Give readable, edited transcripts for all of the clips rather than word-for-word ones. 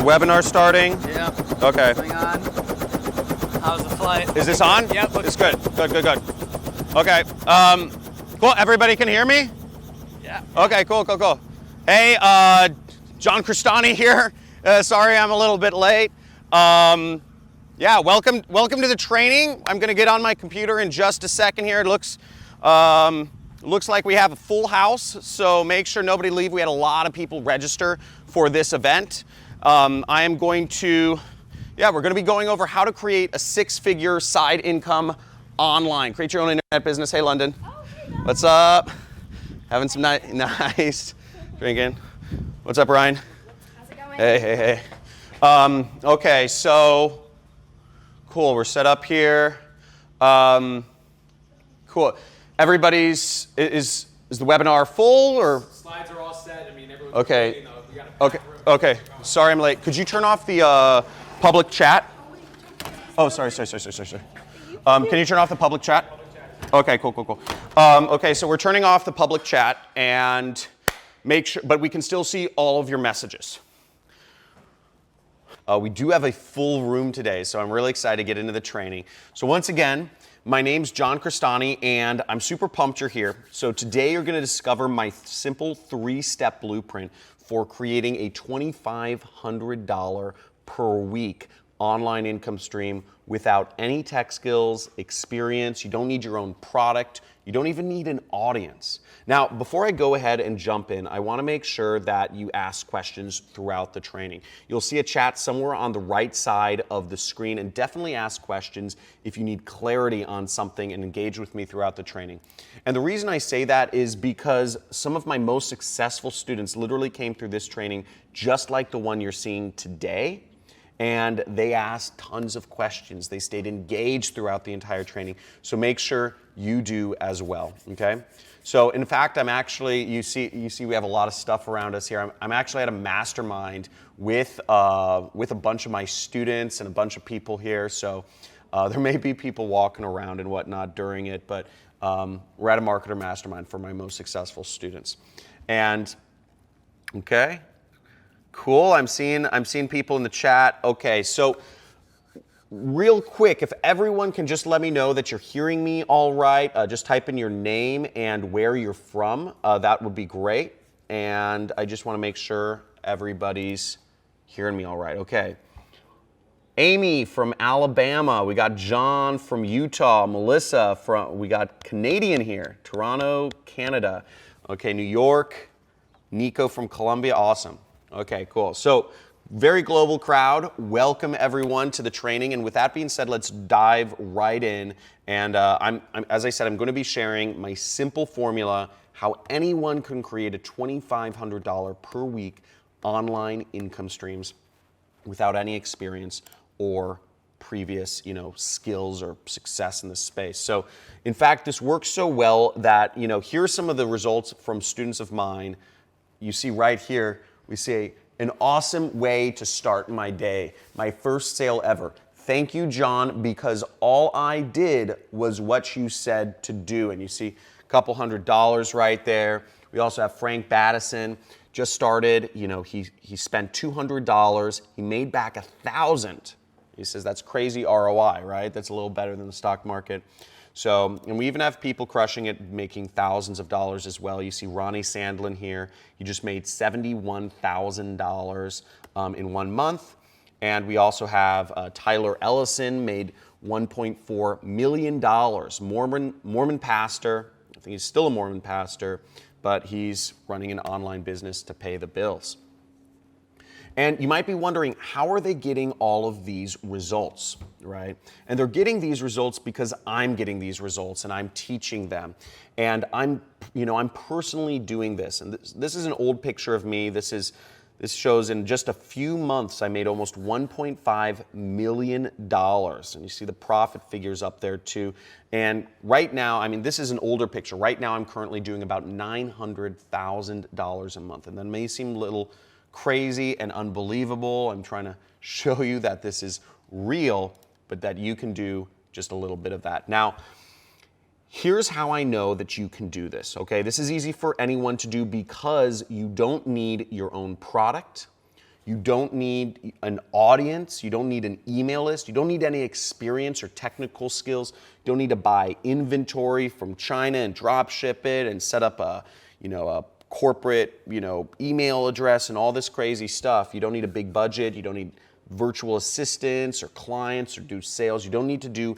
webinar starting? Yeah. Okay. Hang on. How's the flight? Is this on? Yep. It's good. Good. Okay. Cool. Everybody can hear me? Yeah. Okay, cool. Hey, John Crestani here. Sorry I'm a little bit late. Yeah, welcome to the training. I'm going to get on my computer in just a second here. It looks like we have a full house, so make sure nobody leave. We had a lot of people register for this event. We're going to be going over how to create a six-figure side income online. Create your own internet business. Hey, London. Oh, hey, London. What's up? Having some nice drinking. What's up, Ryan? How's it going? Hey. Okay, so cool. We're set up here. Cool. Everybody's is the webinar full or? Slides are all set. I mean, everyone's Okay. ready, we got a packed room. Okay. Sorry I'm late. Could you turn off the public chat? Oh, sorry. Can you turn off the public chat? Okay, cool. Okay, so we're turning off the public chat and make sure, but we can still see all of your messages. We do have a full room today, so I'm really excited to get into the training. So once again, my name's John Crestani, and I'm super pumped you're here. So today you're going to discover my simple three-step blueprint for creating a $2,500 per week online income stream without any tech skills, experience. You don't need your own product. You don't even need an audience. Now, before I go ahead and jump in, I want to make sure that you ask questions throughout the training. You'll see a chat somewhere on the right side of the screen, and definitely ask questions if you need clarity on something and engage with me throughout the training. And the reason I say that is because some of my most successful students literally came through this training just like the one you're seeing today. And they asked tons of questions. They stayed engaged throughout the entire training. So make sure you do as well, okay? So in fact, I'm actually, you see we have a lot of stuff around us here. I'm actually at a mastermind with a bunch of my students and a bunch of people here. So there may be people walking around and whatnot during it, but we're at a marketer mastermind for my most successful students. And, okay. Cool, I'm seeing people in the chat. Okay, so real quick, if everyone can just let me know that you're hearing me all right, just type in your name and where you're from. That would be great. And I just want to make sure everybody's hearing me all right. Okay. Amy from Alabama. We got John from Utah. Melissa we got Canadian here. Toronto, Canada. Okay, New York. Nico from Colombia. Awesome. Okay, cool. So very global crowd. Welcome everyone to the training. And with that being said, let's dive right in. And as I said, I'm going to be sharing my simple formula, how anyone can create a $2,500 per week online income streams without any experience or previous, skills or success in this space. So in fact, this works so well that, here's some of the results from students of mine. You see right here, we see an awesome way to start my day. My first sale ever. Thank you, John, because all I did was what you said to do. And you see a couple $100 right there. We also have Frank Battison, just started. He spent $200. He made back $1,000. He says that's crazy ROI, right? That's a little better than the stock market. So, and we even have people crushing it, making thousands of dollars as well. You see Ronnie Sandlin here. He just made $71,000 in 1 month. And we also have Tyler Ellison, made $1.4 million. Mormon pastor. I think he's still a Mormon pastor, but he's running an online business to pay the bills. And you might be wondering, how are they getting all of these results, right? And they're getting these results because I'm getting these results and I'm teaching them. And I'm personally doing this. And this is an old picture of me. This shows in just a few months, I made almost $1.5 million. And you see the profit figures up there too. And right now, this is an older picture. Right now, I'm currently doing about $900,000 a month. And that may seem a little crazy and unbelievable. I'm trying to show you that this is real, but that you can do just a little bit of that. Now, here's how I know that you can do this, okay? This is easy for anyone to do because you don't need your own product. You don't need an audience. You don't need an email list. You don't need any experience or technical skills. You don't need to buy inventory from China and drop ship it and set up a corporate, email address and all this crazy stuff. You don't need a big budget. You don't need virtual assistants or clients or do sales. You don't need to do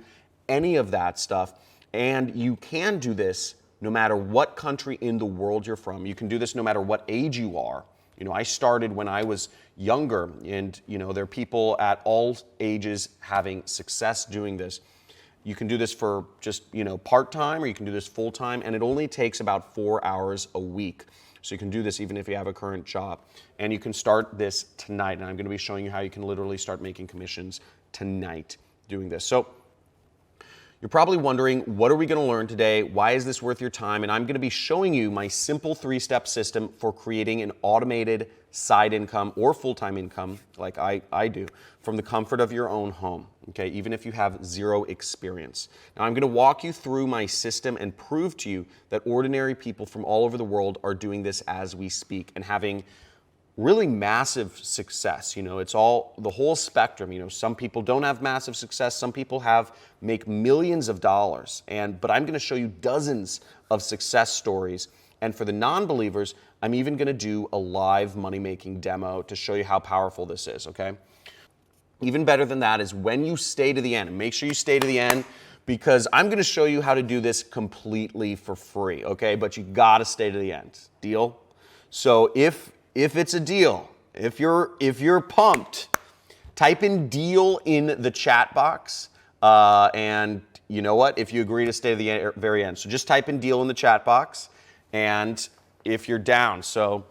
any of that stuff. And you can do this no matter what country in the world you're from. You can do this no matter what age you are. I started when I was younger, and there are people at all ages having success doing this. You can do this for just part-time, or you can do this full-time, and it only takes about 4 hours a week. So you can do this even if you have a current job. And you can start this tonight, and I'm going to be showing you how you can literally start making commissions tonight doing this. So you're probably wondering, what are we going to learn today? Why is this worth your time? And I'm going to be showing you my simple 3-step system for creating an automated side income or full-time income, like I do, from the comfort of your own home, okay, even if you have zero experience. Now, I'm going to walk you through my system and prove to you that ordinary people from all over the world are doing this as we speak and having really massive success. It's all the whole spectrum. Some people don't have massive success. Some people make millions of dollars. But I'm going to show you dozens of success stories. And for the non-believers, I'm even going to do a live money-making demo to show you how powerful this is, okay? Even better than that is when you stay to the end, and make sure you stay to the end, because I'm going to show you how to do this completely for free, okay? But you got to stay to the end. Deal? So if it's a deal, if you're pumped, type in deal in the chat box. And you know what? If you agree to stay to the very end. So just type in deal in the chat box. And if you're down, so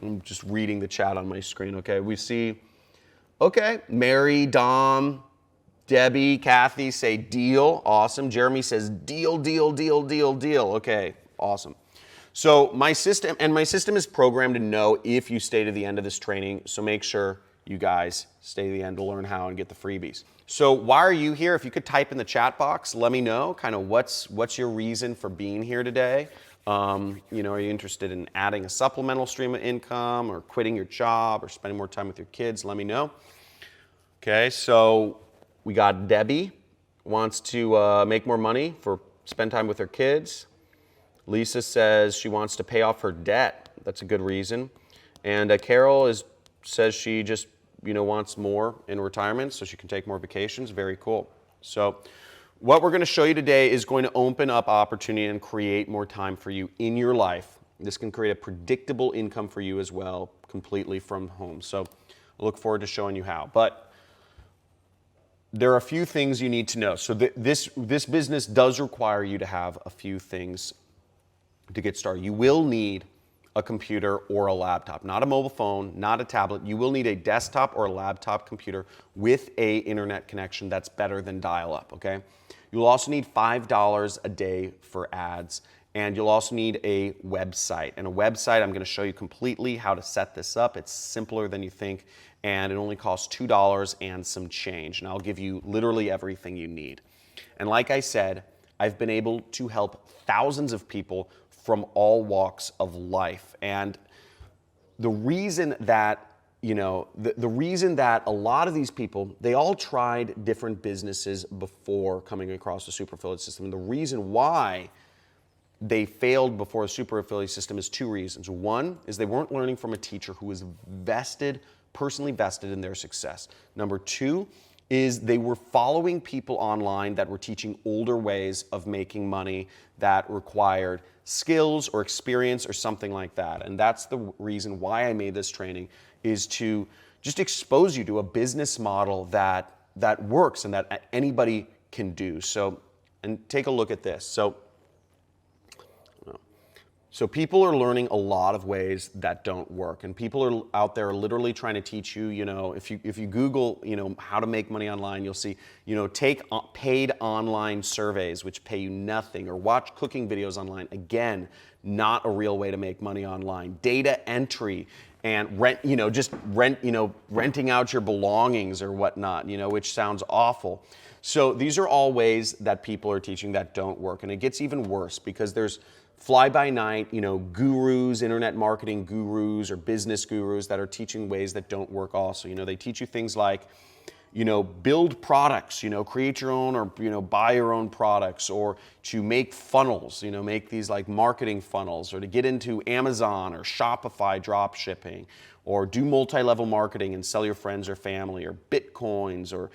I'm just reading the chat on my screen, okay? We see, okay, Mary, Dom, Debbie, Kathy say deal. Awesome. Jeremy says deal, deal, deal, deal, deal. Okay, awesome. So my system is programmed to know if you stay to the end of this training, so make sure you guys stay to the end to learn how and get the freebies. So why are you here? If you could type in the chat box, let me know kind of what's your reason for being here today. Are you interested in adding a supplemental stream of income or quitting your job or spending more time with your kids? Let me know. Okay, so we got Debbie wants to make more money for spend time with her kids. Lisa says she wants to pay off her debt. That's a good reason. And Carol says she just wants more in retirement so she can take more vacations. Very cool. So what we're going to show you today is going to open up opportunity and create more time for you in your life. This can create a predictable income for you as well, completely from home. So I look forward to showing you how. But there are a few things you need to know. So this business does require you to have a few things to get started. You will need a computer or a laptop, not a mobile phone, not a tablet. You will need a desktop or a laptop computer with an internet connection that's better than dial-up, okay? You'll also need $5 a day for ads, and you'll also need a website. And a website, I'm gonna show you completely how to set this up. It's simpler than you think, and it only costs $2 and some change. And I'll give you literally everything you need. And like I said, I've been able to help thousands of people from all walks of life. And the reason that, the reason that a lot of these people, they all tried different businesses before coming across the super affiliate system. And the reason why they failed before the super affiliate system is 2 reasons. One is they weren't learning from a teacher who was personally vested in their success. Number 2 is they were following people online that were teaching older ways of making money that required skills or experience or something like that. And that's the reason why I made this training, is to just expose you to a business model that works and that anybody can do. So, and take a look at this. So people are learning a lot of ways that don't work, and people are out there literally trying to teach you, if you Google, how to make money online, you'll see, take paid online surveys which pay you nothing, or watch cooking videos online. Again, not a real way to make money online. Data entry and renting out your belongings or whatnot, which sounds awful. So these are all ways that people are teaching that don't work, and it gets even worse because there's fly-by-night, gurus, internet marketing gurus or business gurus that are teaching ways that don't work also. They teach you things like, build products, create your own or, buy your own products, or to make funnels, make these like marketing funnels, or to get into Amazon or Shopify drop shipping, or do multi-level marketing and sell your friends or family, or Bitcoins, or,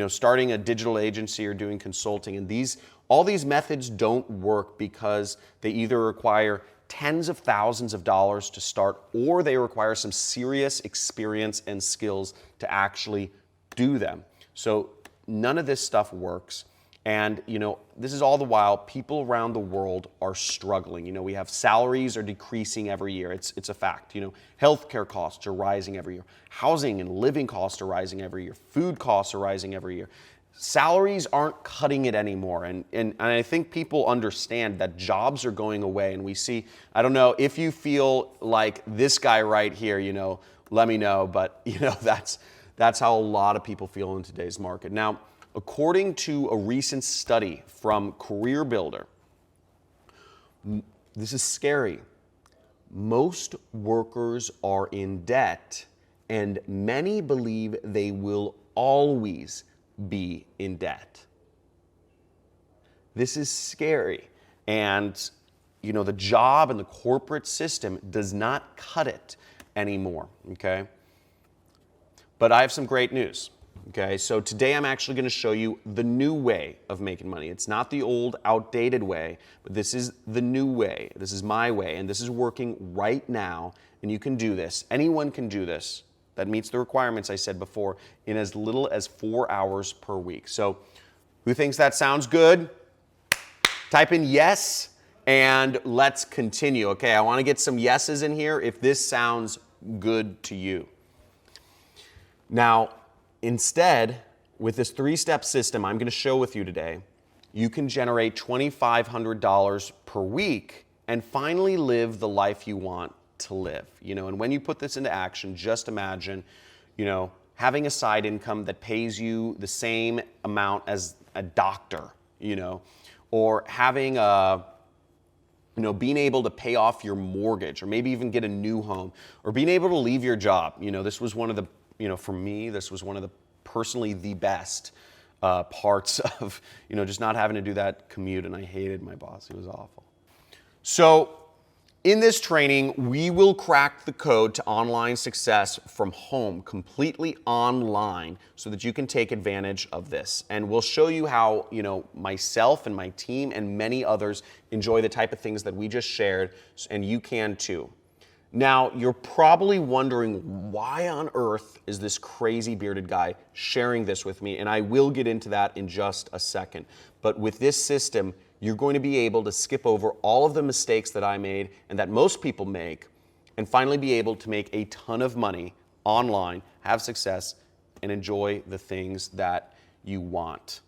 starting a digital agency or doing consulting. And all these methods don't work because they either require tens of thousands of dollars to start, or they require some serious experience and skills to actually do them. So none of this stuff works. And, this is all the while people around the world are struggling. We have salaries are decreasing every year. It's a fact. Healthcare costs are rising every year. Housing and living costs are rising every year. Food costs are rising every year. Salaries aren't cutting it anymore. And I think people understand that jobs are going away. And we see, I don't know if you feel like this guy right here, let me know. But, that's how a lot of people feel in today's market. Now, according to a recent study from Career Builder, this is scary. Most workers are in debt, and many believe they will always be in debt. This is scary. And, the job and the corporate system does not cut it anymore, okay? But I have some great news, okay? So today I'm actually going to show you the new way of making money. It's not the old, outdated way, but this is the new way. This is my way, and this is working right now, and you can do this. Anyone can do this. That meets the requirements I said before in as little as 4 hours per week. So who thinks that sounds good? Type in yes, and let's continue. Okay, I want to get some yeses in here if this sounds good to you. Now, instead, with this 3-step system I'm going to show with you today, you can generate $2,500 per week and finally live the life you want to live. And when you put this into action, just imagine, having a side income that pays you the same amount as a doctor, or having being able to pay off your mortgage, or maybe even get a new home, or being able to leave your job. This was one of the for me, this was one of the personally the best parts of, just not having to do that commute. And I hated my boss. He was awful. So in this training, we will crack the code to online success from home, completely online, so that you can take advantage of this. And we'll show you how, myself and my team and many others enjoy the type of things that we just shared, and you can too. Now, you're probably wondering, why on earth is this crazy bearded guy sharing this with me? And I will get into that in just a second. But with this system, you're going to be able to skip over all of the mistakes that I made and that most people make, and finally be able to make a ton of money online, have success, and enjoy the things that you want.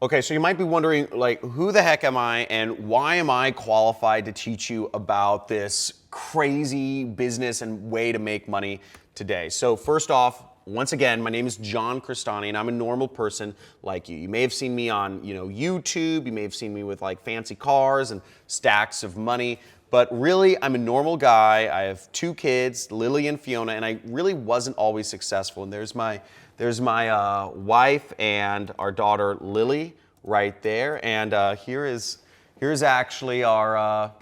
Okay, so you might be wondering, who the heck am I and why am I qualified to teach you about this crazy business and way to make money today? So first off, once again, my name is John Crestani, and I'm a normal person like you. You may have seen me on, YouTube. You may have seen me with fancy cars and stacks of money. But really, I'm a normal guy. I have 2 kids, Lily and Fiona, and I really wasn't always successful. And there's my wife and our daughter Lily right there. And here's actually our,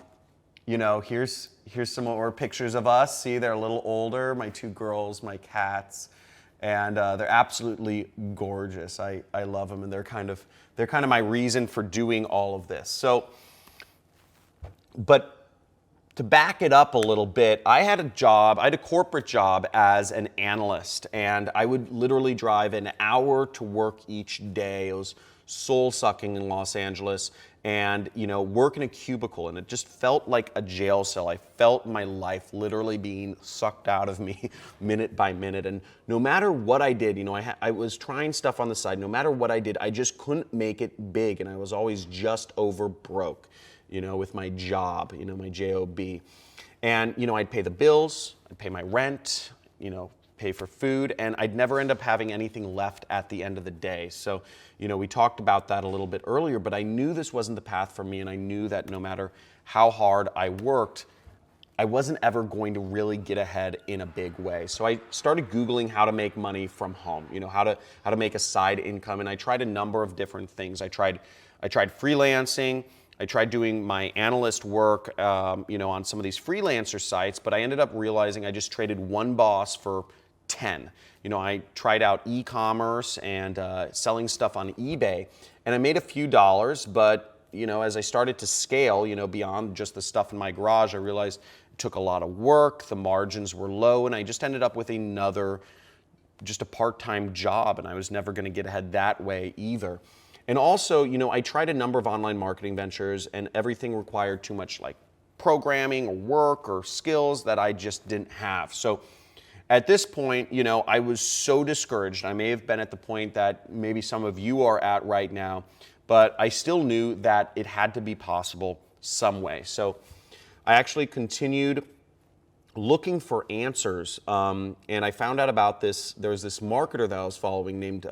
here's some more pictures of us. See, they're a little older. My 2 girls, my cats. And they're absolutely gorgeous. I love them, and they're kind of my reason for doing all of this. So, but to back it up a little bit, I had a corporate job as an analyst, and I would literally drive an hour to work each day. It was soul-sucking in Los Angeles, and work in a cubicle, and it just felt like a jail cell. I felt my life literally being sucked out of me minute by minute, and no matter what I did, I was trying stuff on the side. No matter what I did, I just couldn't make it big, and I was always just over broke, with my job, my job. And I'd pay the bills, I'd pay my rent, pay for food, and I'd never end up having anything left at the end of the day. So, we talked about that a little bit earlier, but I knew this wasn't the path for me, and I knew that no matter how hard I worked, I wasn't ever going to really get ahead in a big way. So I started Googling how to make money from home, how to make a side income, and I tried a number of different things. I tried freelancing. I tried doing my analyst work, on some of these freelancer sites, but I ended up realizing I just traded one boss for 10. I tried out e-commerce and selling stuff on eBay, and I made a few dollars, but as I started to scale, beyond just the stuff in my garage, I realized it took a lot of work, the margins were low, and I just ended up with just a part-time job, and I was never going to get ahead that way either. And also, I tried a number of online marketing ventures, and everything required too much like programming or work or skills that I just didn't have. So at this point, I was so discouraged. I may have been at the point that maybe some of you are at right now, but I still knew that it had to be possible some way. So I actually continued looking for answers, and I found out about this. There was this marketer that I was following named,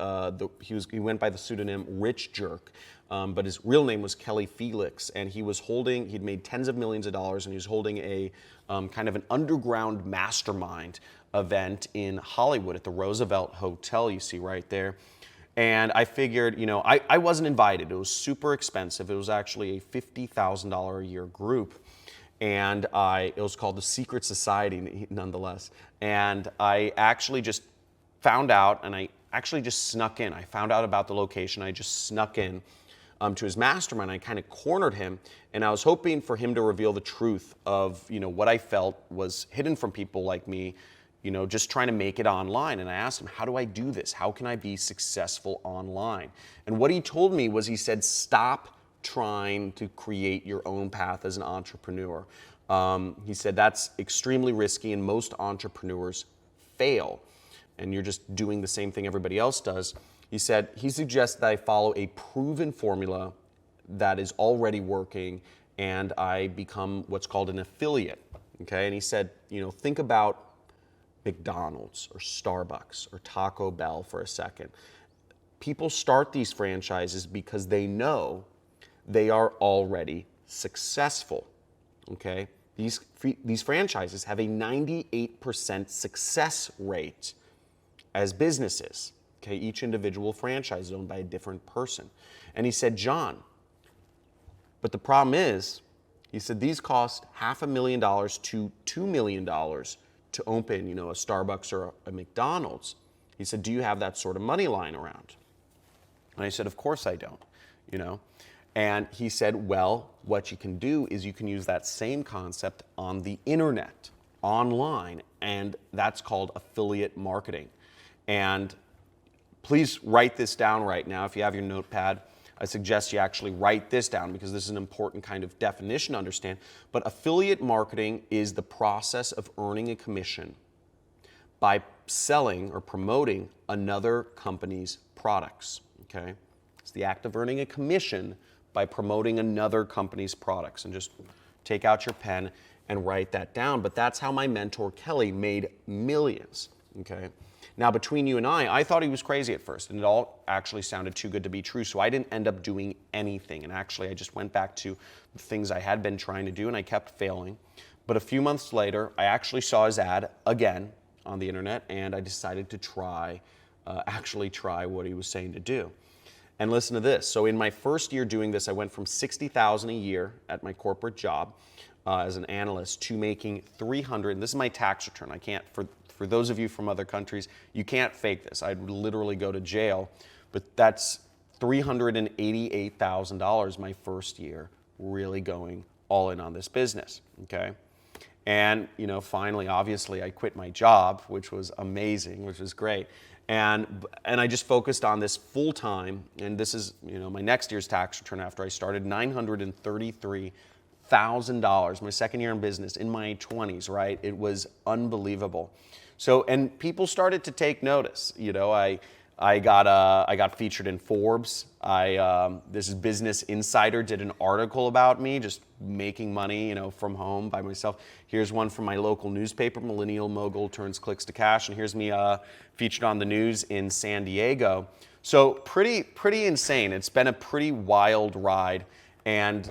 he went by the pseudonym Rich Jerk, but his real name was Kelly Felix, and he'd made tens of millions of dollars, and he was holding a kind of an underground mastermind event in Hollywood at the Roosevelt Hotel, you see right there. And I figured, I wasn't invited. It was super expensive. It was actually a $50,000 a year group. And it was called the Secret Society, nonetheless. And I actually just found out, and I actually just snuck in. I found out about the location. I just snuck in to his mastermind. I kind of cornered him, and I was hoping for him to reveal the truth of what I felt was hidden from people like me, just trying to make it online. And I asked him, how do I do this? How can I be successful online? And what he told me was, he said, stop trying to create your own path as an entrepreneur. He said that's extremely risky, and most entrepreneurs fail, and you're just doing the same thing everybody else does. He said he suggests that I follow a proven formula that is already working, and I become what's called an affiliate. Okay, and he said, think about McDonald's or Starbucks or Taco Bell for a second. People start these franchises because they know they are already successful, okay? These franchises have a 98% success rate as businesses, okay? Each individual franchise is owned by a different person. And he said, John, but the problem is, he said, these cost $500,000 to $2 million to open, a Starbucks or a McDonald's. He said, do you have that sort of money lying around? And I said, of course I don't, And he said, well, what you can do is you can use that same concept on the internet, online, and that's called affiliate marketing. And please write this down right now. If you have your notepad, I suggest you actually write this down, because this is an important kind of definition to understand. But affiliate marketing is the process of earning a commission by selling or promoting another company's products, okay? It's the act of earning a commission by promoting another company's products. And just take out your pen and write that down. But that's how my mentor Kelly made millions, okay? Now, between you and I thought he was crazy at first, and it all actually sounded too good to be true, so I didn't end up doing anything. And actually, I just went back to the things I had been trying to do, and I kept failing. But a few months later, I actually saw his ad again on the internet, and I decided to actually try what he was saying to do. And listen to this. So in my first year doing this, I went from $60,000 a year at my corporate job as an analyst to making $300,000. And this is my tax return. I can't, for those of you from other countries, you can't fake this. I'd literally go to jail. But that's $388,000 my first year, really going all in on this business, okay? And, finally, obviously, I quit my job, which was amazing, which was great. And I just focused on this full time, and this is, my next year's tax return after I started, $933,000, my second year in business, in my 20s, right? It was unbelievable. So, and people started to take notice. I got featured in Forbes. This is Business Insider did an article about me, just making money, from home by myself. Here's one from my local newspaper, Millennial Mogul Turns Clicks to Cash, and here's me featured on the news in San Diego. So pretty insane. It's been a pretty wild ride, and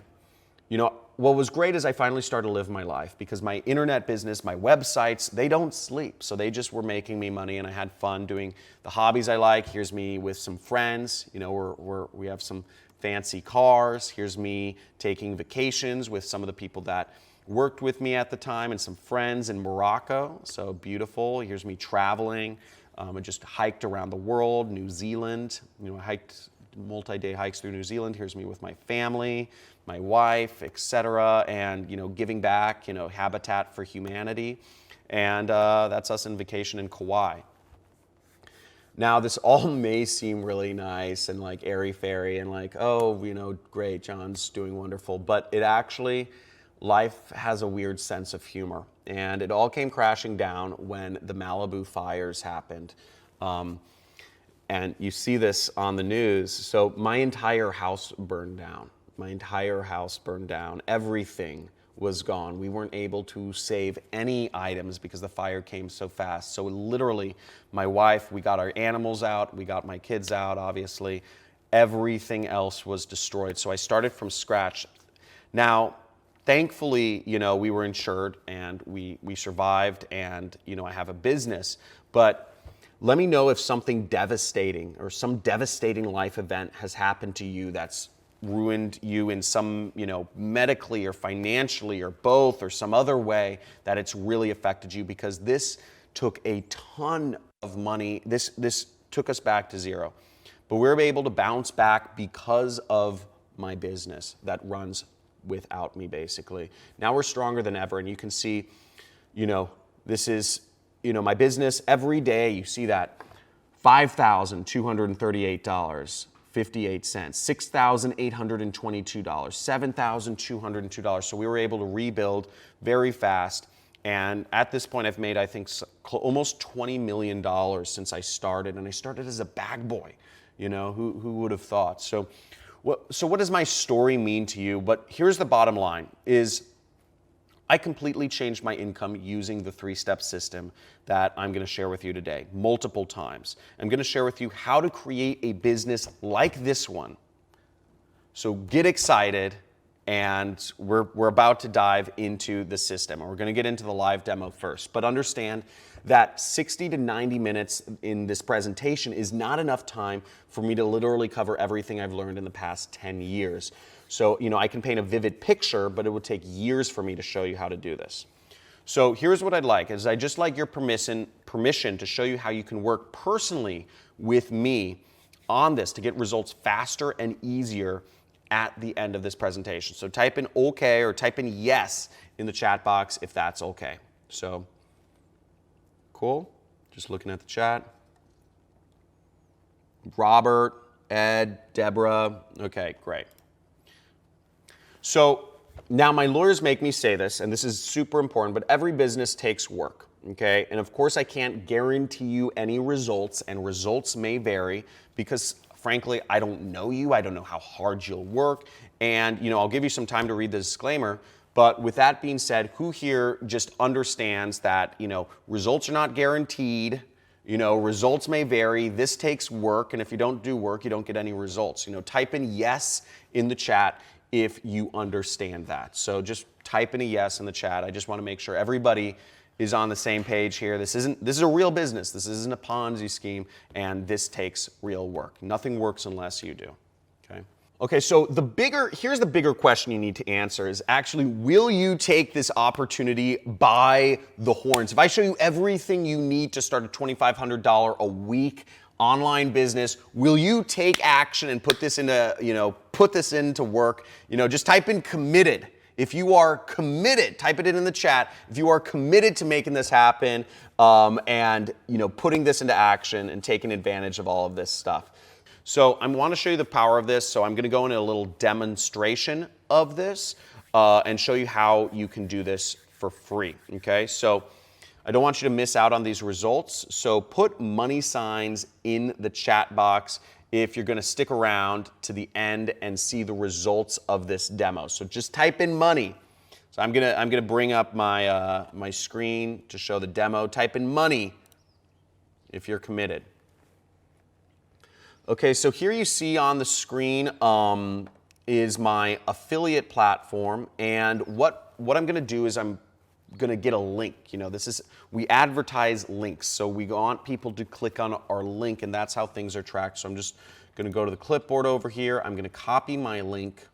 what was great is I finally started to live my life because my internet business, my websites, they don't sleep. So they just were making me money, and I had fun doing the hobbies I like. Here's me with some friends. We have some fancy cars. Here's me taking vacations with some of the people that worked with me at the time and some friends in Morocco. So beautiful. Here's me traveling. I just hiked around the world, New Zealand. I hiked multi-day hikes through New Zealand. Here's me with my family, my wife, etc., and giving back, Habitat for Humanity, and that's us in vacation in Kauai. Now, this all may seem really nice and like airy-fairy and like, oh, great, John's doing wonderful, but it actually, life has a weird sense of humor, and it all came crashing down when the Malibu fires happened. And you see this on the news. So my entire house burned down. My entire house burned down. Everything was gone. We weren't able to save any items because the fire came so fast. So literally, my wife, we got our animals out, we got my kids out, obviously. Everything else was destroyed. So I started from scratch. Now, thankfully, we were insured and we survived, and I have a business. But let me know if something devastating or some devastating life event has happened to you that's ruined you in some, medically or financially or both or some other way that it's really affected you, because this took a ton of money. This took us back to zero. But we were able to bounce back because of my business that runs without me, basically. Now we're stronger than ever, and you can see, this is my business every day. You see that $5,238.58, $6,822, $7,202. So we were able to rebuild very fast. And at this point, I've made, I think, almost $20 million since I started. And I started as a bag boy. Who would have thought? So what does my story mean to you? But here's the bottom line is, I completely changed my income using the 3-step system that I'm going to share with you today, multiple times. I'm going to share with you how to create a business like this one. So get excited, and we're about to dive into the system. And we're going to get into the live demo first. But understand that 60 to 90 minutes in this presentation is not enough time for me to literally cover everything I've learned in the past 10 years. So, I can paint a vivid picture, but it would take years for me to show you how to do this. So here's what I'd like, is I'd just like your permission to show you how you can work personally with me on this to get results faster and easier at the end of this presentation. So type in okay or type in yes in the chat box if that's okay. So, cool. Just looking at the chat. Robert, Ed, Deborah. Okay, great. So now my lawyers make me say this, and this is super important, but every business takes work, okay? And of course I can't guarantee you any results, and results may vary because frankly, I don't know you, I don't know how hard you'll work, and I'll give you some time to read the disclaimer, but with that being said, who here just understands that, results are not guaranteed, results may vary, this takes work, and if you don't do work, you don't get any results. Type in yes in the chat if you understand that. So just type in a yes in the chat. I just want to make sure everybody is on the same page here. This is a real business. This isn't a Ponzi scheme, and this takes real work. Nothing works unless you do. Okay, so here's the bigger question you need to answer is actually, will you take this opportunity by the horns? If I show you everything you need to start a $2,500 a week online business, will you take action and put this into work? Just type in committed. If you are committed, type it in the chat. If you are committed to making this happen, and putting this into action and taking advantage of all of this stuff. So I want to show you the power of this. So I'm going to go into a little demonstration of this and show you how you can do this for free. Okay, so I don't want you to miss out on these results. So put money signs in the chat box if you're going to stick around to the end and see the results of this demo. So just type in money. So I'm gonna bring up my my screen to show the demo. Type in money if you're committed. Okay, so here you see on the screen is my affiliate platform, and what I'm going to do is I'm going to get a link. You know, we advertise links, so we want people to click on our link, and that's how things are tracked. So I'm just going to go to the clipboard over here. I'm going to copy my link,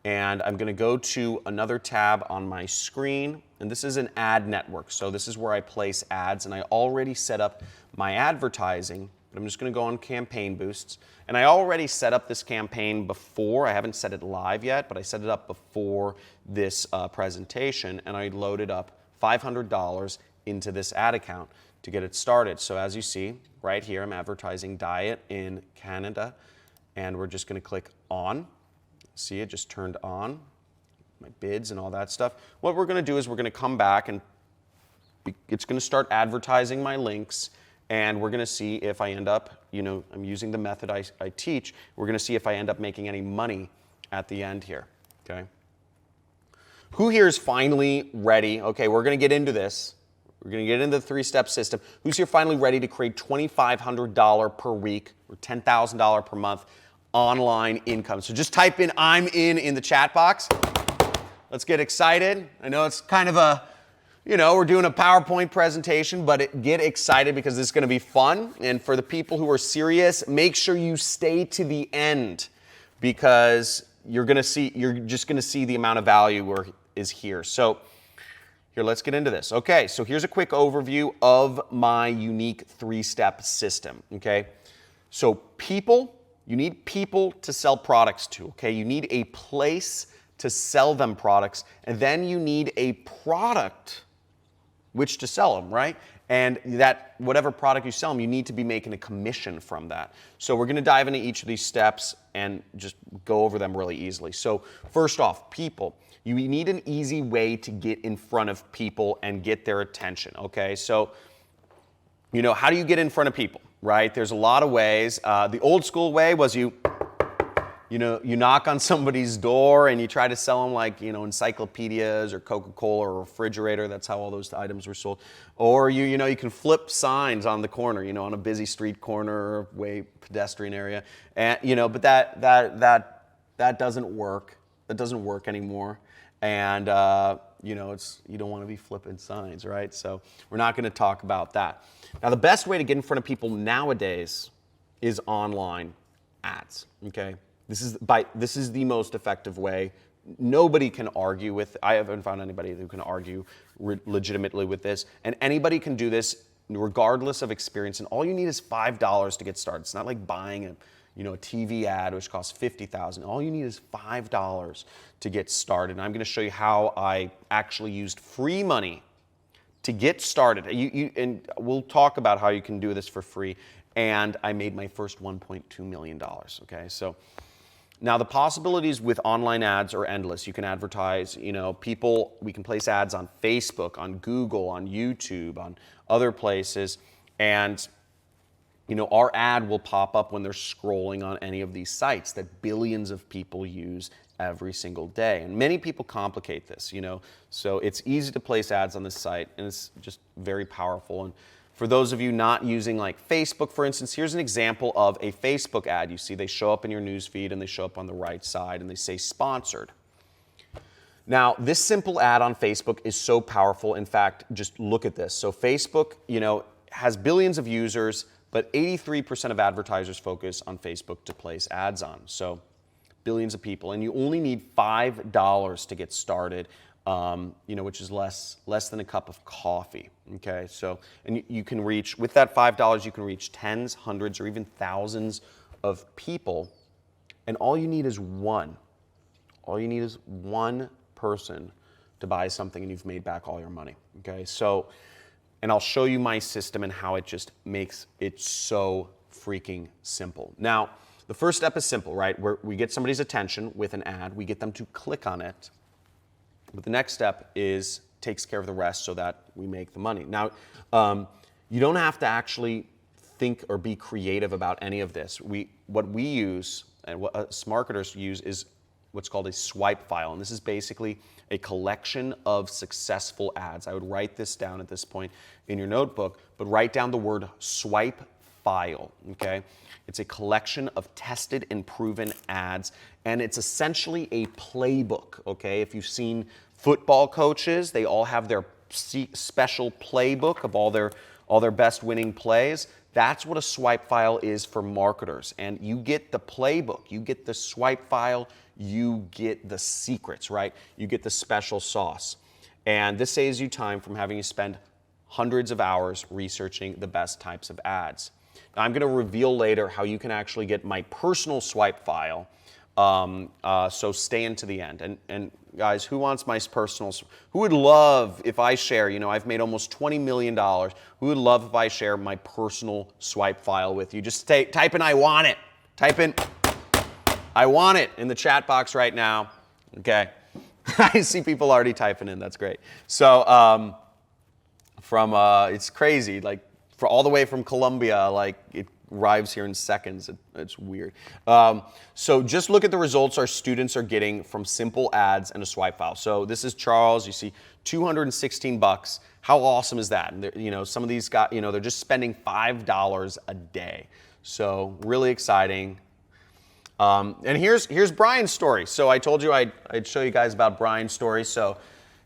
and I'm going to go to another tab on my screen, and this is an ad network. So this is where I place ads, and I already set up my advertising. But I'm just going to go on campaign boosts. And I already set up this campaign before. I haven't set it live yet, but I set it up before this presentation, and I loaded up $500 into this ad account to get it started. So as you see right here, I'm advertising diet in Canada, and we're just going to click on. See, it just turned on, my bids and all that stuff. What we're going to do is we're going to come back, and it's going to start advertising my links. And we're going to see if I end up, you know, I'm using the method I teach. We're going to see if I end up making any money at the end here, okay? Who here is finally ready? Okay, we're going to get into this. We're going to get into the three-step system. Who's here finally ready to create $2,500 per week or $10,000 per month online income? So just type in "I'm in the chat box. Let's get excited. I know it's kind of a, you know, we're doing a PowerPoint presentation, but get excited because this is going to be fun. And for the people who are serious, make sure you stay to the end because you're just going to see the amount of value is here. So here, let's get into this. Okay, so here's a quick overview of my unique three-step system, okay? So you need people to sell products to, okay? You need a place to sell them products, and then you need a product which to sell them, right? And that whatever product you sell them, you need to be making a commission from that. So we're going to dive into each of these steps and just go over them really easily. So first off, people. You need an easy way to get in front of people and get their attention, okay? So, you know, how do you get in front of people, right? There's a lot of ways. The old school way was you knock on somebody's door and you try to sell them like, you know, encyclopedias or Coca-Cola or a refrigerator. That's how all those items were sold. Or you can flip signs on the corner, you know, on a busy street corner or way pedestrian area. And, you know, but that doesn't work. That doesn't work anymore. And, you know, you don't want to be flipping signs, right? So we're not going to talk about that. Now, the best way to get in front of people nowadays is online ads, okay? This is the most effective way. Nobody can argue with, I haven't found anybody who can argue legitimately with this, and anybody can do this regardless of experience, and all you need is $5 to get started. It's not like buying a TV ad which costs $50,000. All you need is $5 to get started. And I'm going to show you how I actually used free money to get started. And we'll talk about how you can do this for free. And I made my first $1.2 million, okay? So now the possibilities with online ads are endless. You can advertise, we can place ads on Facebook, on Google, on YouTube, on other places. And our ad will pop up when they're scrolling on any of these sites that billions of people use every single day. And many people complicate this, so it's easy to place ads on this site, and it's just very powerful. And for those of you not using like Facebook, for instance, here's an example of a Facebook ad. You see they show up in your news feed and they show up on the right side and they say sponsored. Now, this simple ad on Facebook is so powerful. In fact, just look at this. So Facebook, has billions of users, but 83% of advertisers focus on Facebook to place ads on. So billions of people, and you only need $5 to get started, which is less than a cup of coffee. Okay, so and you can reach, with that $5, you can reach tens, hundreds, or even thousands of people, and all you need is one. All you need is one person to buy something, and you've made back all your money. Okay, so. And I'll show you my system and how it just makes it so freaking simple. Now, the first step is simple, right? We get somebody's attention with an ad. We get them to click on it. But the next step is takes care of the rest so that we make the money. Now, you don't have to actually think or be creative about any of this. What we use and what us marketers use is what's called a swipe file. And this is basically a collection of successful ads. I would write this down at this point in your notebook, but write down the word swipe file, okay? It's a collection of tested and proven ads, and it's essentially a playbook, okay? If you've seen football coaches, they all have their special playbook of all their best winning plays. That's what a swipe file is for marketers. And you get the playbook, you get the swipe file, you get the secrets, right? You get the special sauce. And this saves you time from having to spend hundreds of hours researching the best types of ads. Now, I'm going to reveal later how you can actually get my personal swipe file. So stay into the end. And guys, who wants my personal? Who would love if I share? You know, I've made almost $20 million. Who would love if I share my personal swipe file with you? Just type in "I want it." Type in "I want it" in the chat box right now. Okay, I see people already typing in. That's great. So it's crazy. Like for all the way from Colombia, like it arrives here in seconds. It's weird. So just look at the results our students are getting from simple ads and a swipe file. So this is Charles. You see $216. How awesome is that? And you know, some of these guys, you know, they're just spending $5 a day. So really exciting. And here's Brian's story. So I told you I'd show you guys about Brian's story. So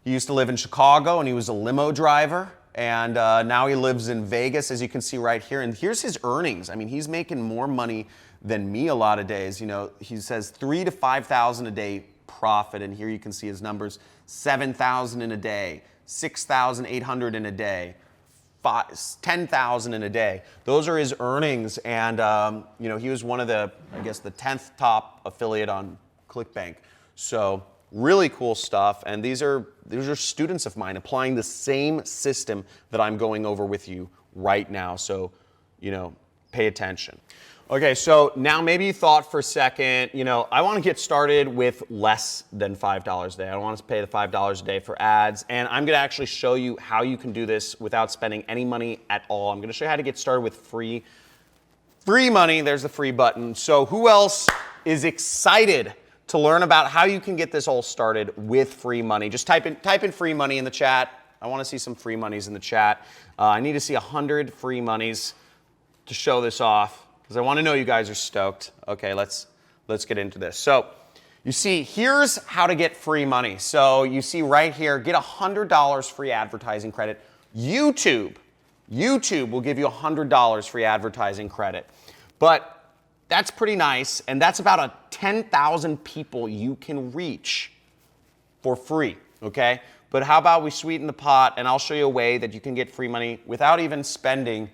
he used to live in Chicago and he was a limo driver. And now he lives in Vegas, as you can see right here. And here's his earnings. I mean, he's making more money than me a lot of days. You know, he says $3,000 to $5,000 a day profit. And here you can see his numbers: $7,000 in a day, $6,800 in a day, $10,000 in a day. Those are his earnings. And you know, he was one of the, I guess, the 10th top affiliate on ClickBank. So really cool stuff, and these are students of mine applying the same system that I'm going over with you right now. So, you know, pay attention. Okay, so now maybe you thought for a second, you know, I want to get started with less than $5 a day. I don't want to pay the $5 a day for ads, and I'm going to actually show you how you can do this without spending any money at all. I'm going to show you how to get started with free money. There's the free button. So who else is excited to learn about how you can get this all started with free money? Just type in free money in the chat. I want to see some free monies in the chat. I need to see 100 free monies to show this off because I want to know you guys are stoked. Okay, let's get into this. So you see, here's how to get free money. So you see right here, get $100 free advertising credit. YouTube will give you $100 free advertising credit. But that's pretty nice, and that's about 10,000 people you can reach for free, okay? But how about we sweeten the pot, and I'll show you a way that you can get free money without even spending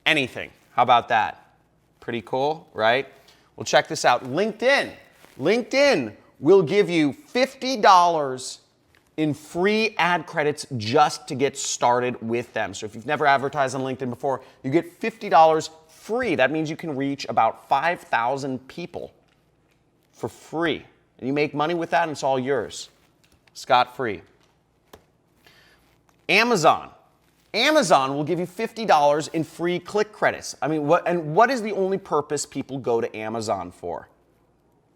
anything. How about that? Pretty cool, right? Well, check this out. LinkedIn will give you $50 in free ad credits just to get started with them. So if you've never advertised on LinkedIn before, you get $50 free. That means you can reach about 5,000 people for free. And you make money with that, and it's all yours, scot-free. Amazon will give you $50 in free click credits. I mean, what is the only purpose people go to Amazon for?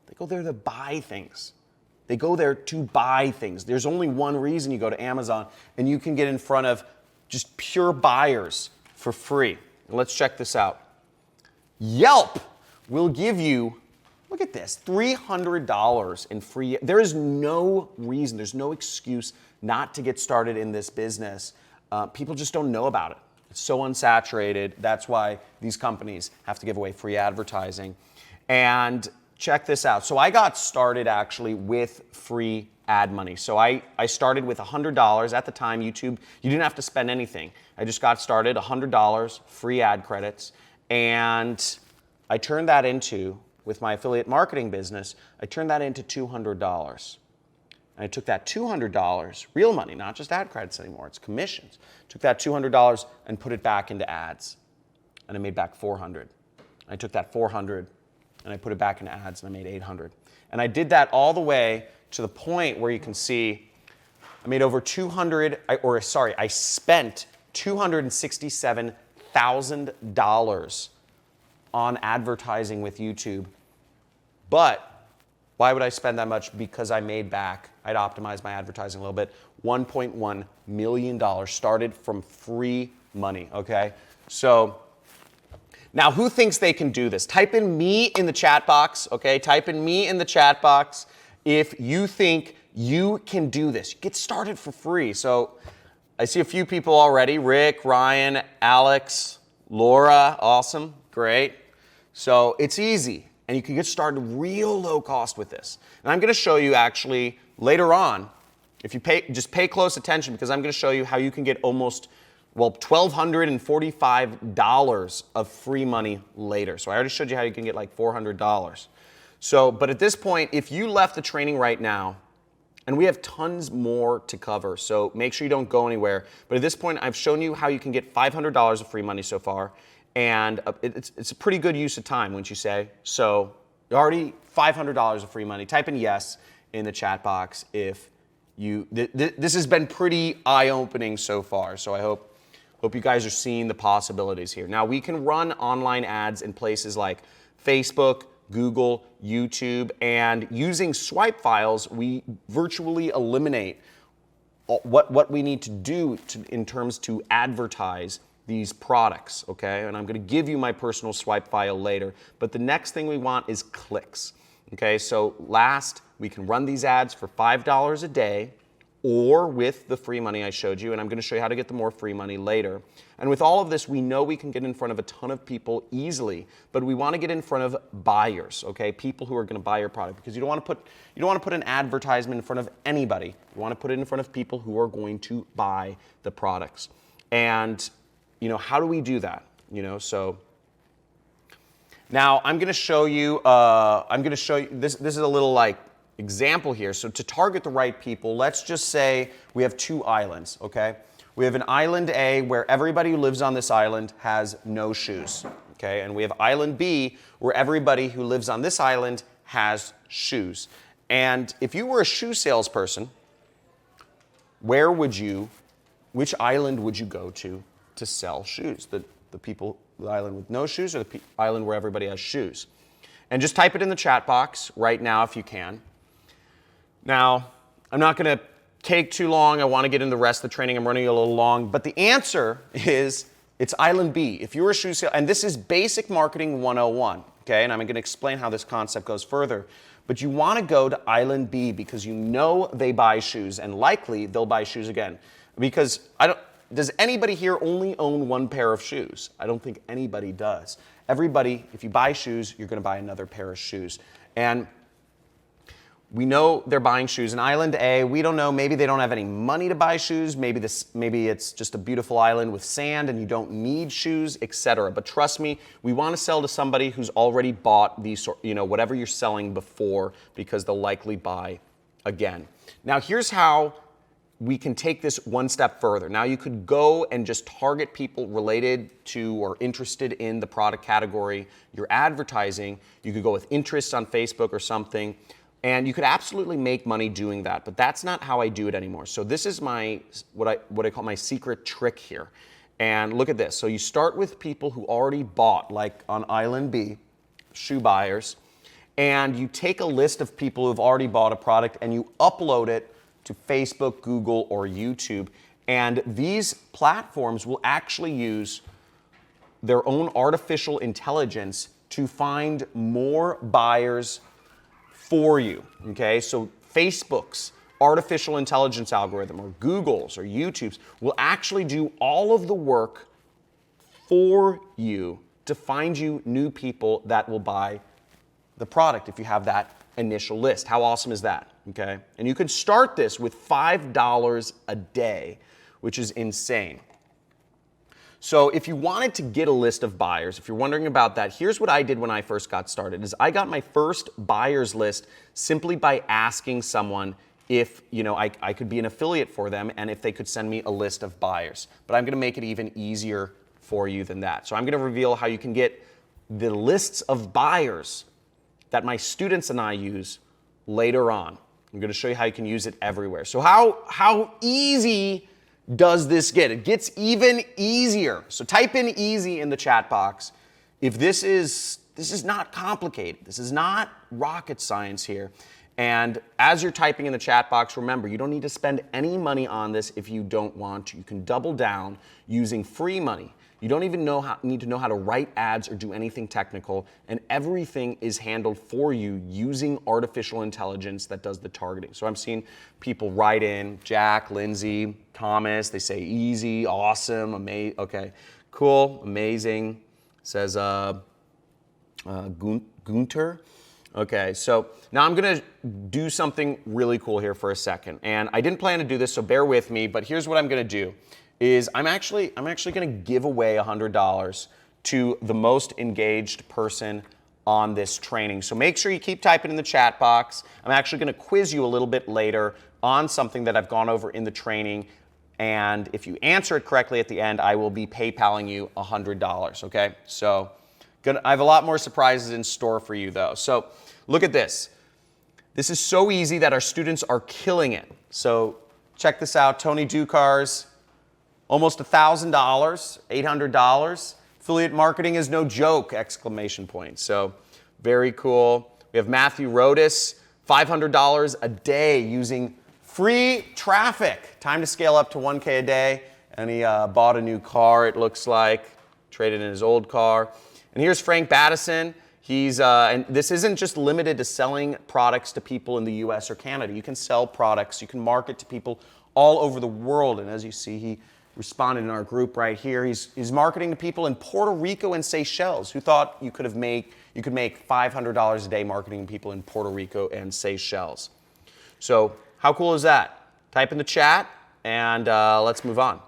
They go there to buy things. They go there to buy things. There's only one reason you go to Amazon, and you can get in front of just pure buyers for free. Let's check this out. Yelp will give you, look at this, $300 in free. There is no reason, there's no excuse not to get started in this business. People just don't know about it. It's so unsaturated. That's why these companies have to give away free advertising. And check this out. So I got started actually with free ad money. So I started with $100. At the time, YouTube, you didn't have to spend anything. I just got started, $100, free ad credits. And I turned that into, with my affiliate marketing business, I turned that into $200. And I took that $200, real money, not just ad credits anymore, it's commissions. Took that $200 and put it back into ads. And I made back $400. I took that $400 and I put it back into ads and I made $800. And I did that all the way to the point where you can see I made over I spent $267,000 on advertising with YouTube. But why would I spend that much? Because I made back, I'd optimized my advertising a little bit, $1.1 million started from free money, okay? So now who thinks they can do this? Type in me in the chat box, okay? Type in me in the chat box if you think you can do this. Get started for free. So I see a few people already. Rick, Ryan, Alex, Laura, awesome, great. So it's easy, and you can get started real low cost with this. And I'm gonna show you actually later on, if you just pay close attention, because I'm gonna show you how you can get almost, well, $1,245 of free money later. So I already showed you how you can get like $400. So, but at this point, if you left the training right now, and we have tons more to cover, so make sure you don't go anywhere. But at this point, I've shown you how you can get $500 of free money so far, and it's a pretty good use of time, wouldn't you say? So already $500 of free money. Type in yes in the chat box if you, this has been pretty eye-opening so far, so I hope you guys are seeing the possibilities here. Now, we can run online ads in places like Facebook, Google, YouTube, and using swipe files, we virtually eliminate what we need to do in terms to advertise these products, okay? And I'm gonna give you my personal swipe file later, but the next thing we want is clicks, okay? So last, we can run these ads for $5 a day, or with the free money I showed you, and I'm gonna show you how to get the more free money later. And with all of this, we know we can get in front of a ton of people easily, but we wanna get in front of buyers, okay? People who are gonna buy your product, because you don't wanna put an advertisement in front of anybody. You wanna put it in front of people who are going to buy the products. And, you know, how do we do that? You know, so now I'm gonna show you, this is a little like, example here. So to target the right people, let's just say we have two islands, okay? We have an island A where everybody who lives on this island has no shoes, okay? And we have island B where everybody who lives on this island has shoes. And if you were a shoe salesperson, which island would you go to sell shoes? The island with no shoes, or the island where everybody has shoes? And just type it in the chat box right now if you can. Now, I'm not going to take too long. I want to get into the rest of the training. I'm running a little long. But the answer is, it's Island B. If you're a shoe sale, and this is basic marketing 101, okay? And I'm going to explain how this concept goes further. But you want to go to Island B because you know they buy shoes, and likely they'll buy shoes again. Because does anybody here only own one pair of shoes? I don't think anybody does. Everybody, if you buy shoes, you're going to buy another pair of shoes. And we know they're buying shoes. In Island A, we don't know, maybe they don't have any money to buy shoes, maybe it's just a beautiful island with sand and you don't need shoes, etc. But trust me, we want to sell to somebody who's already bought these, whatever you're selling before, because they'll likely buy again. Now here's how we can take this one step further. Now you could go and just target people related to or interested in the product category you're advertising. You could go with interests on Facebook or something. And you could absolutely make money doing that, but that's not how I do it anymore. So this is what I call my secret trick here. And look at this. So you start with people who already bought, like on Island B, shoe buyers, and you take a list of people who've already bought a product and you upload it to Facebook, Google, or YouTube. And these platforms will actually use their own artificial intelligence to find more buyers for you, okay? So Facebook's artificial intelligence algorithm, or Google's or YouTube's, will actually do all of the work for you to find you new people that will buy the product if you have that initial list. How awesome is that, okay? And you can start this with $5 a day, which is insane. So if you wanted to get a list of buyers, if you're wondering about that, here's what I did when I first got started, is I got my first buyers list simply by asking someone if I could be an affiliate for them and if they could send me a list of buyers. But I'm gonna make it even easier for you than that. So I'm gonna reveal how you can get the lists of buyers that my students and I use later on, I'm going to show you how you can use it everywhere. So how easy does this get? It gets even easier. So type in easy in the chat box. If this is not complicated. This is not rocket science here. And as you're typing in the chat box, remember, you don't need to spend any money on this if you don't want to. You can double down using free money. You don't even need to know how to write ads or do anything technical, and everything is handled for you using artificial intelligence that does the targeting. So I'm seeing people write in, Jack, Lindsay, Thomas, they say easy, awesome, amazing, okay, cool, amazing, says Gunter. Okay, so now I'm gonna do something really cool here for a second. And I didn't plan to do this, so bear with me, but here's what I'm gonna do, is I'm actually gonna give away $100 to the most engaged person on this training. So make sure you keep typing in the chat box. I'm actually gonna quiz you a little bit later on something that I've gone over in the training. And if you answer it correctly at the end, I will be PayPaling you $100, okay? So I have a lot more surprises in store for you though. So look at this. This is so easy that our students are killing it. So check this out, Tony Ducars, almost $1,000, $800. Affiliate marketing is no joke, exclamation point. So very cool. We have Matthew Rodas, $500 a day using free traffic. Time to scale up to 1K a day. And he bought a new car, it looks like, traded in his old car. And here's Frank Battison. He's, and this isn't just limited to selling products to people in the US or Canada. You can sell products, you can market to people all over the world. And as you see, he responded in our group right here. He's marketing to people in Puerto Rico and Seychelles. Who thought you could make $500 a day marketing to people in Puerto Rico and Seychelles? So how cool is that? Type in the chat and let's move on.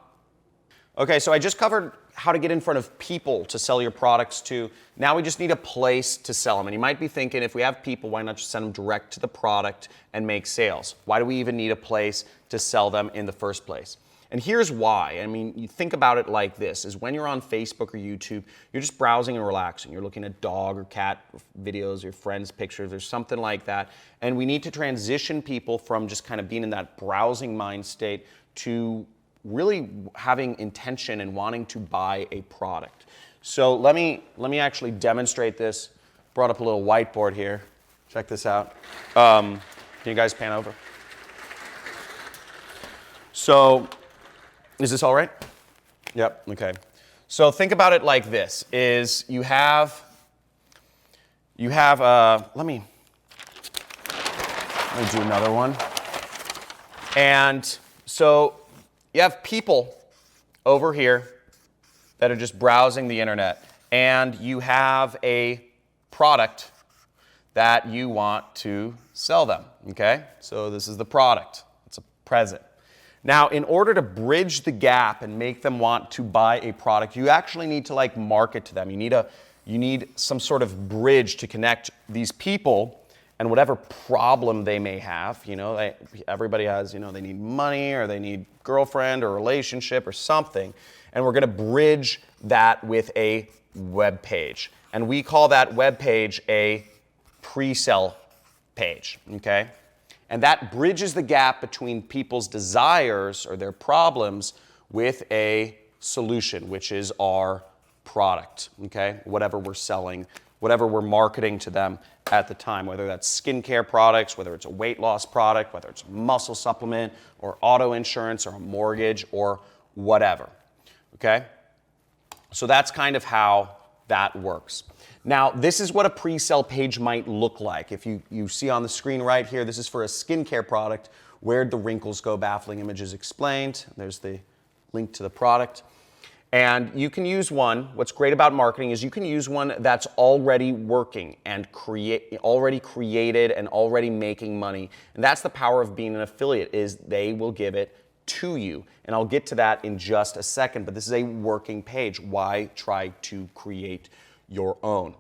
Okay, so I just covered how to get in front of people to sell your products to. Now we just need a place to sell them. And you might be thinking, if we have people, why not just send them direct to the product and make sales? Why do we even need a place to sell them in the first place? And here's why. I mean, you think about it like this, is when you're on Facebook or YouTube, you're just browsing and relaxing. You're looking at dog or cat videos, your friends' pictures, or something like that. And we need to transition people from just kind of being in that browsing mind state to really having intention and wanting to buy a product. So let me actually demonstrate this. Brought up a little whiteboard here. Check this out. Can you guys pan over? So, is this all right? Yep, okay. So think about it like this, is you have let me do another one. And so you have people over here that are just browsing the internet, and you have a product that you want to sell them, okay? So this is the product, it's a present. Now, in order to bridge the gap and make them want to buy a product, you actually need to like market to them. You need some sort of bridge to connect these people and whatever problem they may have. You know, everybody has, you know, they need money or they need girlfriend or relationship or something. And we're gonna bridge that with a web page. And we call that web page a pre-sale page, okay? And that bridges the gap between people's desires or their problems with a solution, which is our product, okay? Whatever we're selling, whatever we're marketing to them at the time, whether that's skincare products, whether it's a weight loss product, whether it's a muscle supplement or auto insurance or a mortgage or whatever, okay? So that's kind of how that works. Now, this is what a pre-sale page might look like. If you see on the screen right here, this is for a skincare product. Where'd the wrinkles go? Baffling images explained. There's the link to the product. And you can use one, what's great about marketing is you can use one that's already working and already created and already making money. And that's the power of being an affiliate, is they will give it to you. And I'll get to that in just a second, but this is a working page. Why try to create your own,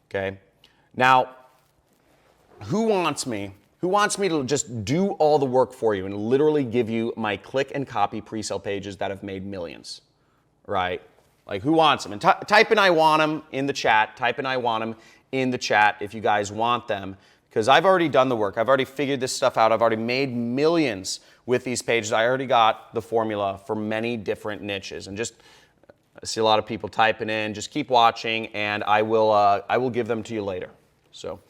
okay? Now, who wants me to just do all the work for you and literally give you my click and copy pre-sale pages that have made millions, right? Like, who wants them? And type in I want them in the chat. Type in I want them in the chat if you guys want them, because I've already done the work. I've already figured this stuff out. I've already made millions with these pages. I already got the formula for many different niches. And just, I see a lot of people typing in. Just keep watching, and I will give them to you later. So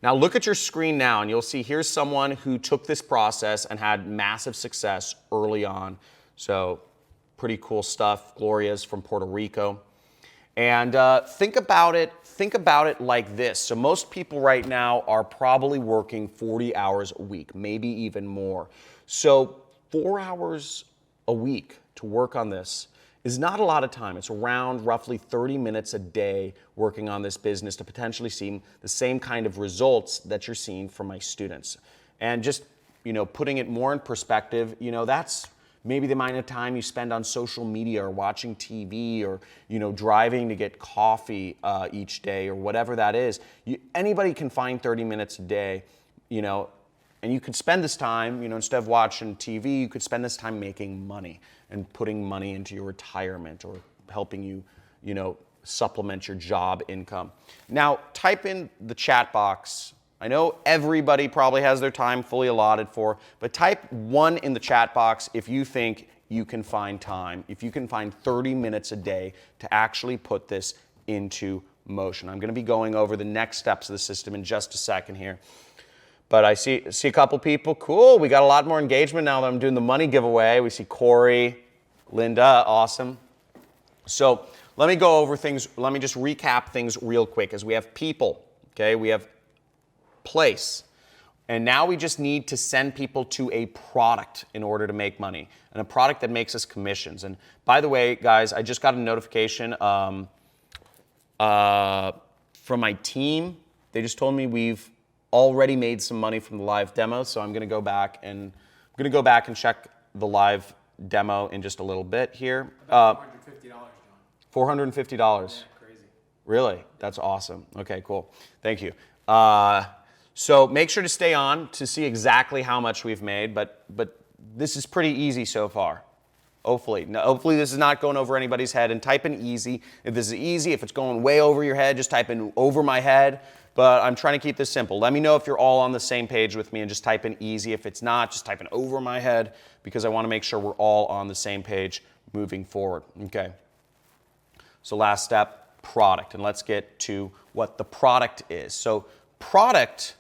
now look at your screen now, and you'll see here's someone who took this process and had massive success early on. So pretty cool stuff. Gloria's from Puerto Rico. And think about it like this. So most people right now are probably working 40 hours a week, maybe even more. So 4 hours a week to work on this is not a lot of time. It's around roughly 30 minutes a day working on this business to potentially see the same kind of results that you're seeing from my students. And just, putting it more in perspective, that's maybe the amount of time you spend on social media or watching TV or, driving to get coffee each day or whatever that is. Anybody can find 30 minutes a day, and you could spend this time, instead of watching TV, you could spend this time making money and putting money into your retirement or helping you, supplement your job income. Now, type in the chat box. I know everybody probably has their time fully allotted for, but type 1 in the chat box if you think you can find time, if you can find 30 minutes a day to actually put this into motion. I'm going to be going over the next steps of the system in just a second here. But I see a couple people. Cool, we got a lot more engagement now that I'm doing the money giveaway. We see Corey, Linda, awesome. So let me go over things. Let me just recap things real quick as we have people, okay? We have place. And now we just need to send people to a product in order to make money, and a product that makes us commissions. And by the way, guys, I just got a notification from my team. They just told me we've already made some money from the live demo, so I'm going to go back and check the live demo in just a little bit here. $450, John. $450. Yeah, crazy. Really? That's awesome. Okay, cool. Thank you. So make sure to stay on to see exactly how much we've made, but this is pretty easy so far. Hopefully. Now, hopefully this is not going over anybody's head, and type in easy. If this is easy, if it's going way over your head, just type in over my head. But I'm trying to keep this simple. Let me know if you're all on the same page with me and just type in easy. If it's not, just type in over my head because I want to make sure we're all on the same page moving forward. Okay. So last step, product. And let's get to what the product is. So product,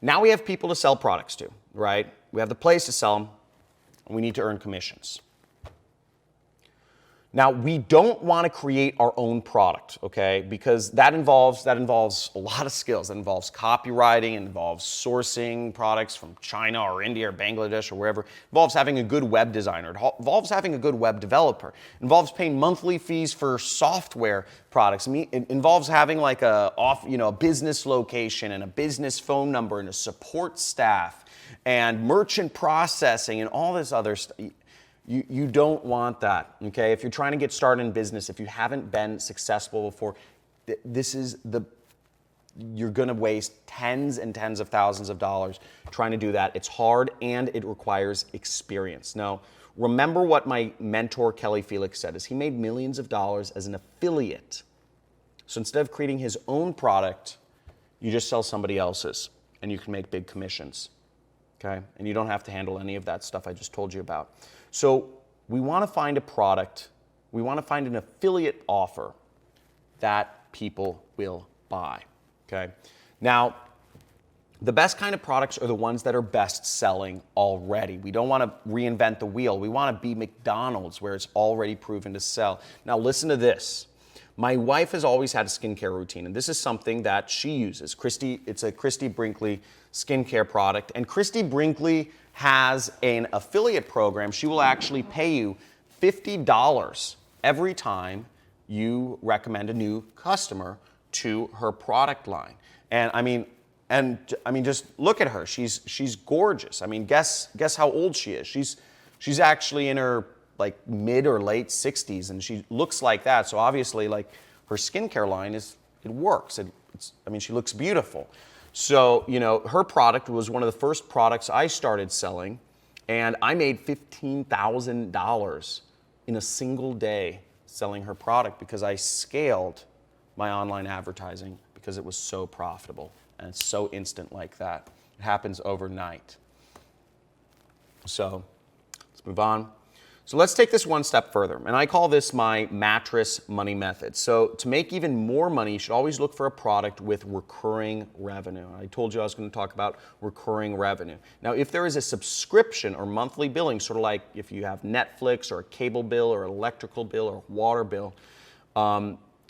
now we have people to sell products to, right? We have the place to sell them, and we need to earn commissions. Now, we don't want to create our own product, okay? Because that involves a lot of skills. That involves copywriting, it involves sourcing products from China or India or Bangladesh or wherever. It involves having a good web designer. It involves having a good web developer. It involves paying monthly fees for software products. It involves having like a business location and a business phone number and a support staff and merchant processing and all this other stuff. You don't want that, okay? If you're trying to get started in business, if you haven't been successful before, you're gonna waste tens and tens of thousands of dollars trying to do that. It's hard and it requires experience. Now, remember what my mentor, Kelly Felix, said, is he made millions of dollars as an affiliate. So instead of creating his own product, you just sell somebody else's and you can make big commissions, okay? And you don't have to handle any of that stuff I just told you about. So we want to find a product, we want to find an affiliate offer that people will buy, okay? Now, the best kind of products are the ones that are best selling already. We don't want to reinvent the wheel. We want to be McDonald's where it's already proven to sell. Now listen to this. My wife has always had a skincare routine, and this is something that she uses. It's a Christy Brinkley skincare product, and Christy Brinkley has an affiliate program. She will actually pay you $50 every time you recommend a new customer to her product line. And I mean, just look at her. She's gorgeous. I mean, guess how old she is. She's actually in her like mid or late 60s, and she looks like that. So obviously, like her skincare line it works. She looks beautiful. So, her product was one of the first products I started selling, and I made $15,000 in a single day selling her product because I scaled my online advertising because it was so profitable. And it's so instant like that. It happens overnight. So let's move on. So let's take this one step further, and I call this my mattress money method. So to make even more money, you should always look for a product with recurring revenue. I told you I was going to talk about recurring revenue. Now, if there is a subscription or monthly billing, sort of like if you have Netflix or a cable bill or an electrical bill or a water bill,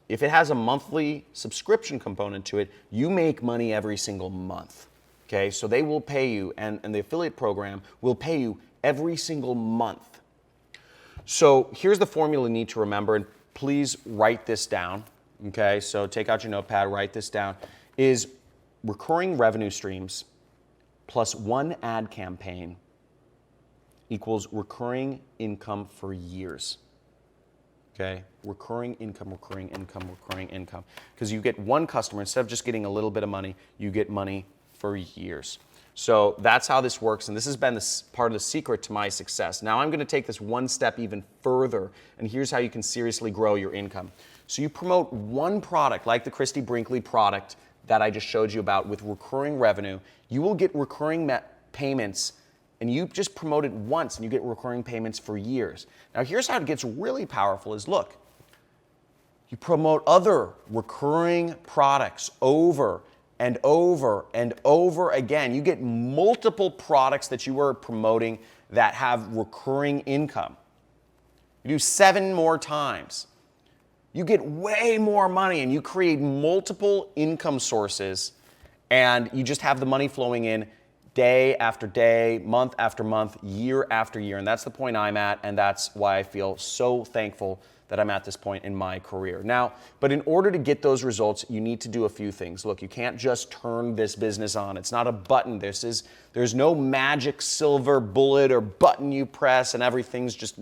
if it has a monthly subscription component to it, you make money every single month. Okay, so they will pay you, and the affiliate program will pay you every single month. So here's the formula you need to remember, and please write this down. Okay, so take out your notepad, write this down, is recurring revenue streams plus one ad campaign equals recurring income for years. Okay, recurring income, recurring income, recurring income. Because you get one customer, instead of just getting a little bit of money, you get money for years. So that's how this works, and this has been part of the secret to my success. Now I'm going to take this one step even further, and here's how you can seriously grow your income. So you promote one product, like the Christy Brinkley product that I just showed you about with recurring revenue. You will get recurring payments, and you just promote it once, and you get recurring payments for years. Now here's how it gets really powerful is, look, you promote other recurring products over and over and over again. You get multiple products that you are promoting that have recurring income. You do 7 more times. You get way more money, and you create multiple income sources, and you just have the money flowing in day after day, month after month, year after year. And that's the point I'm at, and that's why I feel so thankful that I'm at this point in my career. Now, but in order to get those results, you need to do a few things. Look, you can't just turn this business on. It's not a button. There's no magic silver bullet or button you press and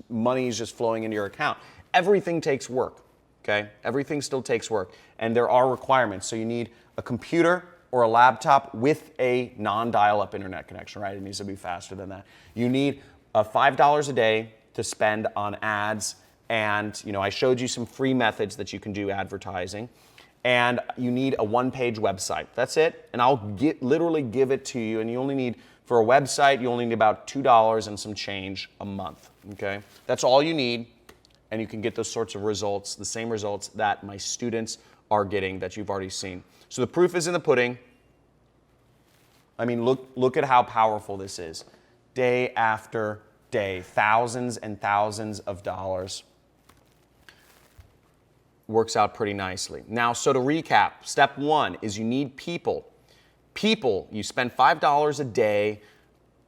money is just flowing into your account. Everything takes work, okay? Everything still takes work, and there are requirements. So you need a computer or a laptop with a non-dial-up internet connection, right? It needs to be faster than that. You need $5 a day to spend on ads. And I showed you some free methods that you can do advertising. And you need a one-page website. That's it. And I'll literally give it to you. And you only need, for a website, you only need about $2 and some change a month. Okay? That's all you need. And you can get those sorts of results, the same results that my students are getting that you've already seen. So the proof is in the pudding. I mean, look at how powerful this is. Day after day, thousands and thousands of dollars. Works out pretty nicely. Now, so to recap, step 1 is you need people. People, you spend $5 a day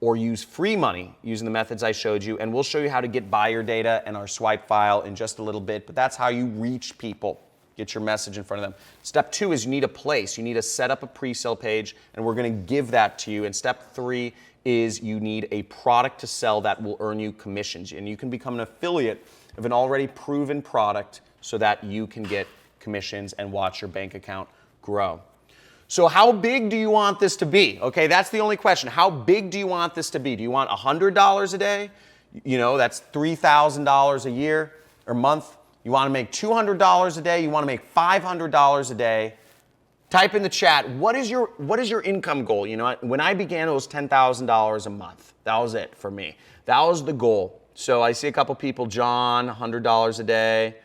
or use free money using the methods I showed you, and we'll show you how to get buyer data and our swipe file in just a little bit, but that's how you reach people. Get your message in front of them. Step 2 is you need a place. You need to set up a pre-sale page, and we're going to give that to you. And step 3 is you need a product to sell that will earn you commissions, and you can become an affiliate of an already proven product so that you can get commissions and watch your bank account grow. So how big do you want this to be? Okay, that's the only question. How big do you want this to be? Do you want $100 a day? That's $3,000 a year or month. You want to make $200 a day? You want to make $500 a day? Type in the chat, what is your income goal? When I began, it was $10,000 a month. That was it for me. That was the goal. So I see a couple people, John, $100 a day.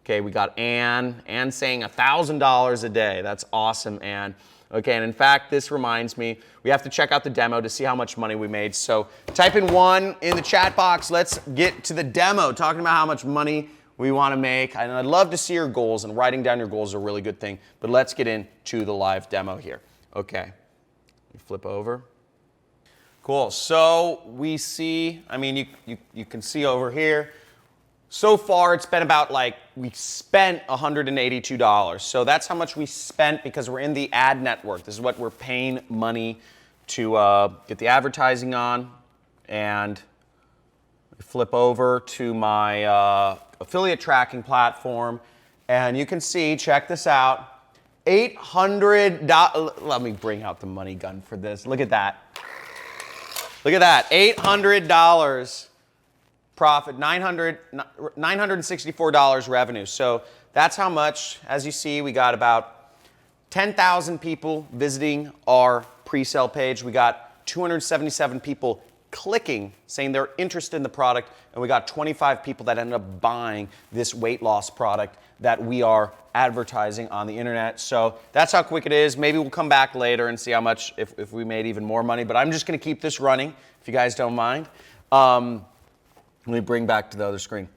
Okay, we got Ann. Ann saying $1,000 a day. That's awesome, Ann. Okay, and in fact, this reminds me, we have to check out the demo to see how much money we made. So type in 1 in the chat box. Let's get to the demo, talking about how much money we want to make. And I'd love to see your goals, and writing down your goals is a really good thing. But let's get into the live demo here. Okay, flip over. Cool, so we see, you can see over here, so far it's been about we spent $182. So that's how much we spent because we're in the ad network. This is what we're paying money to get the advertising on. And flip over to my affiliate tracking platform. And you can see, check this out, $800, let me bring out the money gun for this. Look at that. Look at that, $800 profit, $964 revenue. So that's how much, as you see, we got about 10,000 people visiting our pre-sale page. We got 277 people clicking, saying they're interested in the product, and we got 25 people that ended up buying this weight loss product that we are advertising on the internet. So that's how quick it is. Maybe we'll come back later and see how much, if we made even more money, but I'm just gonna keep this running, if you guys don't mind. Let me bring back to the other screen.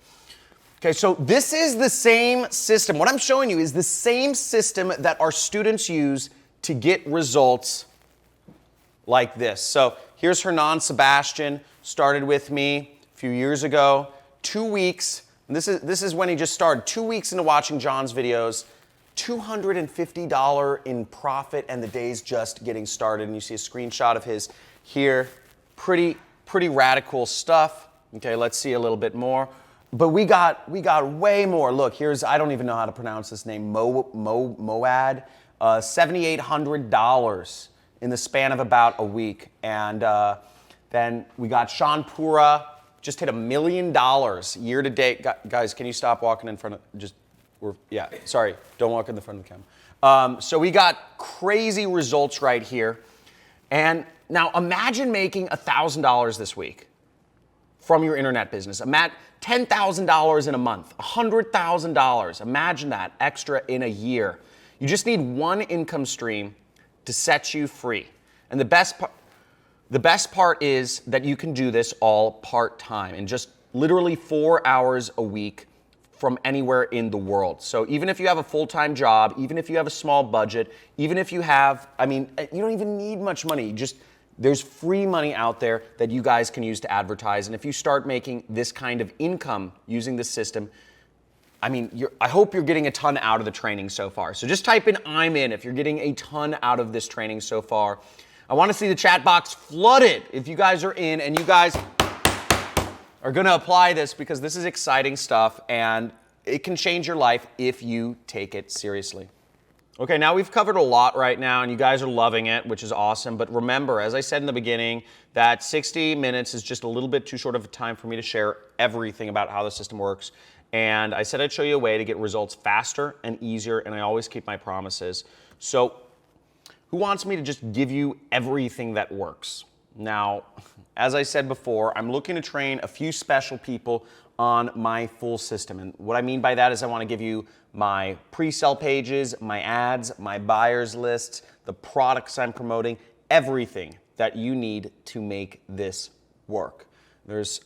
Okay, so this is the same system. What I'm showing you is the same system that our students use to get results like this. So here's Hernan Sebastian, started with me a few years ago, 2 weeks. And this is when he just started. 2 weeks into watching John's videos, $250 in profit, and the day's just getting started. And you see a screenshot of his here. Pretty radical stuff. Okay, let's see a little bit more. But we got way more. Look, here's, I don't even know how to pronounce this name, Moad, $7,800 in the span of about a week. And then we got Sean Pura, just hit $1 million year to date. Guys, can you stop walking in front of, sorry, don't walk in the front of the camera. So we got crazy results right here. And now imagine making $1,000 this week from your internet business. Imagine $10,000 in a month, $100,000. Imagine that extra in a year. You just need one income stream to set you free. And the best part is that you can do this all part-time in just literally 4 hours a week from anywhere in the world. So even if you have a full-time job, even if you have a small budget, even if you have, you don't even need much money. There's free money out there that you guys can use to advertise. And if you start making this kind of income using this system, I hope you're getting a ton out of the training so far. So just type in "I'm in" if you're getting a ton out of this training so far. I want to see the chat box flooded if you guys are in and you guys are going to apply this, because this is exciting stuff and it can change your life if you take it seriously. Okay, now we've covered a lot right now and you guys are loving it, which is awesome. But remember, as I said in the beginning, that 60 minutes is just a little bit too short of a time for me to share everything about how the system works. And I said I'd show you a way to get results faster and easier, and I always keep my promises. So who wants me to just give you everything that works? Now, as I said before, I'm looking to train a few special people on my full system. And what I mean by that is I want to give you my pre-sale pages, my ads, my buyers lists, the products I'm promoting, everything that you need to make this work. There's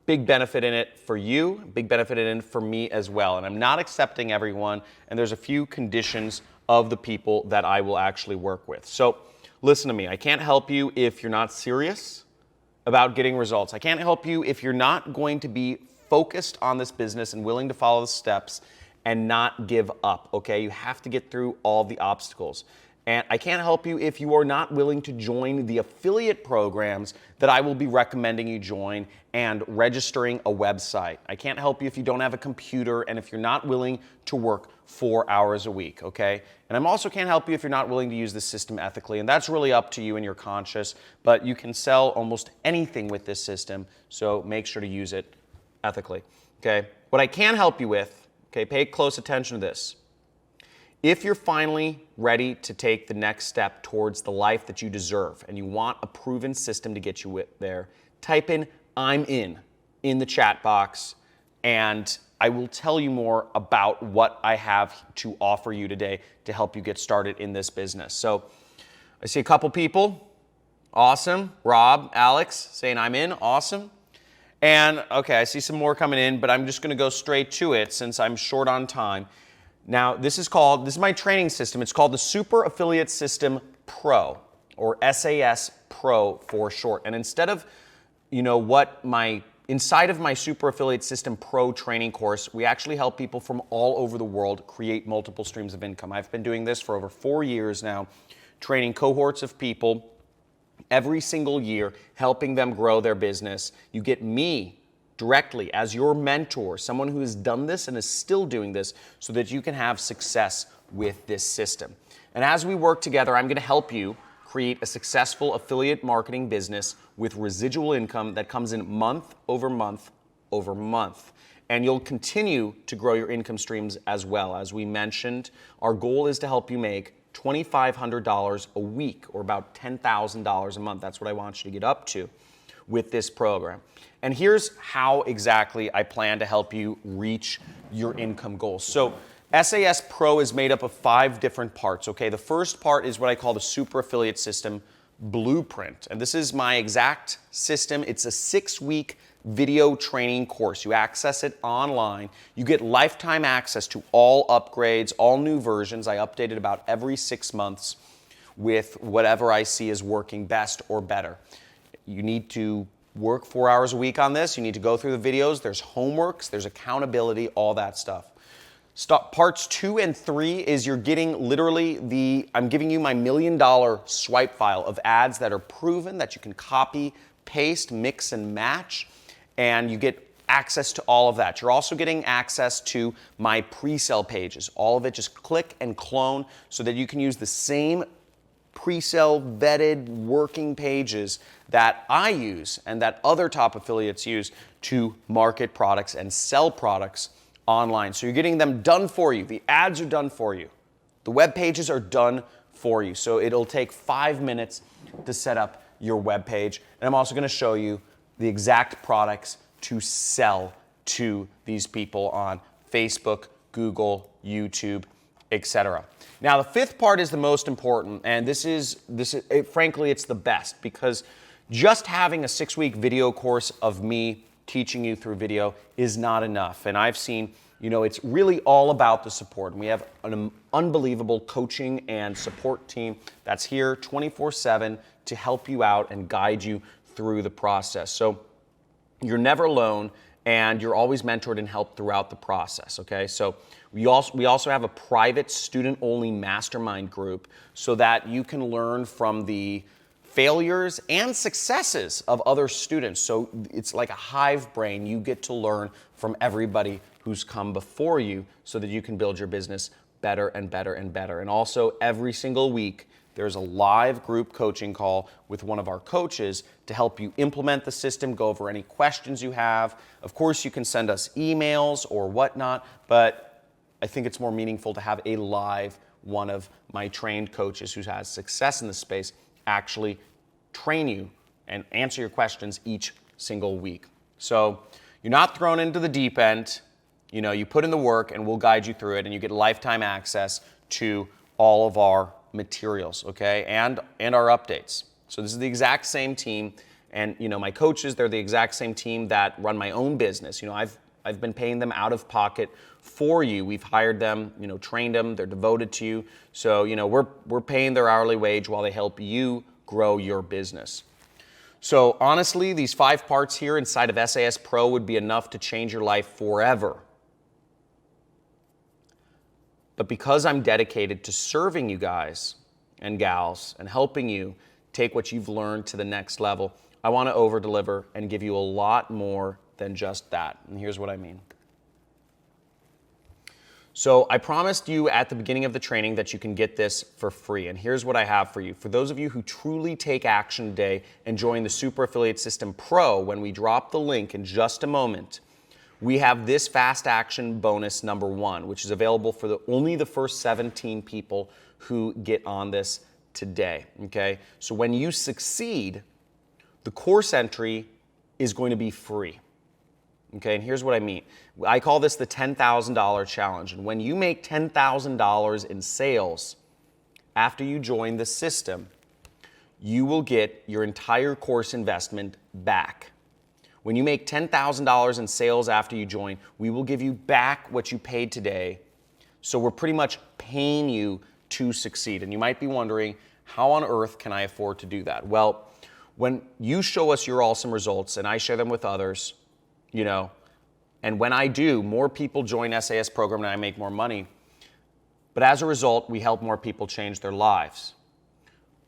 big benefit in it for you, big benefit in it for me as well. And I'm not accepting everyone, and there's a few conditions of the people that I will actually work with. So listen to me, I can't help you if you're not serious about getting results. I can't help you if you're not going to be focused on this business and willing to follow the steps and not give up, okay? You have to get through all the obstacles. And I can't help you if you are not willing to join the affiliate programs that I will be recommending you join and registering a website. I can't help you if you don't have a computer and if you're not willing to work 4 hours a week, okay? And I also can't help you if you're not willing to use this system ethically, and that's really up to you and your conscience, but you can sell almost anything with this system, so make sure to use it ethically, okay? What I can help you with, okay, pay close attention to this. If you're finally ready to take the next step towards the life that you deserve and you want a proven system to get you there, type in "I'm in the chat box, and I will tell you more about what I have to offer you today to help you get started in this business. So I see a couple people. Awesome. Rob, Alex saying "I'm in." Awesome. And okay, I see some more coming in, but I'm just going to go straight to it since I'm short on time. Now, this is my training system. It's called the Super Affiliate System Pro, or SAS Pro for short. And instead of, inside of my Super Affiliate System Pro training course, we actually help people from all over the world create multiple streams of income. I've been doing this for over 4 years now, training cohorts of people every single year, helping them grow their business. You get me directly as your mentor, someone who has done this and is still doing this, so that you can have success with this system. And as we work together, I'm going to help you create a successful affiliate marketing business with residual income that comes in month over month over month. and you'll continue to grow your income streams as well. As we mentioned, our goal is to help you make $2,500 a week, or about $10,000 a month. That's what I want you to get up to with this program. And here's how exactly I plan to help you reach your income goals. So SAS Pro is made up of 5 different parts, okay? The first part is what I call the Super Affiliate System Blueprint. And this is my exact system. It's a 6-week video training course. You access it online. You get lifetime access to all upgrades, all new versions. I update it about every 6 months with whatever I see is working best or better. You need to work 4 hours a week on this. You need to go through the videos. There's homeworks, there's accountability, all that stuff. Parts 2 and 3 is you're getting literally I'm giving you my $1 million swipe file of ads that are proven, that you can copy, paste, mix, and match, and you get access to all of that. You're also getting access to my pre-sale pages. All of it, just click and clone so that you can use the same pre-sale vetted working pages that I use and that other top affiliates use to market products and sell products online. So you're getting them done for you. The ads are done for you. The web pages are done for you. So it'll take 5 minutes to set up your web page. And I'm also going to show you the exact products to sell to these people on Facebook, Google, YouTube, etc. Now, the 5th part is the most important, and frankly, it's the best, because just having a 6-week video course of me teaching you through video is not enough. And I've seen, it's really all about the support. And we have an unbelievable coaching and support team that's here 24/7 to help you out and guide you through the process. So you're never alone, and you're always mentored and helped throughout the process, okay? So we also have a private student-only mastermind group so that you can learn from the failures and successes of other students. So it's like a hive brain. You get to learn from everybody who's come before you so that you can build your business better and better and better. And also every single week, there's a live group coaching call with one of our coaches to help you implement the system, go over any questions you have. Of course, you can send us emails or whatnot, but I think it's more meaningful to have a live one of my trained coaches who has success in this space actually train you and answer your questions each single week. So you're not thrown into the deep end. You put in the work and we'll guide you through it, and you get lifetime access to all of our materials, okay, and our updates. So this is the exact same team, and my coaches, they're the exact same team that run my own business. I've been paying them out of pocket for you. We've hired them, trained them, they're devoted to you. So, we're paying their hourly wage while they help you grow your business. So honestly, these 5 parts here inside of SAS Pro would be enough to change your life forever. But because I'm dedicated to serving you guys and gals and helping you take what you've learned to the next level, I want to over-deliver and give you a lot more than just that. And here's what I mean. So I promised you at the beginning of the training that you can get this for free. And here's what I have for you. For those of you who truly take action today and join the Super Affiliate System Pro, when we drop the link in just a moment, we have this fast action bonus number 1, which is available for only the first 17 people who get on this today, okay? So when you succeed, the course entry is going to be free, okay? And here's what I mean. I call this the $10,000 challenge. And when you make $10,000 in sales after you join the system, you will get your entire course investment back. When you make $10,000 in sales after you join, we will give you back what you paid today. So we're pretty much paying you to succeed. And you might be wondering, how on earth can I afford to do that? Well, when you show us your awesome results and I share them with others, and when I do, more people join SAS program and I make more money. But as a result, we help more people change their lives.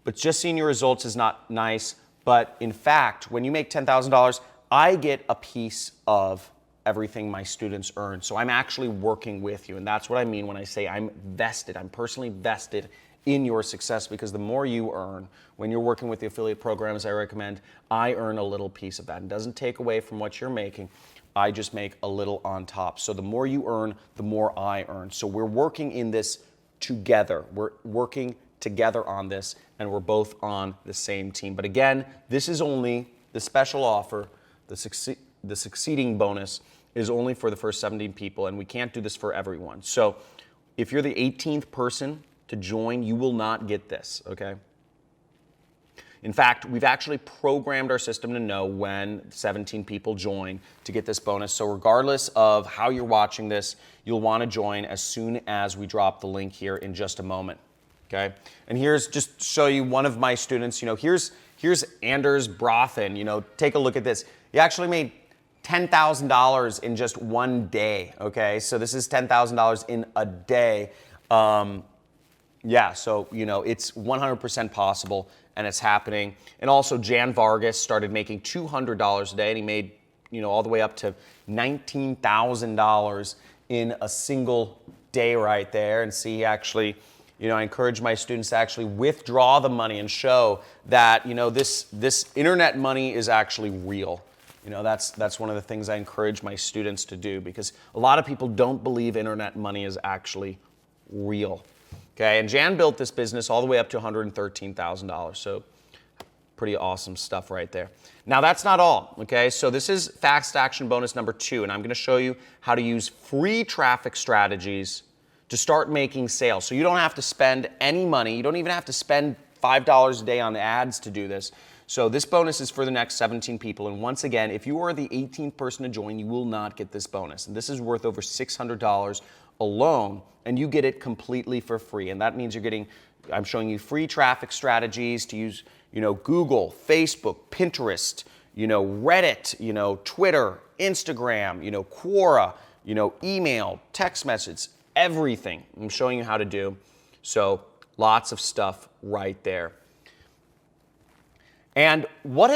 But just seeing your results is not nice. But in fact, when you make $10,000, I get a piece of everything my students earn. So I'm actually working with you. And that's what I mean when I say I'm vested. I'm personally vested in your success, because the more you earn when you're working with the affiliate programs I recommend, I earn a little piece of that. It doesn't take away from what you're making, I just make a little on top. So the more you earn, the more I earn. So we're working in this together. We're working together on this, and we're both on the same team. But again, this is only the special offer. The succeeding bonus is only for the first 17 people, and we can't do this for everyone. So if you're the 18th person to join, you will not get this, okay? In fact, we've actually programmed our system to know when 17 people join to get this bonus. So regardless of how you're watching this, you'll want to join as soon as we drop the link here in just a moment, okay? And here's just to show you one of my students. Here's Anders Brothen. Take a look at this. He actually made $10,000 in just one day, okay? So this is $10,000 in a day. Yeah, so, it's 100% possible, and it's happening. And also, Jan Vargas started making $200 a day, and he made, all the way up to $19,000 in a single day right there. And see, actually, I encourage my students to actually withdraw the money and show that, this internet money is actually real. That's one of the things I encourage my students to do, because a lot of people don't believe internet money is actually real. Okay, and Jan built this business all the way up to $113,000. So pretty awesome stuff right there. Now that's not all, okay? So this is fast action bonus number 2, and I'm gonna show you how to use free traffic strategies to start making sales. So you don't have to spend any money. You don't even have to spend $5 a day on ads to do this. So this bonus is for the next 17 people. And once again, if you are the 18th person to join, you will not get this bonus. And this is worth over $600 alone, and you get it completely for free. And that means I'm showing you free traffic strategies to use, Google, Facebook, Pinterest, Reddit, Twitter, Instagram, Quora, email, text messages, everything I'm showing you how to do. So lots of stuff right there. And what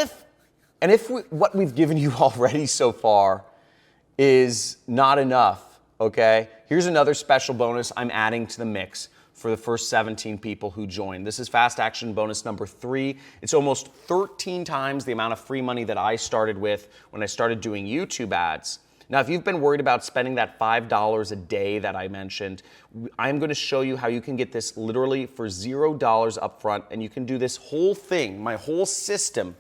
we've given you already so far is not enough, okay? Here's another special bonus I'm adding to the mix for the first 17 people who join. This is fast action bonus number 3. It's almost 13 times the amount of free money that I started with when I started doing YouTube ads. Now, if you've been worried about spending that $5 a day that I mentioned, I'm going to show you how you can get this literally for $0 upfront, and you can do this whole thing, my whole system,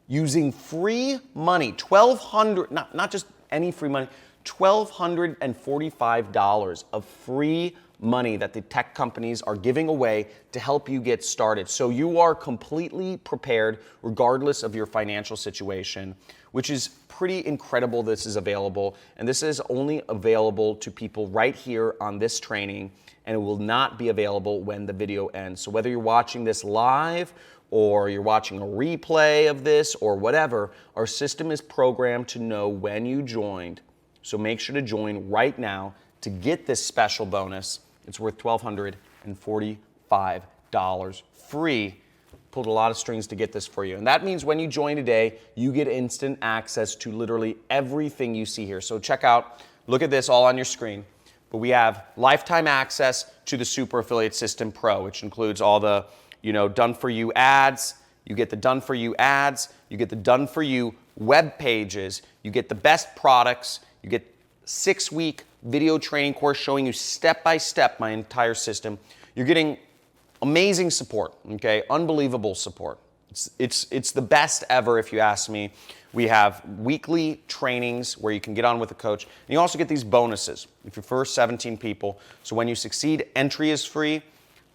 using free money, not just any free money, $1,245 of free money that the tech companies are giving away to help you get started. So you are completely prepared regardless of your financial situation, which is pretty incredible. This is available, and this is only available to people right here on this training, and it will not be available when the video ends. So whether you're watching this live or you're watching a replay of this or whatever, our system is programmed to know when you joined. So make sure to join right now to get this special bonus. It's worth $1,245 free. Pulled a lot of strings to get this for you. And that means when you join today, you get instant access to literally everything you see here. So check out, look at this all on your screen. But we have lifetime access to the Super Affiliate System Pro, which includes all the, done-for-you ads. You get the done-for-you ads. You get the done-for-you web pages. You get the best products. You get 6-week video training course showing you step-by-step my entire system. You're getting amazing support, okay? Unbelievable support. It's the best ever if you ask me. We have weekly trainings where you can get on with a coach. And you also get these bonuses if you're first 17 people. So when you succeed, entry is free,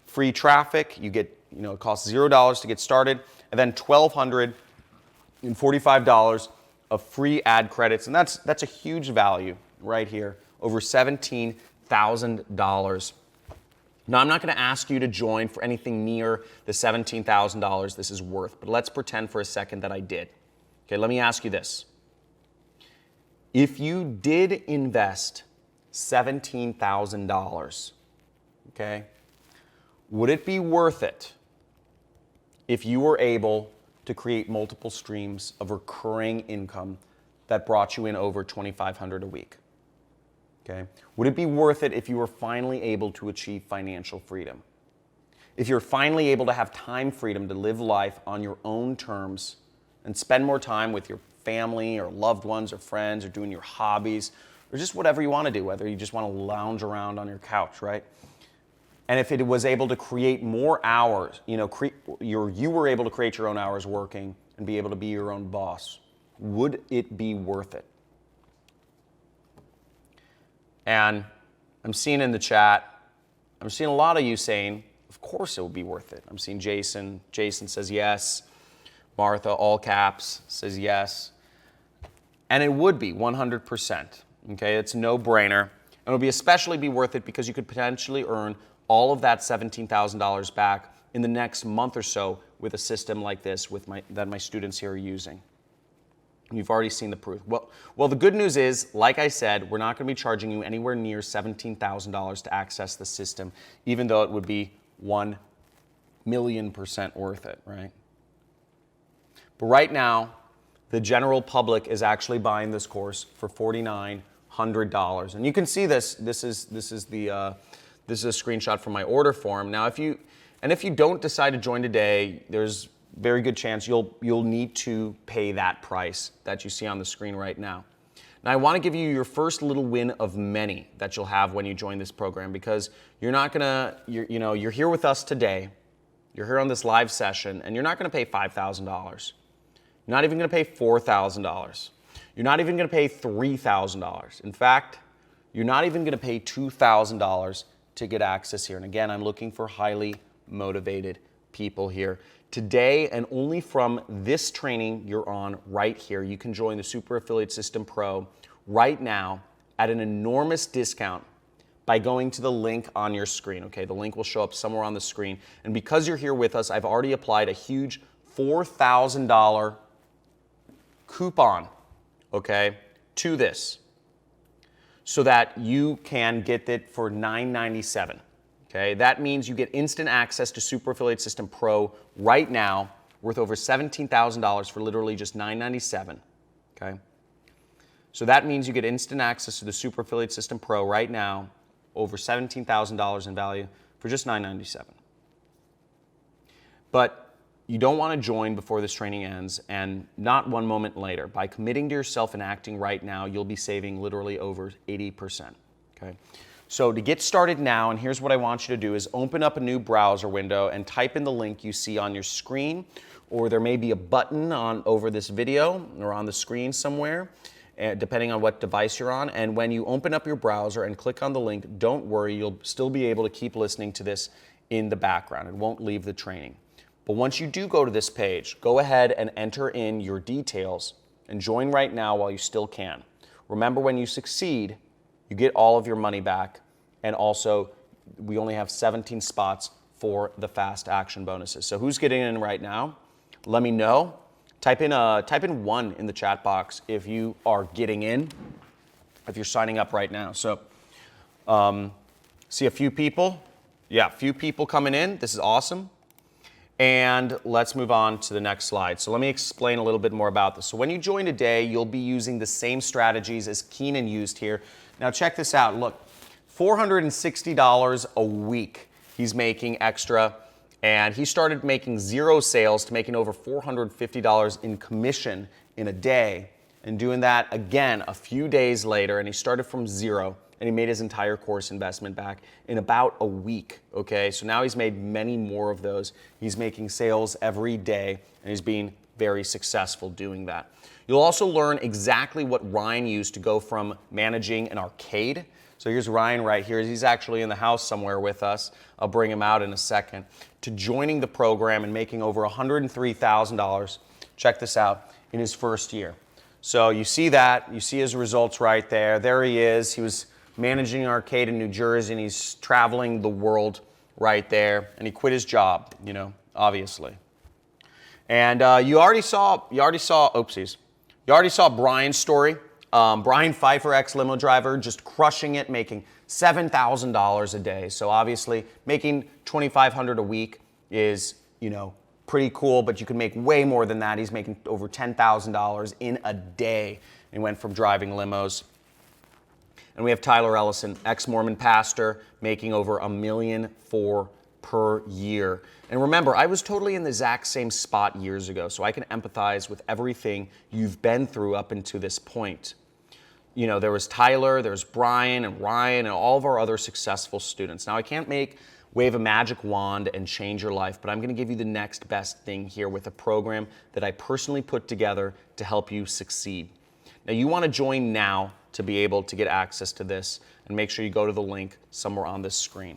free traffic. You get, it costs $0 to get started, and then $1,245 of free ad credits. And that's a huge value right here, over $17,000. Now, I'm not going to ask you to join for anything near the $17,000 this is worth, but let's pretend for a second that I did. Okay, let me ask you this. If you did invest $17,000, okay, would it be worth it if you were able to create multiple streams of recurring income that brought you in over $2,500 a week? Okay. Would it be worth it if you were finally able to achieve financial freedom? If you're finally able to have time freedom to live life on your own terms and spend more time with your family or loved ones or friends or doing your hobbies or just whatever you want to do, whether you just want to lounge around on your couch, right? And if it was able to create more hours, you were able to create your own hours working and be able to be your own boss, would it be worth it? And I'm seeing in the chat, I'm seeing a lot of you saying, of course it would be worth it. I'm seeing Jason. Jason says yes. Martha, all caps, says yes. And it would be 100%. Okay, it's a no-brainer. And it'll be especially be worth it because you could potentially earn all of that $17,000 back in the next month or so with a system like this that my students here are using. You've already seen the proof. Well, the good news is, like I said, we're not going to be charging you anywhere near $17,000 to access the system, even though it would be 1,000,000% worth it, right? But right now, the general public is actually buying this course for $4,900, and you can see this. This is a screenshot from my order form. Now, if you don't decide to join today, there's very good chance you'll need to pay that price that you see on the screen right now. Now, I want to give you your first little win of many that you'll have when you join this program, because you're here with us today. You're here on this live session, and you're not going to pay $5,000. You're not even going to pay $4,000. You're not even going to pay $3,000. In fact, you're not even going to pay $2,000 to get access here. And again, I'm looking for highly motivated people here. Today, and only from this training you're on right here, you can join the Super Affiliate System Pro right now at an enormous discount by going to the link on your screen. Okay, the link will show up somewhere on the screen. And because you're here with us, I've already applied a huge $4,000 coupon, okay, to this, so that you can get it for $997. Okay, that means you get instant access to Super Affiliate System Pro right now, worth over $17,000 for literally just $997. Okay, so that means you get instant access to the Super Affiliate System Pro right now, over $17,000 in value for just $997. But you don't want to join before this training ends, and not one moment later. By committing to yourself and acting right now, you'll be saving literally over 80%. Okay. So to get started now, and here's what I want you to do, is open up a new browser window and type in the link you see on your screen, or there may be a button over this video or on the screen somewhere, depending on what device you're on. And when you open up your browser and click on the link, don't worry, you'll still be able to keep listening to this in the background. It won't leave the training. But once you do go to this page, go ahead and enter in your details and join right now while you still can. Remember, when you succeed, you get all of your money back, and also we only have 17 spots for the fast action bonuses. So who's getting in right now? Let me know. Type in 1 in the chat box if you are getting in, if you're signing up right now. So see a few people. Yeah, a few people coming in. This is awesome. And let's move on to the next slide. So let me explain a little bit more about this. So when you join today, you'll be using the same strategies as Keenan used here. Now check this out. Look, $460 a week he's making extra, and he started making 0 sales to making over $450 in commission in a day, and doing that again a few days later, and he started from 0. And he made his entire course investment back in about a week, okay? So now he's made many more of those. He's making sales every day, and he's being very successful doing that. You'll also learn exactly what Ryan used to go from managing an arcade. So here's Ryan right here. He's actually in the house somewhere with us. I'll bring him out in a second. To joining the program and making over $103,000, check this out, in his first year. So you see that, you see his results right there. There he is. He was managing an arcade in New Jersey, and he's traveling the world right there. And he quit his job, obviously. And you already saw Brian's story. Brian Pfeiffer, ex-limo driver, just crushing it, making $7,000 a day. So obviously, making $2,500 a week is, pretty cool, but you can make way more than that. He's making over $10,000 in a day. And he went from driving limos. And we have Tyler Ellison, ex-Mormon pastor, making over $1 million for per year. And remember, I was totally in the exact same spot years ago, so I can empathize with everything you've been through up until this point. You know, there was Tyler, there's Brian and Ryan and all of our other successful students. Now, I can't wave a magic wand and change your life, but I'm gonna give you the next best thing here with a program that I personally put together to help you succeed. Now, you wanna join now to be able to get access to this, and make sure you go to the link somewhere on this screen.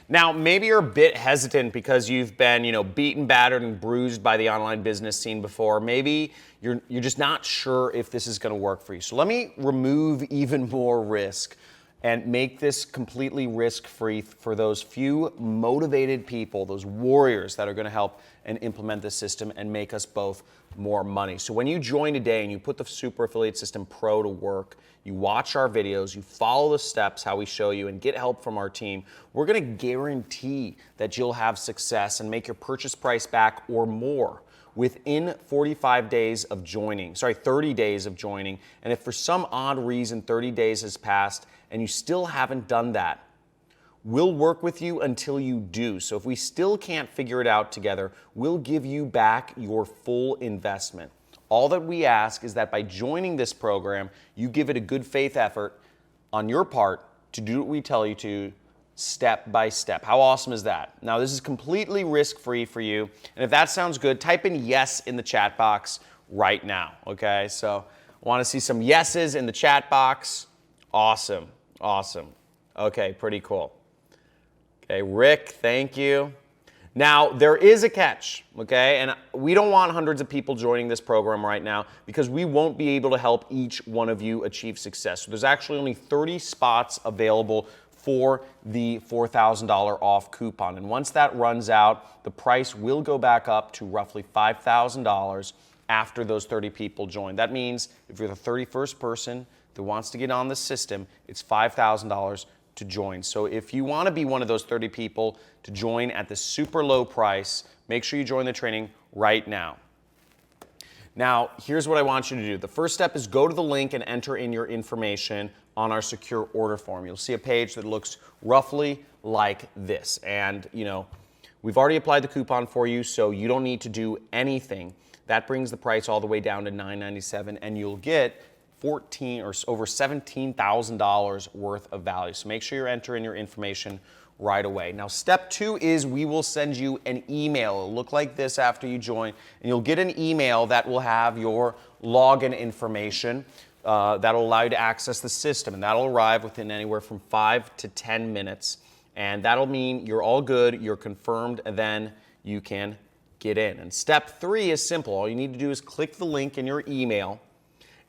Now, maybe you're a bit hesitant because you've been, beaten, battered, and bruised by the online business scene before. Maybe you're just not sure if this is going to work for you. So let me remove even more risk and make this completely risk-free for those few motivated people, those warriors that are going to help and implement this system and make us both more money. So when you join today and you put the Super Affiliate System Pro to work, you watch our videos, you follow the steps, how we show you, and get help from our team, we're gonna guarantee that you'll have success and make your purchase price back or more within 30 days of joining. And if for some odd reason 30 days has passed and you still haven't done that, we'll work with you until you do. So if we still can't figure it out together, we'll give you back your full investment. All that we ask is that by joining this program, you give it a good faith effort on your part to do what we tell you to, step by step. How awesome is that? Now, this is completely risk-free for you. And if that sounds good, type in yes in the chat box right now, okay? So I want to see some yeses in the chat box. Awesome, awesome. Okay, pretty cool. Okay, Rick, thank you. Now, there is a catch, okay? And we don't want hundreds of people joining this program right now because we won't be able to help each one of you achieve success. So there's actually only 30 spots available for the $4,000 off coupon. And once that runs out, the price will go back up to roughly $5,000 after those 30 people join. That means if you're the 31st person that wants to get on the system, it's $5,000 to join. So if you want to be one of those 30 people to join at the super low price, make sure you join the training right now. Now, here's what I want you to do. The first step is go to the link and enter in your information on our secure order form. You'll see a page that looks roughly like this. And, we've already applied the coupon for you, so you don't need to do anything. That brings the price all the way down to $9.97, and you'll get over $17,000 worth of value. So make sure you're entering your information right away. Now, step 2 is we will send you an email. It'll look like this after you join, and you'll get an email that will have your login information that'll allow you to access the system, and that'll arrive within anywhere from 5 to 10 minutes, and that'll mean you're all good, you're confirmed, and then you can get in. And step 3 is simple. All you need to do is click the link in your email,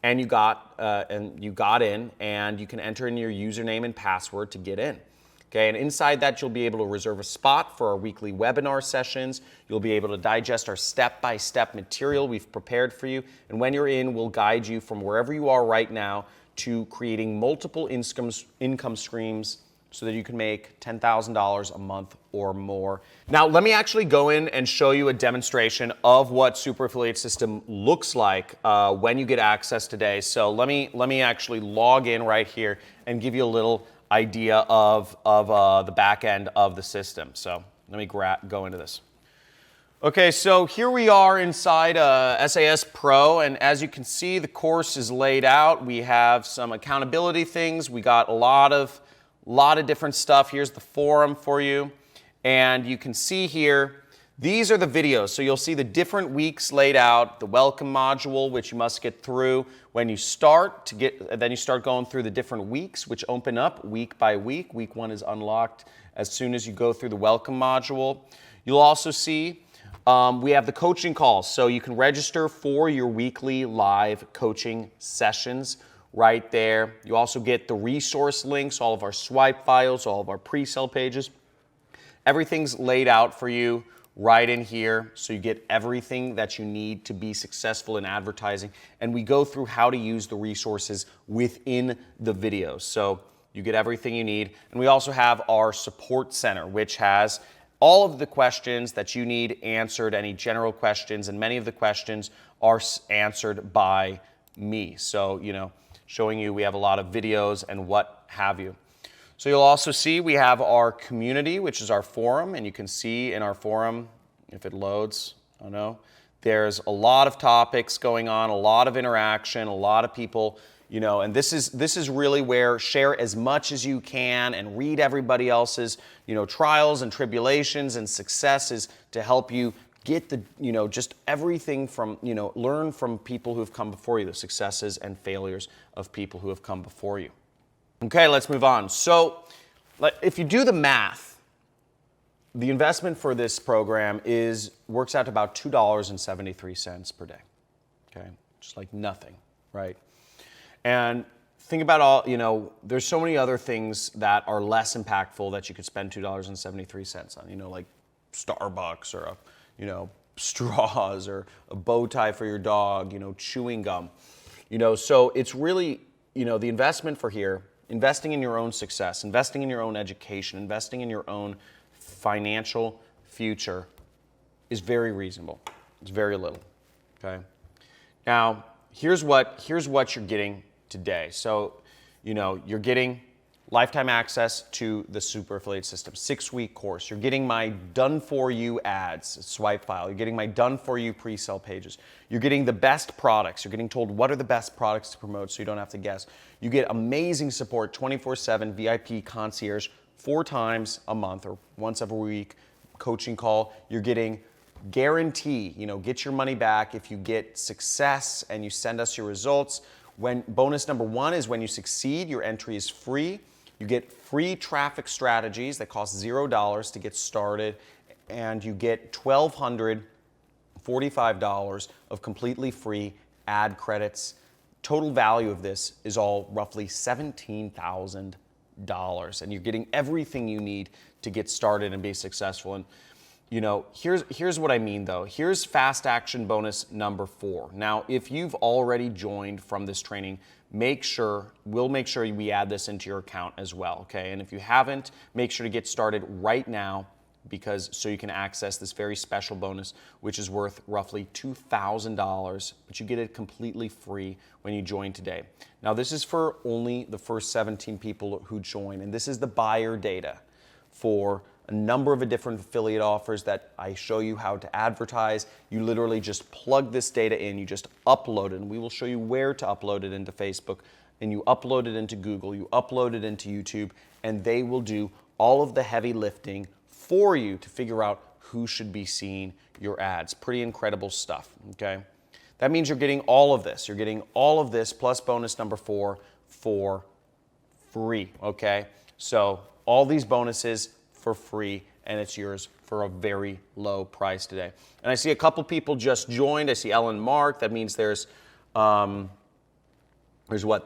and you got in, and you can enter in your username and password to get in. Okay, and inside that, you'll be able to reserve a spot for our weekly webinar sessions. You'll be able to digest our step-by-step material we've prepared for you. And when you're in, we'll guide you from wherever you are right now to creating multiple income streams so that you can make $10,000 a month or more. Now, let me actually go in and show you a demonstration of what Super Affiliate System looks like when you get access today. So let me actually log in right here and give you a little idea of the back end of the system. So let me go into this. Okay, so here we are inside SAS Pro, and as you can see, the course is laid out. We have some accountability things. We got a lot of different stuff. Here's the forum for you, and you can see here, these are the videos. So you'll see the different weeks laid out, the welcome module, which you must get through when you start then you start going through the different weeks, which open up week by week. Week 1 is unlocked as soon as you go through the welcome module. You'll also see we have the coaching calls. So you can register for your weekly live coaching sessions right there. You also get the resource links, all of our swipe files, all of our pre-sale pages. Everything's laid out for you right in here, so you get everything that you need to be successful in advertising. And we go through how to use the resources within the videos. So you get everything you need. And we also have our support center, which has all of the questions that you need answered, any general questions, and many of the questions are answered by me. So, showing you we have a lot of videos and what have you. So you'll also see we have our community, which is our forum, and you can see in our forum, if it loads, I don't know, there's a lot of topics going on, a lot of interaction, a lot of people, and this is really where share as much as you can and read everybody else's, trials and tribulations and successes to help you get the, just everything from, learn from people who have come before you, the successes and failures of people who have come before you. Okay, let's move on. So if you do the math, the investment for this program works out to about $2.73 per day. Okay, just like nothing, right? And think about all, there's so many other things that are less impactful that you could spend $2.73 on, like Starbucks or, straws or a bow tie for your dog, chewing gum. So it's really, the investment for here, investing in your own success, investing in your own education, investing in your own financial future is very reasonable. It's very little, okay? Now, here's what you're getting today. So, you're getting lifetime access to the Super Affiliate System, 6-week course. You're getting my done-for-you ads, swipe file. You're getting my done-for-you pre-sale pages. You're getting the best products. You're getting told what are the best products to promote so you don't have to guess. You get amazing support, 24/7 VIP concierge, 4 times a month or once every week, coaching call. You're getting guarantee, get your money back if you get success and you send us your results. When bonus number 1 is when you succeed, your entry is free. You get free traffic strategies that cost $0 to get started, and you get $1,245 of completely free ad credits. Total value of this is all roughly $17,000, and you're getting everything you need to get started and be successful. And here's what I mean though. Here's fast action bonus number 4. Now, if you've already joined from this training, we'll make sure we add this into your account as well, okay? And if you haven't, make sure to get started right now so you can access this very special bonus, which is worth roughly $2,000, but you get it completely free when you join today. Now, this is for only the first 17 people who join, and this is the buyer data for a number of different affiliate offers that I show you how to advertise. You literally just plug this data in, you just upload it, and we will show you where to upload it into Facebook, and you upload it into Google, you upload it into YouTube, and they will do all of the heavy lifting for you to figure out who should be seeing your ads. Pretty incredible stuff, okay? That means you're getting all of this. You're getting all of this plus bonus number 4 for free, okay? So all these bonuses for free, and it's yours for a very low price today. And I see a couple people just joined. I see Ellen Mark. That means there's what,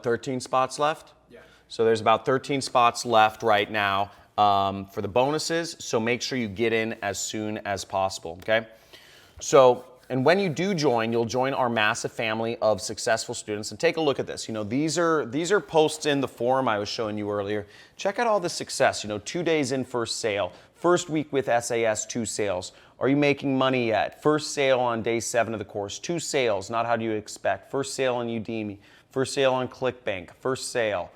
13 spots left? Yeah. So there's about 13 spots left right now for the bonuses. So make sure you get in as soon as possible, okay? So, and when you do join, you'll join our massive family of successful students. And take a look at this. These are posts in the forum I was showing you earlier. Check out all the success. 2 days in, first sale. First week with SAS, 2 sales. Are you making money yet? First sale on day 7 of the course. 2 sales, not how do you expect. First sale on Udemy. First sale on ClickBank. First sale.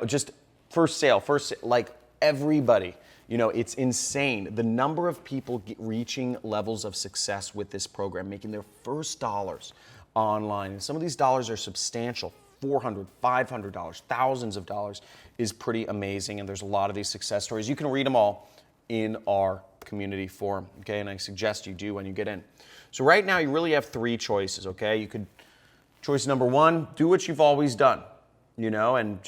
Just first sale, like everybody. It's insane. The number of people reaching levels of success with this program, making their first dollars online. And some of these dollars are substantial, $400, $500, thousands of dollars is pretty amazing. And there's a lot of these success stories. You can read them all in our community forum, okay? And I suggest you do when you get in. So right now you really have 3 choices, okay? Choice number 1, do what you've always done. And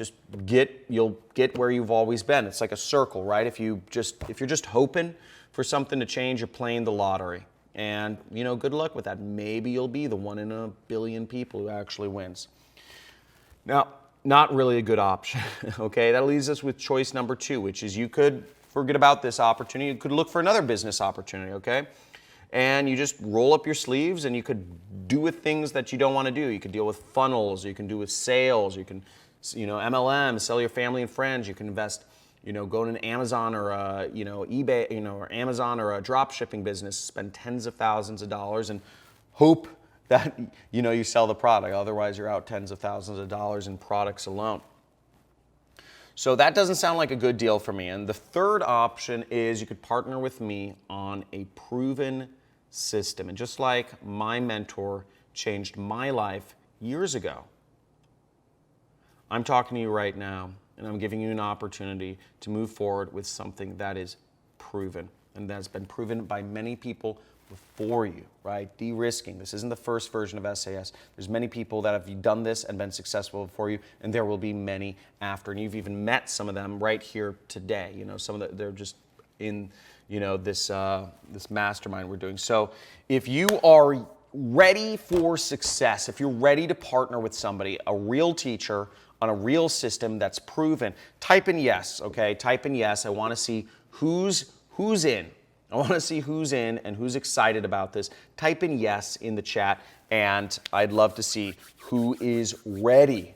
you'll get where you've always been. It's like a circle, right? If you're just hoping for something to change, you're playing the lottery. And, good luck with that. Maybe you'll be the 1 in a billion people who actually wins. Now, not really a good option, okay? That leaves us with choice number 2, which is you could forget about this opportunity. You could look for another business opportunity, okay? And you just roll up your sleeves and you could do with things that you don't want to do. You could deal with funnels, you can do with sales, you can, MLM, sell your family and friends, you can invest, go to an Amazon or eBay, or Amazon or a drop shipping business, spend tens of thousands of dollars and hope that, you sell the product. Otherwise, you're out tens of thousands of dollars in products alone. So that doesn't sound like a good deal for me. And the third option is you could partner with me on a proven system. And just like my mentor changed my life years ago, I'm talking to you right now, and I'm giving you an opportunity to move forward with something that is proven, and that's been proven by many people before you, right? De-risking. This isn't the first version of SAS. There's many people that have done this and been successful before you, and there will be many after. And you've even met some of them right here today. You know, some of they're just in, you know, this mastermind we're doing. So if you are ready for success, if you're ready to partner with somebody, a real teacher on a real system that's proven, type in yes, okay? Type in yes. I want to see who's in. I want to see who's in and who's excited about this. Type in yes in the chat, and I'd love to see who is ready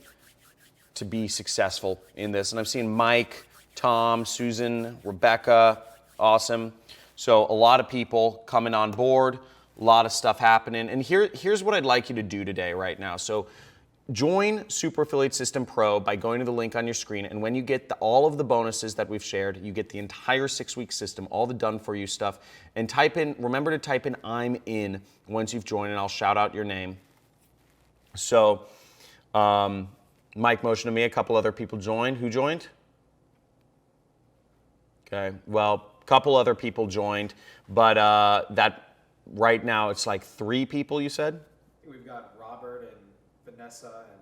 to be successful in this. And I've seen Mike, Tom, Susan, Rebecca, awesome. So a lot of people coming on board, a lot of stuff happening. And here's what I'd like you to do today right now. So join Super Affiliate System Pro by going to the link on your screen, and when you get all of the bonuses that we've shared, you get the entire 6-week system, all the done-for-you stuff, and remember to type in I'm in once you've joined, and I'll shout out your name. So Mike motioned to me, a couple other people joined. Who joined? Okay, well, a couple other people joined, but that right now it's like 3 people, you said? We've got Robert and Vanessa and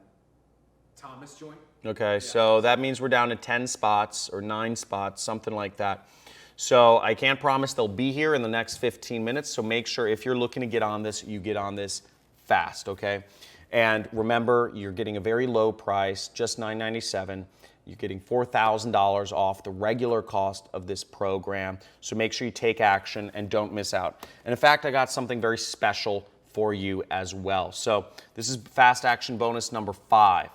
Thomas joined. Okay, Yeah. so that means we're down to 10 spots or 9 spots, something like that. So I can't promise they'll be here in the next 15 minutes, so make sure if you're looking to get on this, you get on this fast, okay? And remember, you're getting a very low price, just $997. You're getting $4,000 off the regular cost of this program, so make sure you take action and don't miss out. And in fact, I got something very special for you as well. So this is fast action bonus number 5,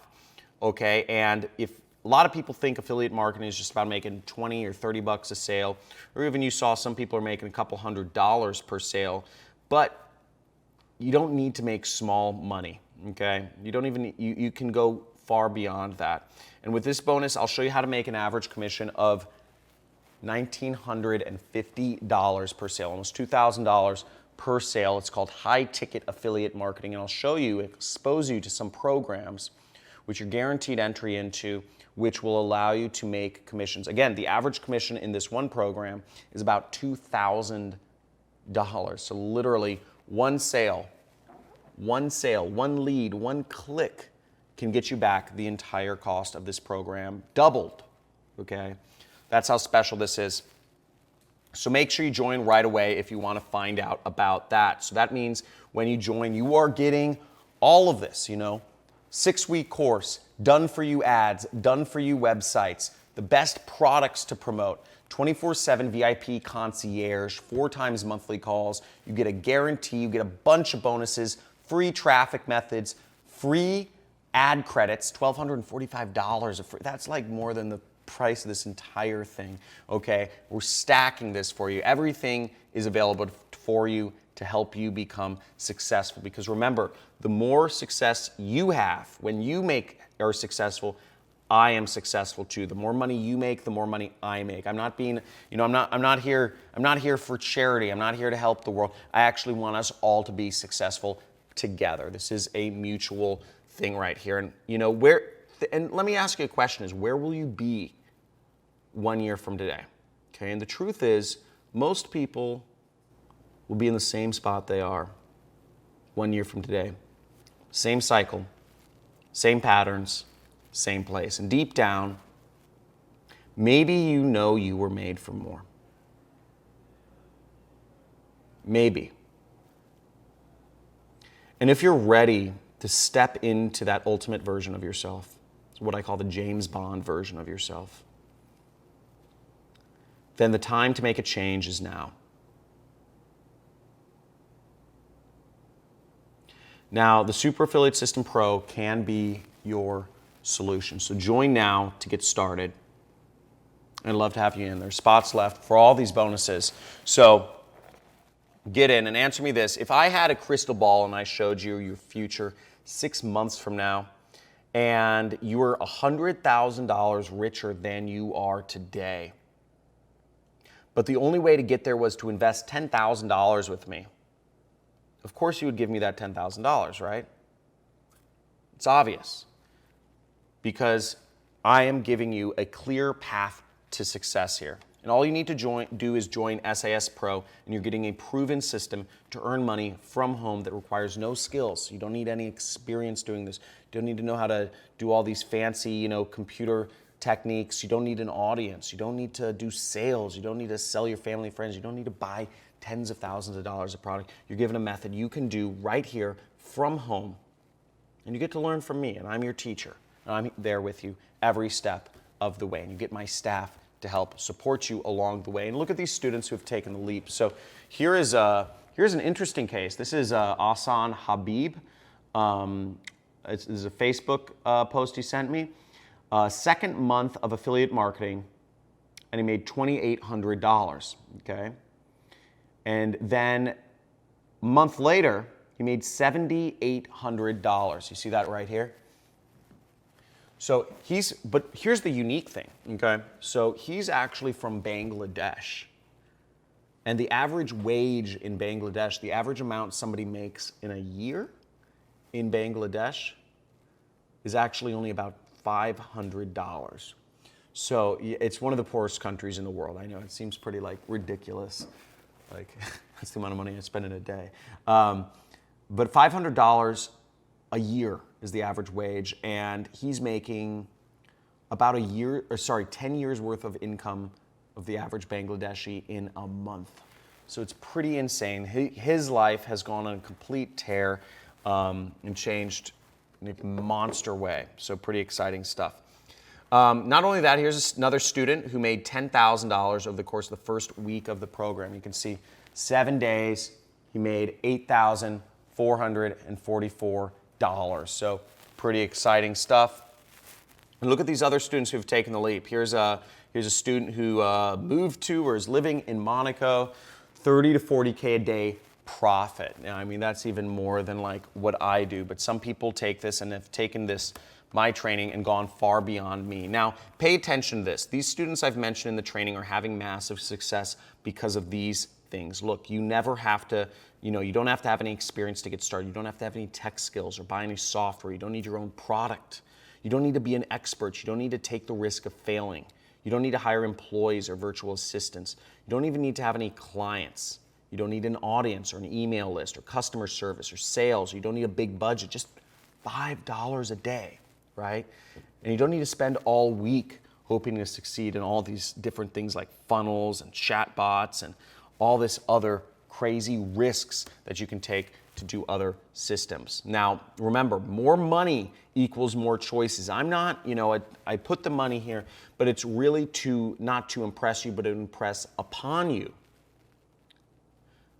okay? And if a lot of people think affiliate marketing is just about making 20 or 30 bucks a sale, or even you saw some people are making a couple $100s per sale, but you don't need to make small money, okay? You don't even, you can go far beyond that. And with this bonus, I'll show you how to make an average commission of $1,950 per sale, almost $2,000 per sale. It's called high ticket affiliate marketing, and I'll show you, expose you to some programs which you're guaranteed entry into, which will allow you to make commissions. Again, the average commission in this one program is about $2,000. So literally one sale, one lead, one click can get you back the entire cost of this program, doubled, okay? That's how special this is. So make sure you join right away if you want to find out about that. So that means when you join, you are getting all of this, you know, 6-week course, done-for-you ads, done-for-you websites, the best products to promote, 24/7 VIP concierge, 4 times monthly calls. You get a guarantee, you get a bunch of bonuses, free traffic methods, free ad credits, $1,245 of free. That's like more than the price of this entire thing, okay? We're stacking this for you. Everything is available for you to help you become successful, because remember, the more success you have, when you are successful, I am successful too. The more money you make, the more money I make. I'm not being, you know, I'm not here for charity. I'm not here to help the world. I actually want us all to be successful together. This is a mutual thing right here. And you know, and let me ask you a question, is where will you be 1 year from today? Okay, and the truth is, most people will be in the same spot they are 1 year from today. Same cycle, same patterns, same place. And deep down, maybe you know you were made for more. Maybe. And if you're ready to step into that ultimate version of yourself, it's what I call the James Bond version of yourself, then the time to make a change is now. Now, the Super Affiliate System Pro can be your solution. So join now to get started. I'd love to have you in. There's spots left for all these bonuses. So get in and answer me this. If I had a crystal ball and I showed you your future 6 months from now, and you were $100,000 richer than you are today. But the only way to get there was to invest $10,000 with me. Of course you would give me that $10,000, right? It's obvious. Because I am giving you a clear path to success here. And all you need to do is join SAS Pro, and you're getting a proven system to earn money from home that requires no skills. You don't need any experience doing this. You don't need to know how to do all these fancy, computer techniques. You don't need an audience. You don't need to do sales. You don't need to sell your family and friends. You don't need to buy tens of thousands of dollars of product. You're given a method you can do right here from home. And you get to learn from me, and I'm your teacher. And I'm there with you every step of the way. And you get my staff to help support you along the way. And look at these students who have taken the leap. So here's an interesting case. This is Ahsan Habib. This is a Facebook post he sent me. Second month of affiliate marketing, and he made $2,800, okay? And then a month later, he made $7,800. You see that right here? So but here's the unique thing, okay? So he's actually from Bangladesh. And the average wage in Bangladesh, the average amount somebody makes in a year in Bangladesh is actually only about $500. So it's one of the poorest countries in the world. I know it seems pretty ridiculous. That's the amount of money I spend in a day. But $500 a year is the average wage, and he's making about 10 years worth of income of the average Bangladeshi in a month. So it's pretty insane. His life has gone on a complete tear and changed in a monster way. So pretty exciting stuff. Not only that, here's another student who made $10,000 over the course of the first week of the program. You can see 7 days, he made $8,444. So pretty exciting stuff. And look at these other students who have taken the leap. Here's a student who moved to or is living in Monaco, 30 to 40K a day profit. Now, I mean, that's even more than what I do, but some people take this and have taken my training and gone far beyond me. Now, pay attention to this. These students I've mentioned in the training are having massive success because of these things. Look, you never have to, you don't have to have any experience to get started. You don't have to have any tech skills or buy any software. You don't need your own product. You don't need to be an expert. You don't need to take the risk of failing. You don't need to hire employees or virtual assistants. You don't even need to have any clients. You don't need an audience or an email list or customer service or sales. You don't need a big budget, just $5 a day, right? And you don't need to spend all week hoping to succeed in all these different things like funnels and chatbots and all this other crazy risks that you can take to do other systems. Now, remember, more money equals more choices. I'm not, I put the money here, but it's really not to impress you, but to impress upon you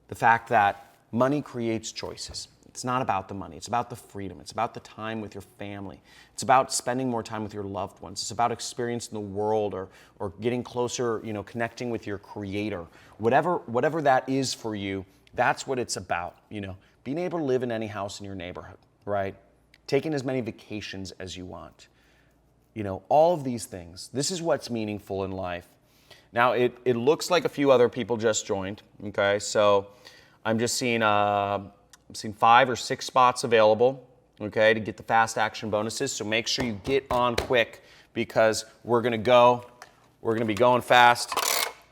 the fact that money creates choices. It's not about the money. It's about the freedom. It's about the time with your family. It's about spending more time with your loved ones. It's about experiencing the world or getting closer, connecting with your creator. Whatever that is for you, that's what it's about, Being able to live in any house in your neighborhood, right? Taking as many vacations as you want. All of these things. This is what's meaningful in life. Now, it looks like a few other people just joined, okay? So I'm just seeing 5 or 6 spots available, okay, to get the fast action bonuses. So make sure you get on quick because we're gonna be going fast.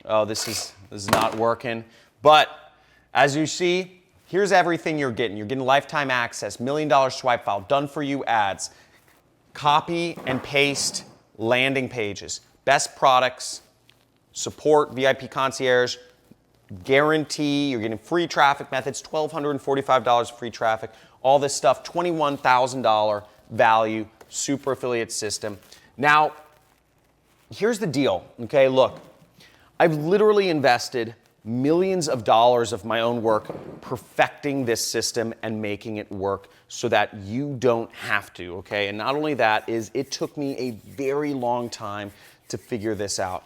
Oh, this is not working. But as you see, here's everything you're getting. You're getting lifetime access, $1 million swipe file, done for you ads, copy and paste landing pages, best products, support, VIP concierge, guarantee, you're getting free traffic methods, $1,245 free traffic, all this stuff, $21,000 value, super affiliate system. Now, here's the deal, okay? Look, I've literally invested millions of dollars of my own work perfecting this system and making it work so that you don't have to, okay? And not only that, it took me a very long time to figure this out.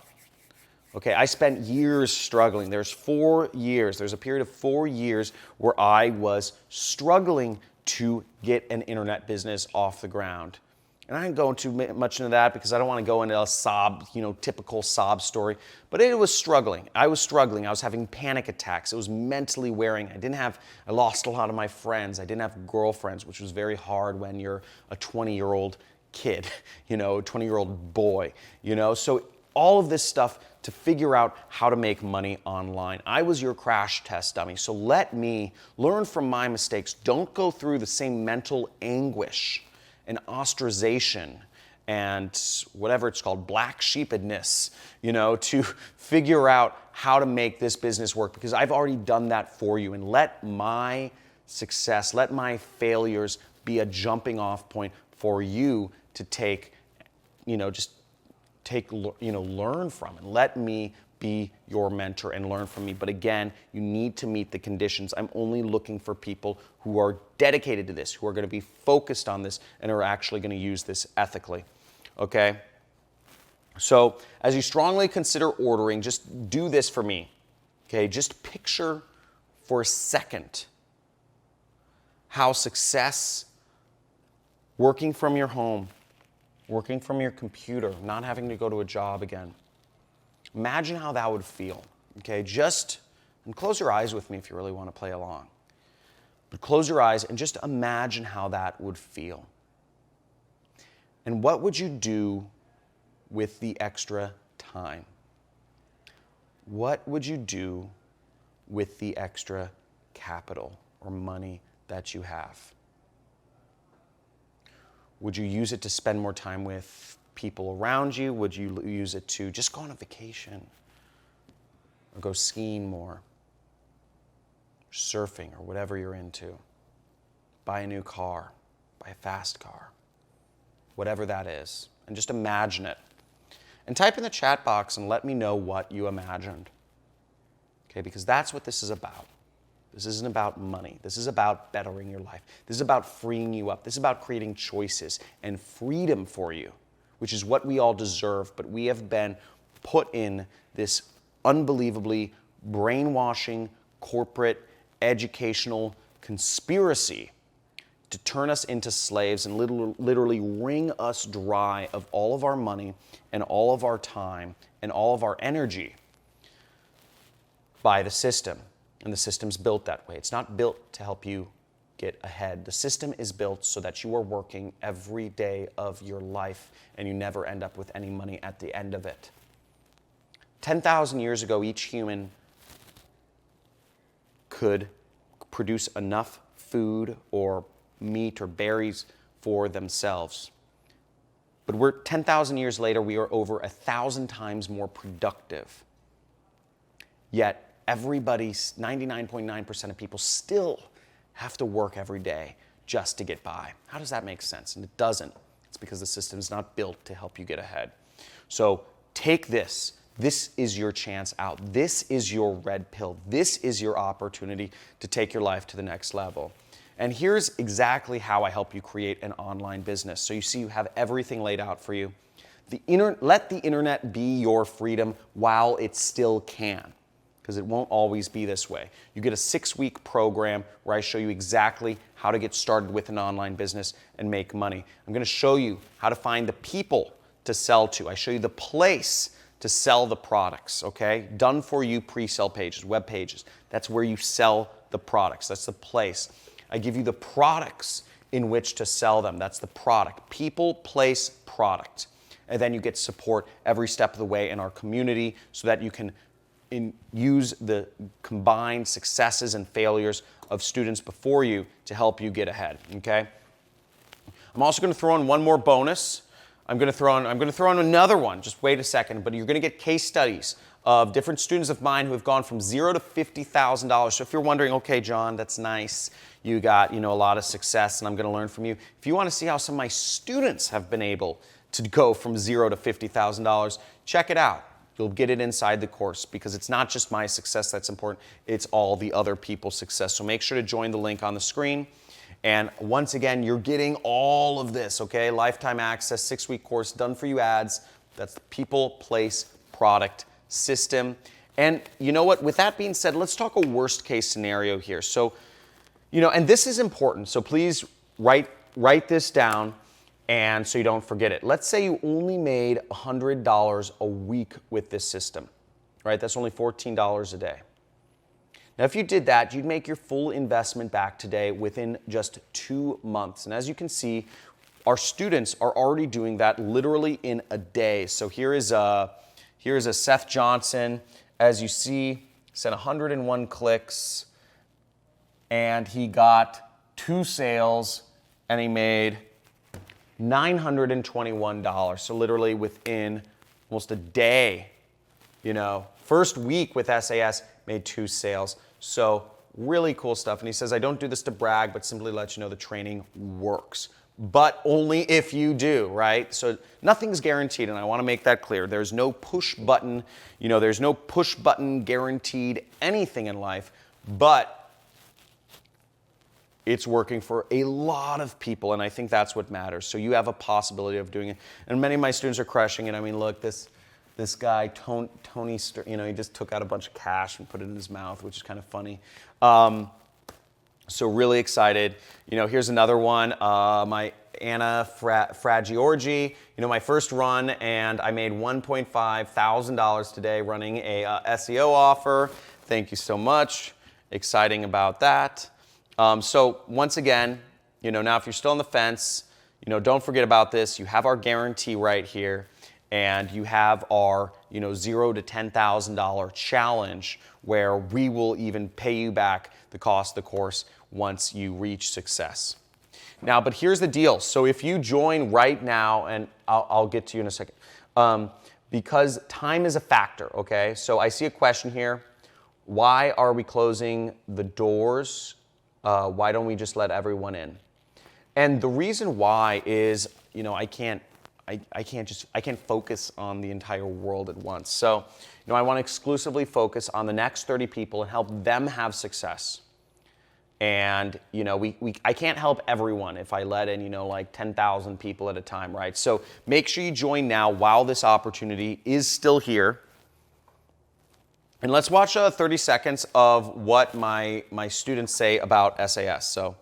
Okay, I spent years struggling. There's a period of 4 years where I was struggling to get an internet business off the ground. And I didn't go too much into that because I don't want to go into a sob, typical sob story. But it was struggling. I was struggling. I was having panic attacks. It was mentally wearing. I lost a lot of my friends. I didn't have girlfriends, which was very hard when you're a 20-year-old kid, a 20-year-old boy, So all of this stuff to figure out how to make money online. I was your crash test dummy. So let me learn from my mistakes. Don't go through the same mental anguish and ostracization and whatever it's called, black sheepedness, to figure out how to make this business work, because I've already done that for you. And let my success, let my failures be a jumping off point for you to learn from, and let me be your mentor and learn from me. But again, you need to meet the conditions. I'm only looking for people who are dedicated to this, who are going to be focused on this, and are actually going to use this ethically. Okay? So, as you strongly consider ordering, just do this for me. Okay? Just picture for a second how success, working from your home, working from your computer, not having to go to a job again. Imagine how that would feel, okay? And close your eyes with me if you really want to play along. But close your eyes and just imagine how that would feel. And what would you do with the extra time? What would you do with the extra capital or money that you have? Would you use it to spend more time with people around you? Would you use it to just go on a vacation or go skiing more, surfing, or whatever you're into? Buy a new car, buy a fast car, whatever that is, and just imagine it. And type in the chat box and let me know what you imagined. Okay, because that's what this is about. This isn't about money. This is about bettering your life. This is about freeing you up. This is about creating choices and freedom for you, which is what we all deserve. But we have been put in this unbelievably brainwashing, corporate, educational conspiracy to turn us into slaves and literally wring us dry of all of our money and all of our time and all of our energy by the system. And the system's built that way. It's not built to help you get ahead. The system is built so that you are working every day of your life and you never end up with any money at the end of it. 10,000 years ago, each human could produce enough food or meat or berries for themselves. But we're 10,000 years later, we are over 1,000 times more productive. Yet, everybody, 99.9% of people still have to work every day just to get by. How does that make sense? And it doesn't. It's because the system is not built to help you get ahead. So take this. This is your chance out. This is your red pill. This is your opportunity to take your life to the next level. And here's exactly how I help you create an online business. So you see, you have everything laid out for you. Let the internet be your freedom while it still can, because it won't always be this way. You get a 6-week program where I show you exactly how to get started with an online business and make money. I'm going to show you how to find the people to sell to. I show you the place to sell the products, okay? Done for you pre-sale pages, web pages. That's where you sell the products. That's the place. I give you the products in which to sell them. That's the product. People, place, product. And then you get support every step of the way in our community so that you can use the combined successes and failures of students before you to help you get ahead, okay? I'm also going to throw in one more bonus. I'm going to throw in another one. Just wait a second, but you're going to get case studies of different students of mine who have gone from $0 to $50,000. So if you're wondering, okay, John, that's nice. You got, a lot of success and I'm going to learn from you. If you want to see how some of my students have been able to go from $0 to $50,000, check it out. You'll get it inside the course, because it's not just my success that's important, it's all the other people's success. So make sure to join the link on the screen. And once again, you're getting all of this, okay? Lifetime access, 6-week course, done for you ads. That's the people, place, product system. And you know what? With that being said, let's talk a worst case scenario here. So, and this is important. So please write this down. and so you don't forget it. Let's say you only made $100 a week with this system, right? That's only $14 a day. Now, if you did that, you'd make your full investment back today within just 2 months. And as you can see, our students are already doing that literally in a day. So here is a Seth Johnson. As you see, sent 101 clicks, and he got 2 sales, and he made $921. So literally within almost a day, first week with SAS, made 2 sales. So really cool stuff. And he says, I don't do this to brag, but simply let you know the training works. But only if you do, right? So nothing's guaranteed, and I want to make that clear. There's no push button, there's no push button guaranteed anything in life, but it's working for a lot of people, and I think that's what matters. So you have a possibility of doing it. And many of my students are crushing it. I mean, look, this guy, Tony, he just took out a bunch of cash and put it in his mouth, which is kind of funny. So really excited. Here's another one, my Anna Fragiorgi. My first run, and I made $1.5 thousand today running a SEO offer. Thank you so much. Exciting about that. So once again, now if you're still on the fence, don't forget about this. You have our guarantee right here, and you have our $0 to $10,000 challenge, where we will even pay you back the cost of the course once you reach success. Now, but here's the deal. So if you join right now, and I'll get to you in a second, because time is a factor, okay? So I see a question here. Why are we closing the doors? Why don't we just let everyone in? And the reason why is, I can't focus on the entire world at once. So, I want to exclusively focus on the next 30 people and help them have success. And, I can't help everyone if I let in, like 10,000 people at a time, right? So make sure you join now while this opportunity is still here. And let's watch 30 seconds of what my students say about SAS. So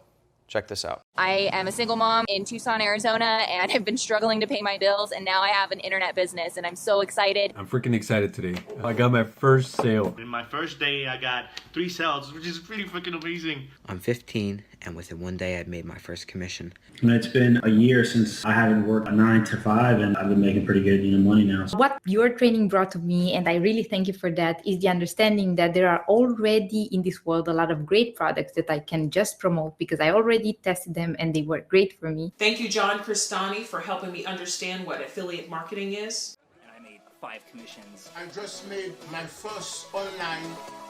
check this out. I am a single mom in Tucson, Arizona, and have been struggling to pay my bills, and now I have an internet business, and I'm so excited. I'm freaking excited today. I got my first sale. In my first day, I got 3 sales, which is pretty freaking amazing. I'm 15, and within 1 day, I'd made my first commission. It's been a year since I haven't worked a 9 to 5, and I've been making pretty good money now. What your training brought to me, and I really thank you for that, is the understanding that there are already in this world a lot of great products that I can just promote because I already tested them and they work great for me. Thank you, John Crestani, for helping me understand what affiliate marketing is. And I made 5 commissions. I just made my first online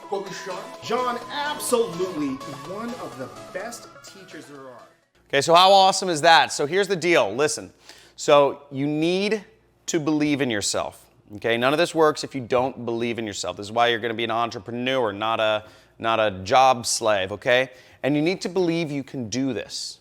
commission. John, absolutely one of the best teachers there are. Okay, so how awesome is that? So here's the deal. Listen, so you need to believe in yourself. Okay, none of this works if you don't believe in yourself. This is why you're going to be an entrepreneur, not a job slave. Okay, and you need to believe you can do this.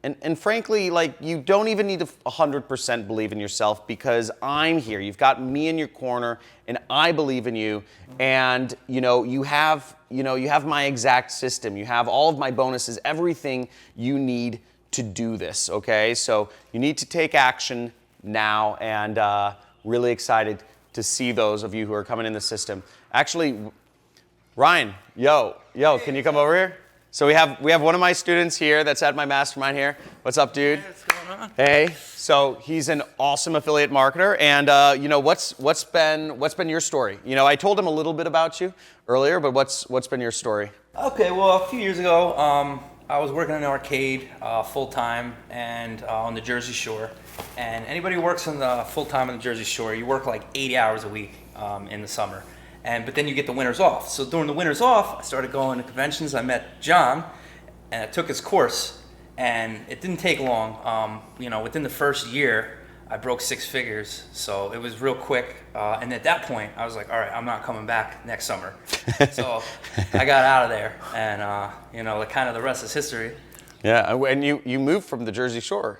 And frankly, you don't even need to 100% believe in yourself, because I'm here. You've got me in your corner, and I believe in you. And you have my exact system. You have all of my bonuses, everything you need to do this. Okay, so you need to take action now, and really excited to see those of you who are coming in the system. Actually, Ryan, yo, can you come over here? So we have one of my students here that's at my mastermind here. What's up, dude? Hey, what's going on? Hey. So he's an awesome affiliate marketer, and what's been your story? I told him a little bit about you earlier, but what's been your story? Okay, well, a few years ago, I was working in an arcade full time and on the Jersey Shore. And anybody who works on the full time on the Jersey Shore, you work like 80 hours a week in the summer. But then you get the winters off. So during the winters off, I started going to conventions. I met John, and I took his course, and it didn't take long. Within the first year, I broke 6 figures. So it was real quick. And at that point, I was like, all right, I'm not coming back next summer. So I got out of there, and the rest is history. Yeah, and you moved from the Jersey Shore.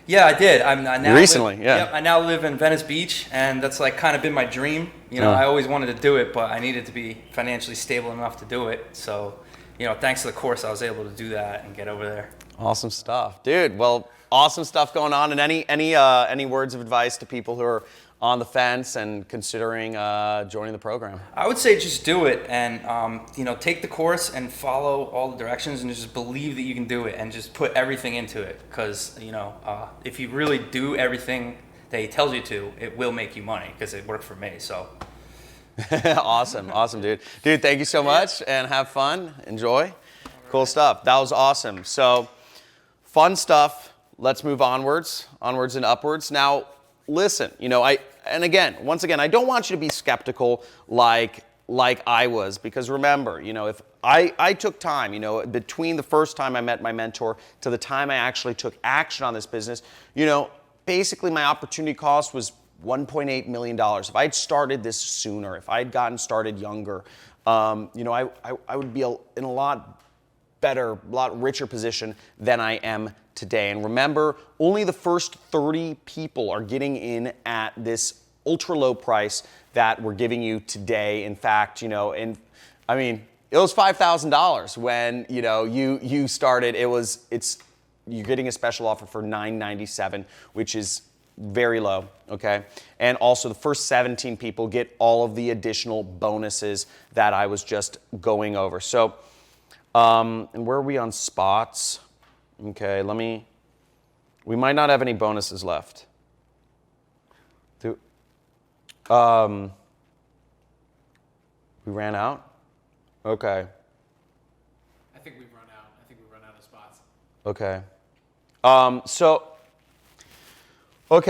Yeah, I did. I now recently. Yep, I now live in Venice Beach, and that's kind of been my dream. I always wanted to do it, but I needed to be financially stable enough to do it. So, thanks to the course, I was able to do that and get over there. Awesome stuff, dude. Well, awesome stuff going on. And any words of advice to people who are on the fence and considering joining the program? I would say just do it and take the course and follow all the directions and just believe that you can do it and just put everything into it, because if you really do everything that he tells you to, it will make you money, because it worked for me. So awesome, dude. Dude, thank you so much, and have fun. Enjoy. Cool stuff. That was awesome. So fun stuff. Let's move onwards and upwards. Now, listen, once again, I don't want you to be skeptical like I was, because remember, if I took time, between the first time I met my mentor to the time I actually took action on this business, basically my opportunity cost was $1.8 million. If I'd started this sooner, if I'd gotten started younger, I would be in a lot better, lot richer position than I am today. And remember, only the first 30 people are getting in at this ultra low price that we're giving you today. In fact, it was $5,000 when you started. You're getting a special offer for $997, which is very low, okay? And also the first 17 people get all of the additional bonuses that I was just going over. So, and where are we on spots? Okay, we might not have any bonuses left. We ran out? Okay. I think we've run out. I think we've run out of spots. Okay.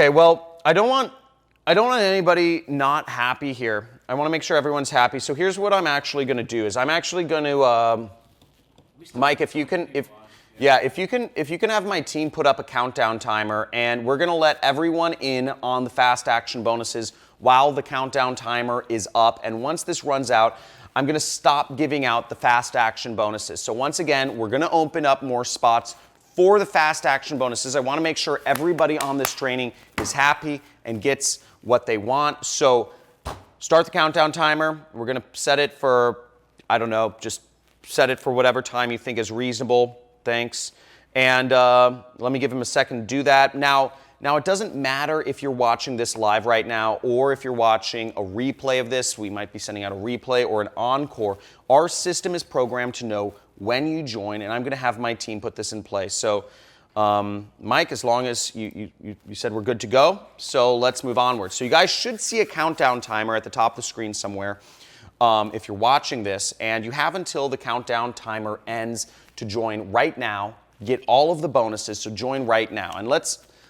Well, I don't want anybody not happy here. I want to make sure everyone's happy. So here's what I'm actually going to do is I'm actually going to, Mike, if you can have my team put up a countdown timer, and we're going to let everyone in on the fast action bonuses while the countdown timer is up. And once this runs out, I'm going to stop giving out the fast action bonuses. So once again, we're going to open up more spots for the fast action bonuses. I want to make sure everybody on this training is happy and gets what they want. So start the countdown timer. We're going to set it for, just set it for whatever time you think is reasonable. Thanks. And let me give him a second to do that. Now, it doesn't matter if you're watching this live right now or if you're watching a replay of this. We might be sending out a replay or an encore. Our system is programmed to know when you join, and I'm going to have my team put this in place. So, Mike, as long as you said we're good to go, so let's move onward. So you guys should see a countdown timer at the top of the screen somewhere if you're watching this, and you have until the countdown timer ends to join right now, get all of the bonuses, so join right now.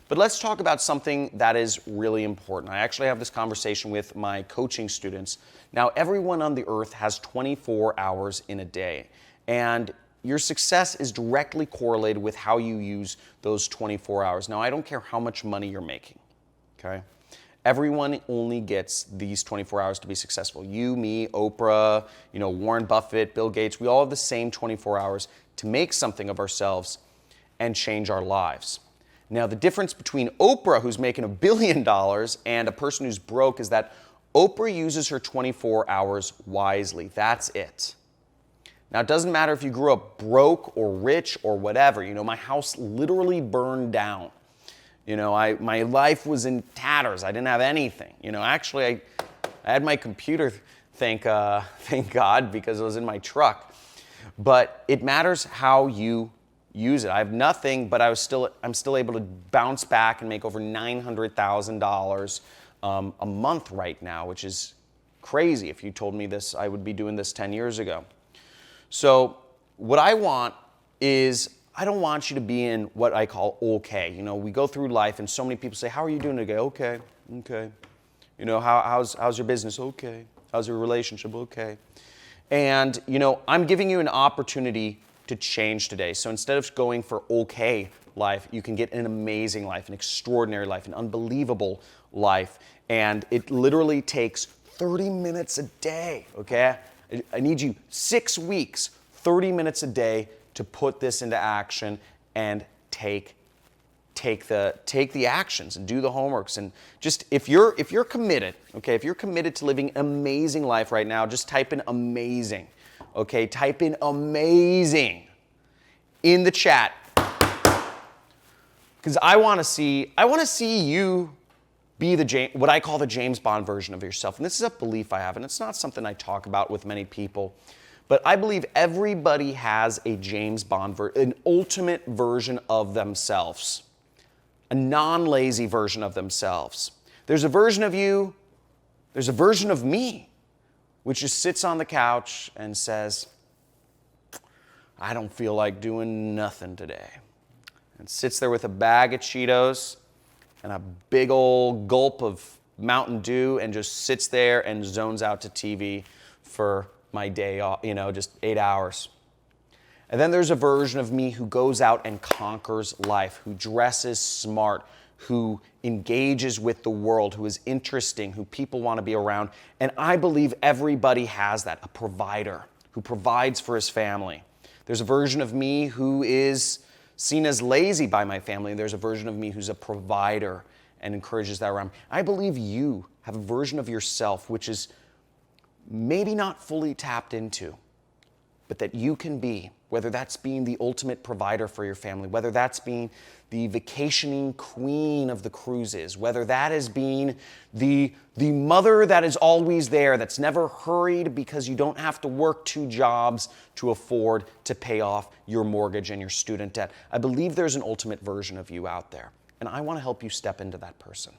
But let's talk about something that is really important. I actually have this conversation with my coaching students. Now, everyone on the earth has 24 hours in a day, and your success is directly correlated with how you use those 24 hours. Now, I don't care how much money you're making, okay? Everyone only gets these 24 hours to be successful. You, me, Oprah, Warren Buffett, Bill Gates, we all have the same 24 hours to make something of ourselves and change our lives. Now, the difference between Oprah, who's making $1 billion, and a person who's broke is that Oprah uses her 24 hours wisely. That's it. Now, it doesn't matter if you grew up broke or rich or whatever. My house literally burned down. My life was in tatters. I didn't have anything. Actually, I had my computer, thank God, because it was in my truck. But it matters how you use it. I have nothing, but I'm still able to bounce back and make over $900,000 a month right now, which is crazy. If you told me this, I would be doing this 10 years ago. So what I want is, I don't want you to be in what I call okay. We go through life and so many people say, how are you doing today? Okay. How's your business? Okay. How's your relationship? Okay. And, I'm giving you an opportunity to change today. So instead of going for okay life, you can get an amazing life, an extraordinary life, an unbelievable life. And it literally takes 30 minutes a day, okay? I need you 6 weeks, 30 minutes a day to put this into action and take the actions and do the homeworks. And just if you're committed, okay, if you're committed to living an amazing life right now, just type in amazing. Okay, type in amazing in the chat. Because I want to see you be what I call the James Bond version of yourself. And this is a belief I have, and it's not something I talk about with many people. But I believe everybody has a James Bond, an ultimate version of themselves, a non-lazy version of themselves. There's a version of you, there's a version of me, which just sits on the couch and says, I don't feel like doing nothing today. And sits there with a bag of Cheetos and a big old gulp of Mountain Dew and just sits there and zones out to TV for my day off, just 8 hours. And then there's a version of me who goes out and conquers life, who dresses smart, who engages with the world, who is interesting, who people want to be around. And I believe everybody has that, a provider who provides for his family. There's a version of me who is seen as lazy by my family. There's a version of me who's a provider and encourages that around me. I believe you have a version of yourself which is maybe not fully tapped into, but that you can be, whether that's being the ultimate provider for your family, whether that's being the vacationing queen of the cruises, whether that is being the mother that is always there, that's never hurried because you don't have to work 2 jobs to afford to pay off your mortgage and your student debt. I believe there's an ultimate version of you out there, and I want to help you step into that person.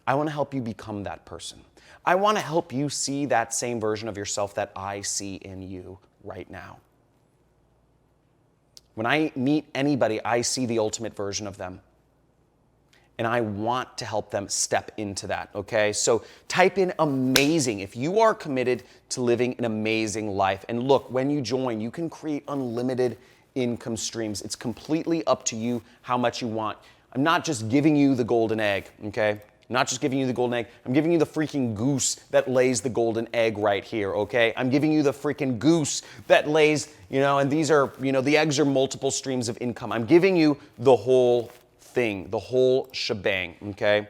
I want to help you become that person. I want to help you see that same version of yourself that I see in you right now. When I meet anybody, I see the ultimate version of them. And I want to help them step into that, okay? So type in amazing if you are committed to living an amazing life. And look, when you join, you can create unlimited income streams. It's completely up to you how much you want. I'm not just giving you the golden egg, okay? I'm not just giving you the golden egg. I'm giving you the freaking goose that lays the golden egg right here, okay? I'm giving you the freaking goose that lays, and these are, the eggs are multiple streams of income. I'm giving you the whole thing, the whole shebang, okay?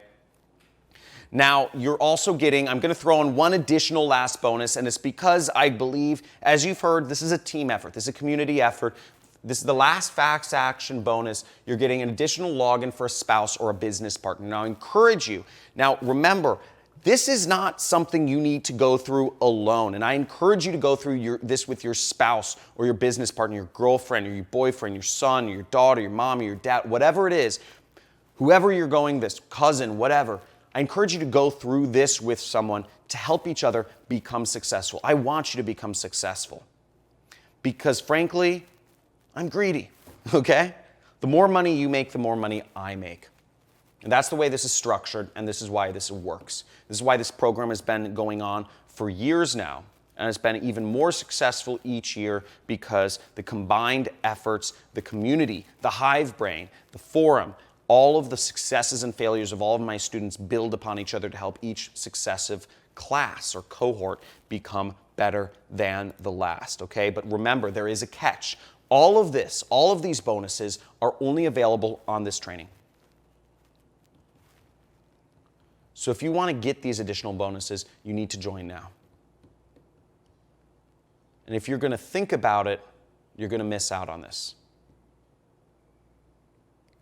Now, you're also getting, I'm going to throw in one additional last bonus, and it's because I believe, as you've heard, this is a team effort. This is a community effort. This is the last Fast Action bonus. You're getting an additional login for a spouse or a business partner. Now, I encourage you. Now, remember, this is not something you need to go through alone. And I encourage you to go through this with your spouse or your business partner, your girlfriend or your boyfriend, your son, or your daughter, your mom, or your dad, whatever it is, whoever you're going this, cousin, whatever. I encourage you to go through this with someone to help each other become successful. I want you to become successful because, frankly, I'm greedy, okay? The more money you make, the more money I make. And that's the way this is structured, and this is why this works. This is why this program has been going on for years now, and it's been even more successful each year because the combined efforts, the community, the hive brain, the forum, all of the successes and failures of all of my students build upon each other to help each successive class or cohort become better than the last, okay? But remember, there is a catch. All of these bonuses are only available on this training. So if you want to get these additional bonuses, you need to join now. And if you're going to think about it, you're going to miss out on this.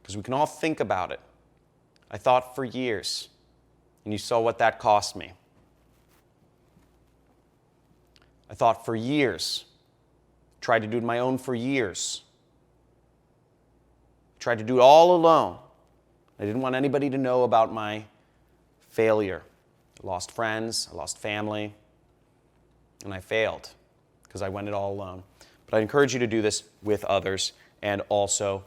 Because we can all think about it. I thought for years, and you saw what that cost me. I thought for years. Tried to do it my own for years. Tried to do it all alone. I didn't want anybody to know about my failure. I lost friends, I lost family, and I failed because I went it all alone. But I encourage you to do this with others and also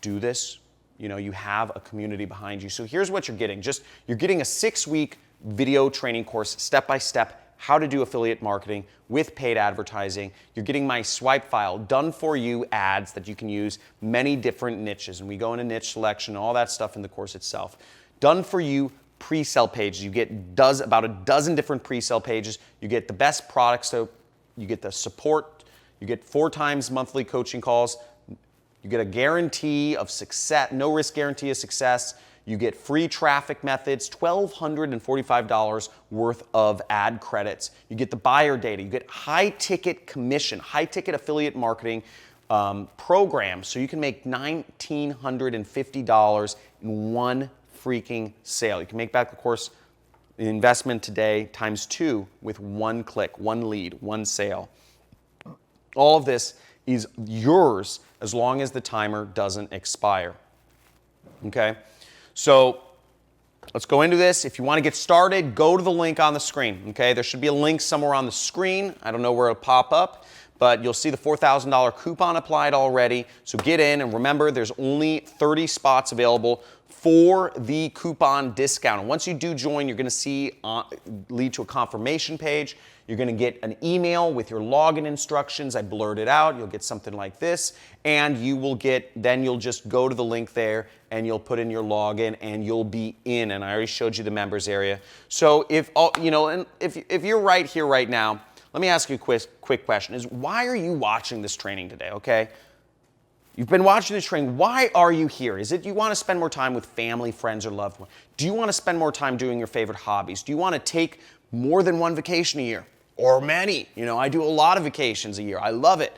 do this. You have a community behind you. So here's what you're getting. You're getting a 6-week video training course, step-by-step, how to do affiliate marketing with paid advertising. You're getting my swipe file, done for you ads that you can use many different niches. And we go into niche selection and all that stuff in the course itself. Done for you pre-sale pages. You get about a dozen different pre-sale pages. You get the best products, so you get the support. You get 4 times monthly coaching calls. You get a guarantee of success, no risk guarantee of success. You get free traffic methods, $1,245 worth of ad credits. You get the buyer data. You get high-ticket commission, high-ticket affiliate marketing program so you can make $1,950 in one freaking sale. You can make back the course investment today times 2 with one click, one lead, one sale. All of this is yours as long as the timer doesn't expire. Okay? So let's go into this. If you want to get started, go to the link on the screen. Okay? There should be a link somewhere on the screen. I don't know where it'll pop up, but you'll see the $4,000 coupon applied already. So get in, and remember, there's only 30 spots available for the coupon discount. And once you do join, you're going to see lead to a confirmation page. You're going to get an email with your login instructions. I blurred it out. You'll get something like this, and you will get, then you'll just go to the link there and you'll put in your login and you'll be in. And I already showed you the members area. So if you're right here right now, let me ask you a quick question: is why are you watching this training today? Okay. You've been watching this training. Why are you here? Is it you want to spend more time with family, friends, or loved ones? Do you want to spend more time doing your favorite hobbies? Do you want to take more than one vacation a year? Or many? I do a lot of vacations a year. I love it,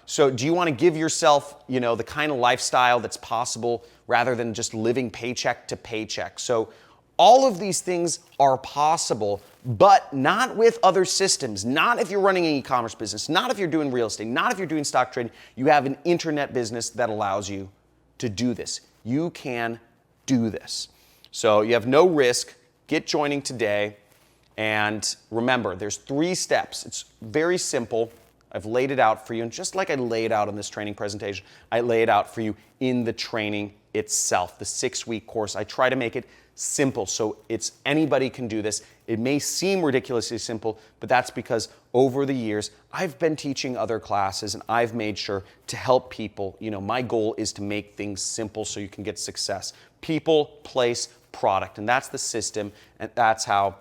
So do you want to give yourself, the kind of lifestyle that's possible rather than just living paycheck to paycheck? So all of these things are possible, but not with other systems. Not if you're running an e-commerce business, not if you're doing real estate, not if you're doing stock trading. You have an internet business that allows you to do this. You can do this. So you have no risk. Get joining today. And remember, there's 3 steps. It's very simple. I've laid it out for you. And just like I laid out in this training presentation, I lay it out for you in the training itself, the 6-week course. I try to make it simple so anybody can do this. It may seem ridiculously simple, but that's because over the years, I've been teaching other classes and I've made sure to help people. My goal is to make things simple so you can get success. People, place, product. And that's the system, and that's how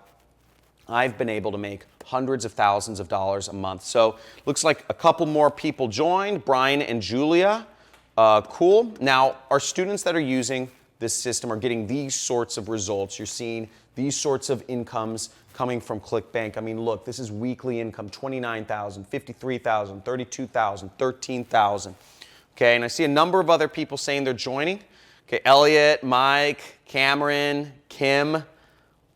I've been able to make hundreds of thousands of dollars a month. So looks like a couple more people joined, Brian and Julia. Cool. Now, our students that are using this system are getting these sorts of results. You're seeing these sorts of incomes coming from ClickBank. I mean, look, this is weekly income, $29,000, $53,000, $32,000, $13,000. Okay, and I see a number of other people saying they're joining. Okay, Elliot, Mike, Cameron, Kim.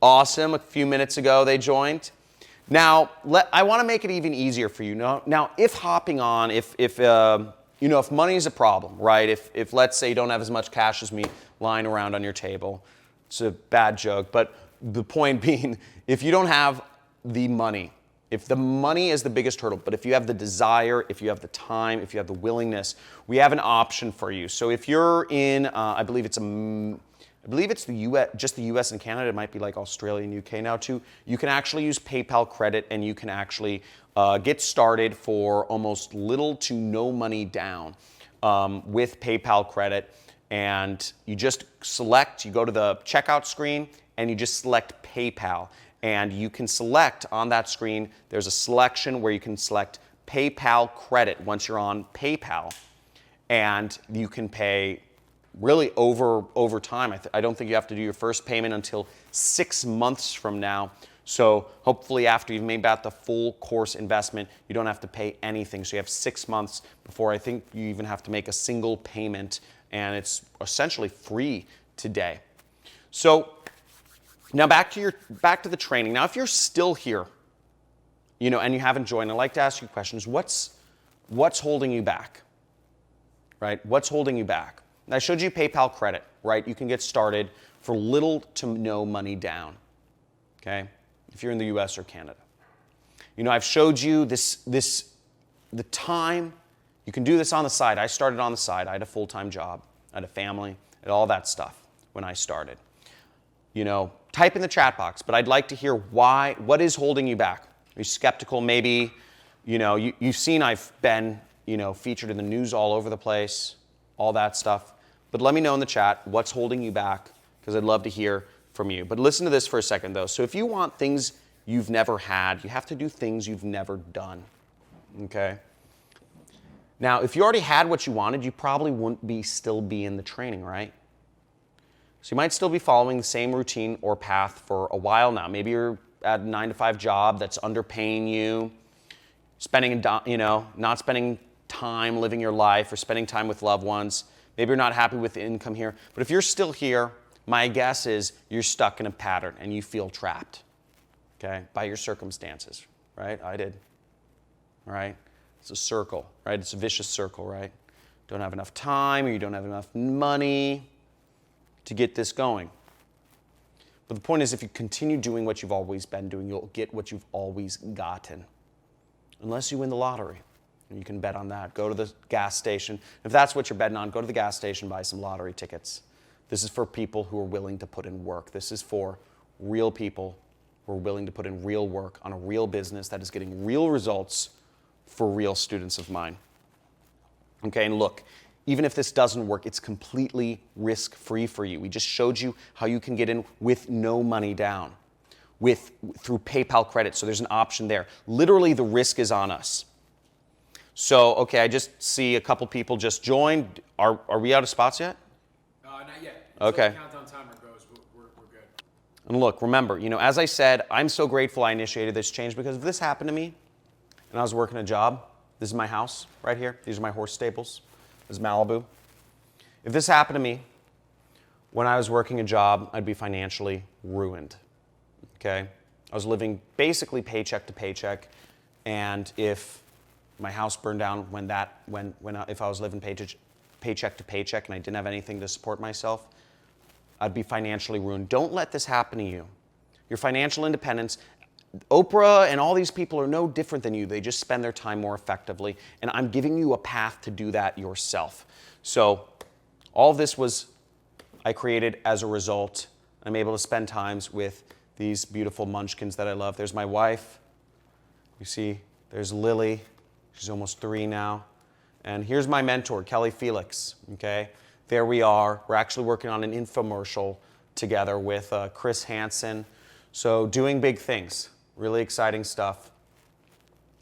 Awesome. A few minutes ago, they joined. Now, I want to make it even easier for you. Now, if hopping on, if money is a problem, right? If let's say you don't have as much cash as me lying around on your table, it's a bad joke, but the point being, if you don't have the money, if the money is the biggest hurdle, but if you have the desire, if you have the time, if you have the willingness, we have an option for you. So if you're in, I believe it's the US, just the US and Canada. It might be like Australia and UK now too. You can actually use PayPal credit, and you can actually get started for almost little to no money down with PayPal credit. And you just you go to the checkout screen and you just select PayPal. And you can select on that screen, there's a selection where you can select PayPal credit once you're on PayPal. And you can pay really over time. I don't think you have to do your first payment until 6 months from now. So hopefully after you've made back the full course investment, you don't have to pay anything. So you have 6 months before I think you even have to make a single payment, and it's essentially free today. So now back to the training. Now, if you're still here, and you haven't joined, I'd like to ask you questions. What's holding you back? Right? What's holding you back? I showed you PayPal credit, right? You can get started for little to no money down, okay? If you're in the US or Canada. I've showed you the time. You can do this on the side. I started on the side. I had a full-time job. I had a family. I had all that stuff when I started. Type in the chat box, but I'd like to hear what is holding you back? Are you skeptical? Maybe, you've seen I've been, featured in the news all over the place, all that stuff. But let me know in the chat what's holding you back, because I'd love to hear from you. But listen to this for a second, though. So if you want things you've never had, you have to do things you've never done, okay? Now, if you already had what you wanted, you probably wouldn't still be in the training, right? So you might still be following the same routine or path for a while now. Maybe you're at a 9-to-5 job that's underpaying you, not spending time living your life or spending time with loved ones. Maybe you're not happy with the income here. But if you're still here, my guess is you're stuck in a pattern and you feel trapped, okay, by your circumstances, right? I did, right? It's a circle, right? It's a vicious circle, right? Don't have enough time or you don't have enough money to get this going. But the point is, if you continue doing what you've always been doing, you'll get what you've always gotten. Unless you win the lottery. And you can bet on that. Go to the gas station. If that's what you're betting on, go to the gas station, buy some lottery tickets. This is for people who are willing to put in work. This is for real people who are willing to put in real work on a real business that is getting real results for real students of mine. Okay, and look, even if this doesn't work, it's completely risk-free for you. We just showed you how you can get in with no money down, through PayPal credit, so there's an option there. Literally, the risk is on us. So, okay, I just see a couple people just joined. Are we out of spots yet? Not yet. Until Okay. the countdown timer goes, we're good. And look, remember, as I said, I'm so grateful I initiated this change because if this happened to me and I was working a job, this is my house right here. These are my horse stables. This is Malibu. If this happened to me when I was working a job, I'd be financially ruined, okay? I was living basically paycheck to paycheck, and if my house burned down if I was living paycheck to paycheck and I didn't have anything to support myself, I'd be financially ruined. Don't let this happen to you. Your financial independence, Oprah and all these people are no different than you. They just spend their time more effectively, and I'm giving you a path to do that yourself. So all of this I created as a result. I'm able to spend times with these beautiful munchkins that I love. There's my wife. You see, there's Lily. She's almost 3 now. And here's my mentor, Kelly Felix, okay? There we are. We're actually working on an infomercial together with Chris Hansen. So doing big things, really exciting stuff.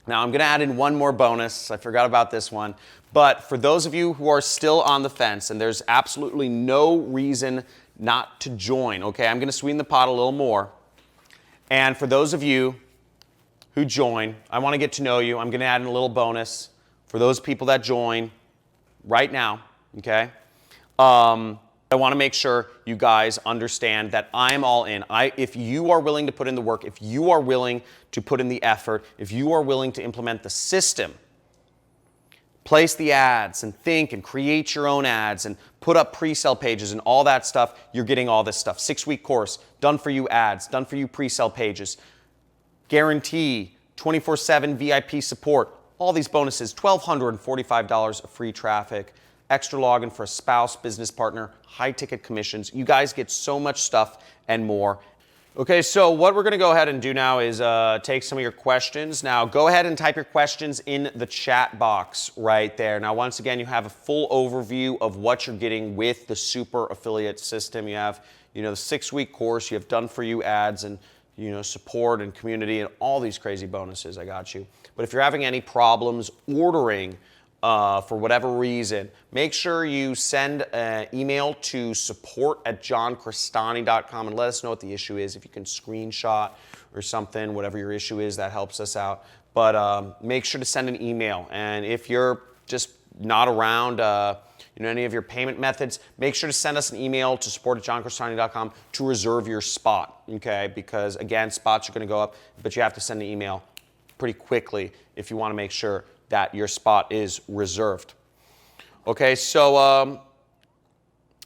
Now I'm gonna add in one more bonus. I forgot about this one. But for those of you who are still on the fence, and there's absolutely no reason not to join, okay? I'm gonna sweeten the pot a little more. And for those of you who join, I wanna get to know you. I'm gonna add in a little bonus for those people that join right now, okay? I want to make sure you guys understand that I'm all in. If you are willing to put in the work, if you are willing to put in the effort, if you are willing to implement the system, place the ads and think and create your own ads and put up pre-sale pages and all that stuff, you're getting all this stuff. 6-week course, done for you ads, done for you pre-sale pages, guarantee 24/7 VIP support, all these bonuses, $1,245 of free traffic, extra login for a spouse, business partner, high ticket commissions. You guys get so much stuff and more. Okay, so what we're gonna go ahead and do now is take some of your questions. Now, go ahead and type your questions in the chat box right there. Now, once again, you have a full overview of what you're getting with the super affiliate system. You have, the 6-week course, you have done for you ads and, support and community and all these crazy bonuses. I got you. But if you're having any problems ordering, for whatever reason, make sure you send an email to support@johncrestani.com and let us know what the issue is. If you can screenshot or something, whatever your issue is, that helps us out. But make sure to send an email. And if you're just not around any of your payment methods, make sure to send us an email to support@johncrestani.com to reserve your spot, okay? Because, again, spots are going to go up, but you have to send an email pretty quickly if you want to make sure that your spot is reserved. Okay, so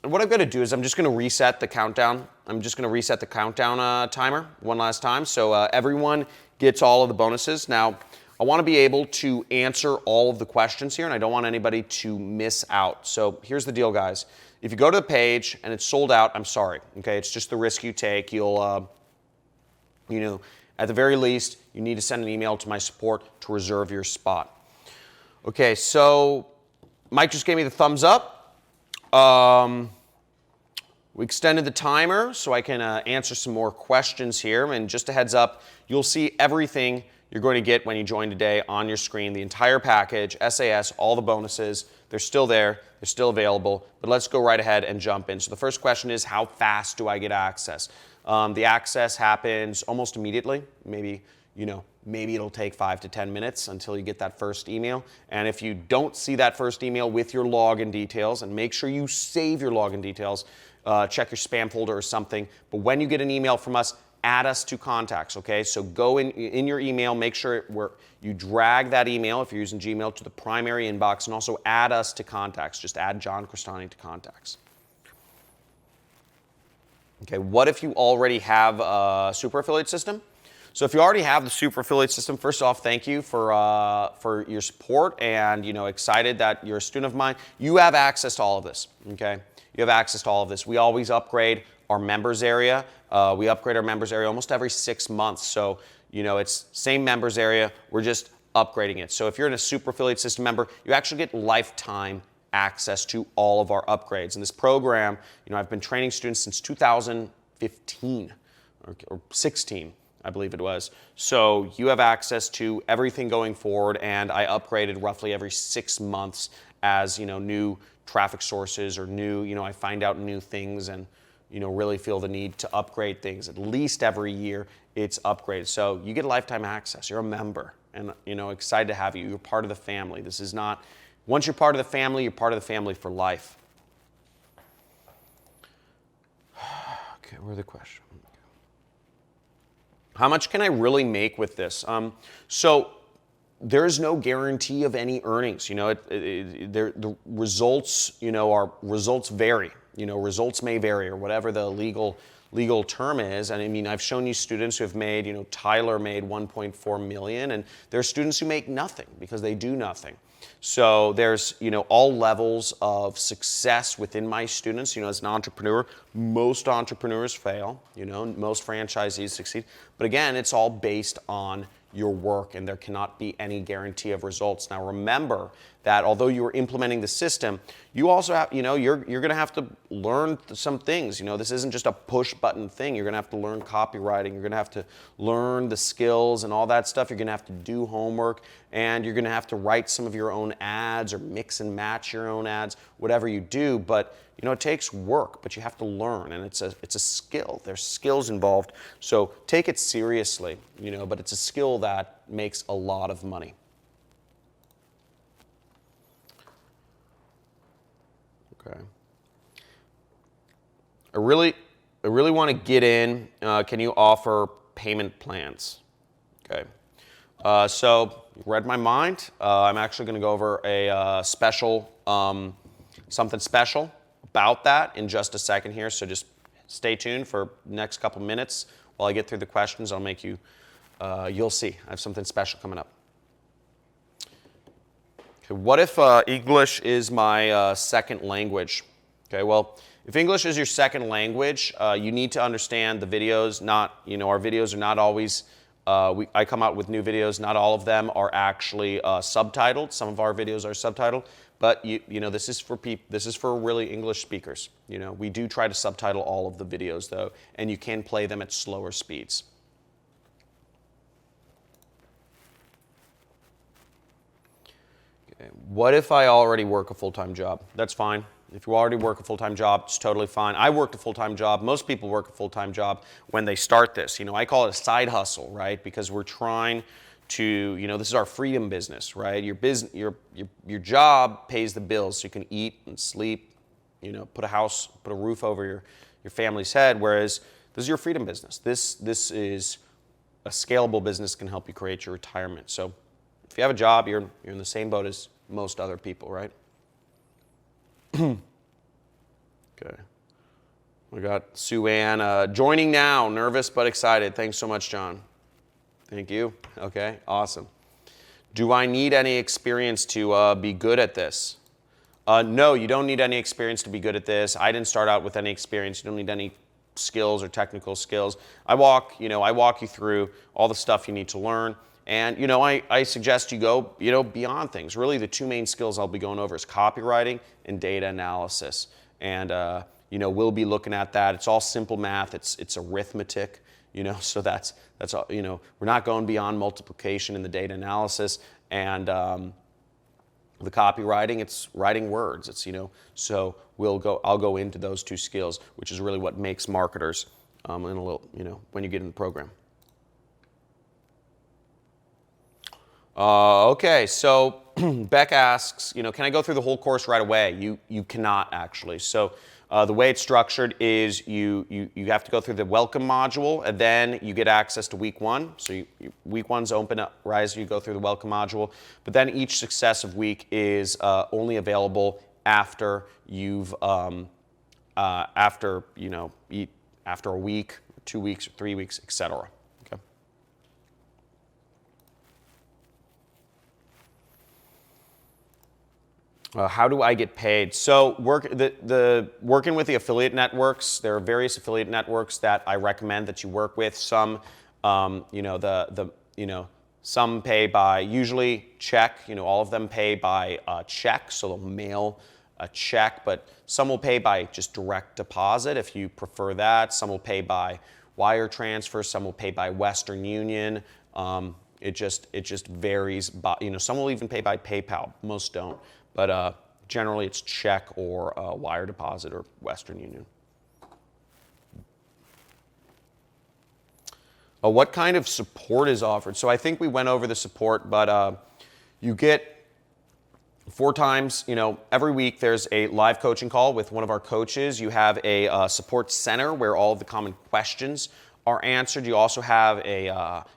what I'm going to do is I'm just going to reset the countdown. I'm just going to reset the countdown timer one last time so everyone gets all of the bonuses. Now, I want to be able to answer all of the questions here, and I don't want anybody to miss out. So here's the deal, guys. If you go to the page and it's sold out, I'm sorry, okay? It's just the risk you take. You'll, at the very least, you need to send an email to my support to reserve your spot. Okay, so Mike just gave me the thumbs up. We extended the timer so I can answer some more questions here. And just a heads up, you'll see everything you're going to get when you join today on your screen. The entire package, SAS, all the bonuses, they're still there. They're still available. But let's go right ahead and jump in. So the first question is, how fast do I get access? The access happens almost immediately. Maybe maybe it'll take 5 to 10 minutes until you get that first email. And if you don't see that first email with your login details, and make sure you save your login details, check your spam folder or something. But when you get an email from us, add us to contacts, okay? So go in your email, make sure you drag that email, if you're using Gmail, to the primary inbox, and also add us to contacts. Just add John Crestani to contacts. Okay, what if you already have a super affiliate system? So if you already have the super affiliate system, first off, thank you for your support, and excited that you're a student of mine. You have access to all of this, okay? You have access to all of this. We always upgrade our members area. We upgrade our members area almost every 6 months. So, it's same members area. We're just upgrading it. So if you're in a super affiliate system member, you actually get lifetime access to all of our upgrades. And this program, I've been training students since 2015 or 16. I believe it was. So you have access to everything going forward, and I upgraded roughly every 6 months as new traffic sources or new, I find out new things and really feel the need to upgrade things. At least every year it's upgraded. So you get lifetime access. You're a member, and excited to have you. You're part of the family. This is not, once you're part of the family, you're part of the family for life. Okay, where's the question? How much can I really make with this? So there is no guarantee of any earnings. The results, results vary. Results may vary, or whatever the legal term is. And I mean, I've shown you students who have made, Tyler made 1.4 million, and there are students who make nothing because they do nothing. So there's, all levels of success within my students. As an entrepreneur, most entrepreneurs fail, most franchisees succeed. But again, it's all based on your work, and there cannot be any guarantee of results. Now remember that although you are implementing the system, you also have, you're going to have to learn some things. This isn't just a push button thing. You're going to have to learn copywriting. You're going to have to learn the skills and all that stuff. You're going to have to do homework, and you're going to have to write some of your own ads or mix and match your own ads, whatever you do. But it takes work, but you have to learn, and it's a skill. There's skills involved, so take it seriously, but it's a skill that makes a lot of money. Okay. I really want to get in. Can you offer payment plans? Okay. So you read my mind. I'm actually going to go over a special, something special about that in just a second here. So just stay tuned for the next couple minutes while I get through the questions. I'll make you, you'll see. I have something special coming up. Okay, what if English is my second language? Okay, well, if English is your second language, you need to understand the videos. Our videos are not always, I come out with new videos. Not all of them are actually subtitled. Some of our videos are subtitled. But this is for really English speakers. We do try to subtitle all of the videos though, and you can play them at slower speeds. Okay. What if I already work a full-time job? That's fine. If you already work a full-time job, it's totally fine. I worked a full-time job. Most people work a full-time job when they start this. I call it a side hustle, right? Because we're trying to, this is our freedom business, right? Your job pays the bills so you can eat and sleep, put a roof over your family's head, whereas this is your freedom business. This is a scalable business that can help you create your retirement. So if you have a job, you're in the same boat as most other people, right? Okay. We got Sue Ann joining now, nervous but excited. Thanks so much, John. Thank you. Okay, awesome. Do I need any experience to be good at this? No, you don't need any experience to be good at this. I didn't start out with any experience. You don't need any skills or technical skills. I walk you through all the stuff you need to learn. And, I suggest you go, beyond things. Really, the two main skills I'll be going over is copywriting and data analysis. And, we'll be looking at that. It's all simple math. It's arithmetic. So that's all, we're not going beyond multiplication in the data analysis, and the copywriting, it's writing words. It's, so I'll go into those two skills, which is really what makes marketers in a little, when you get in the program. Okay, so Beck asks, can I go through the whole course right away? You cannot actually. So the way it's structured is you have to go through the welcome module, and then you get access to week 1. So week 1's open up, right? You go through the welcome module, but then each successive week is only available after you've after a week, 2 weeks, or 3 weeks, etc. How do I get paid? So working with the affiliate networks, there are various affiliate networks that I recommend that you work with. Some, some pay by usually check. All of them pay by check, so they'll mail a check. But some will pay by just direct deposit if you prefer that. Some will pay by wire transfer. Some will pay by Western Union. It just varies. Some will even pay by PayPal. Most don't. But generally, it's check or wire deposit or Western Union. What kind of support is offered? So I think we went over the support, but you get 4 times, every week there's a live coaching call with one of our coaches. You have a support center where all of the common questions are answered. You also have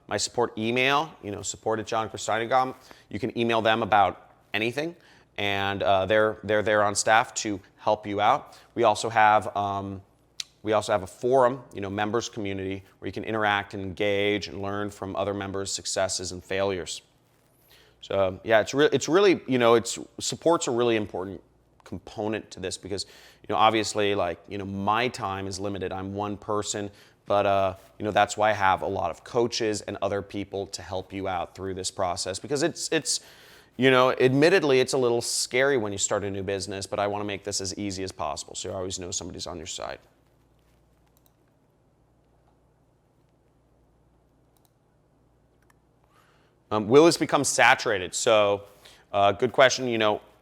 my support email, support@johncrestani.com. You can email them about anything. And they're there on staff to help you out. We also have a forum, members community, where you can interact and engage and learn from other members' successes and failures. So yeah, it's really support's a really important component to this because obviously my time is limited. I'm one person, but that's why I have a lot of coaches and other people to help you out through this process because it's admittedly, it's a little scary when you start a new business, but I want to make this as easy as possible so you always know somebody's on your side. Will this become saturated? So, good question.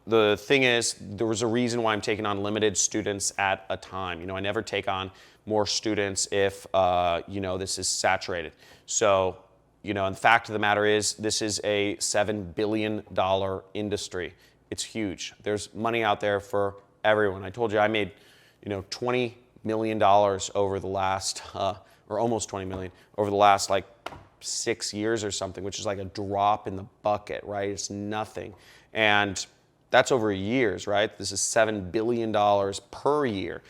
The thing is, there was a reason why I'm taking on limited students at a time. I never take on more students if, this is saturated. So, and the fact of the matter is, this is a $7 billion industry. It's huge. There's money out there for everyone. I told you I made, $20 million over the last, or almost 20 million, over the last 6 years or something, which is like a drop in the bucket, right? It's nothing. And that's over years, right? This is $7 billion per year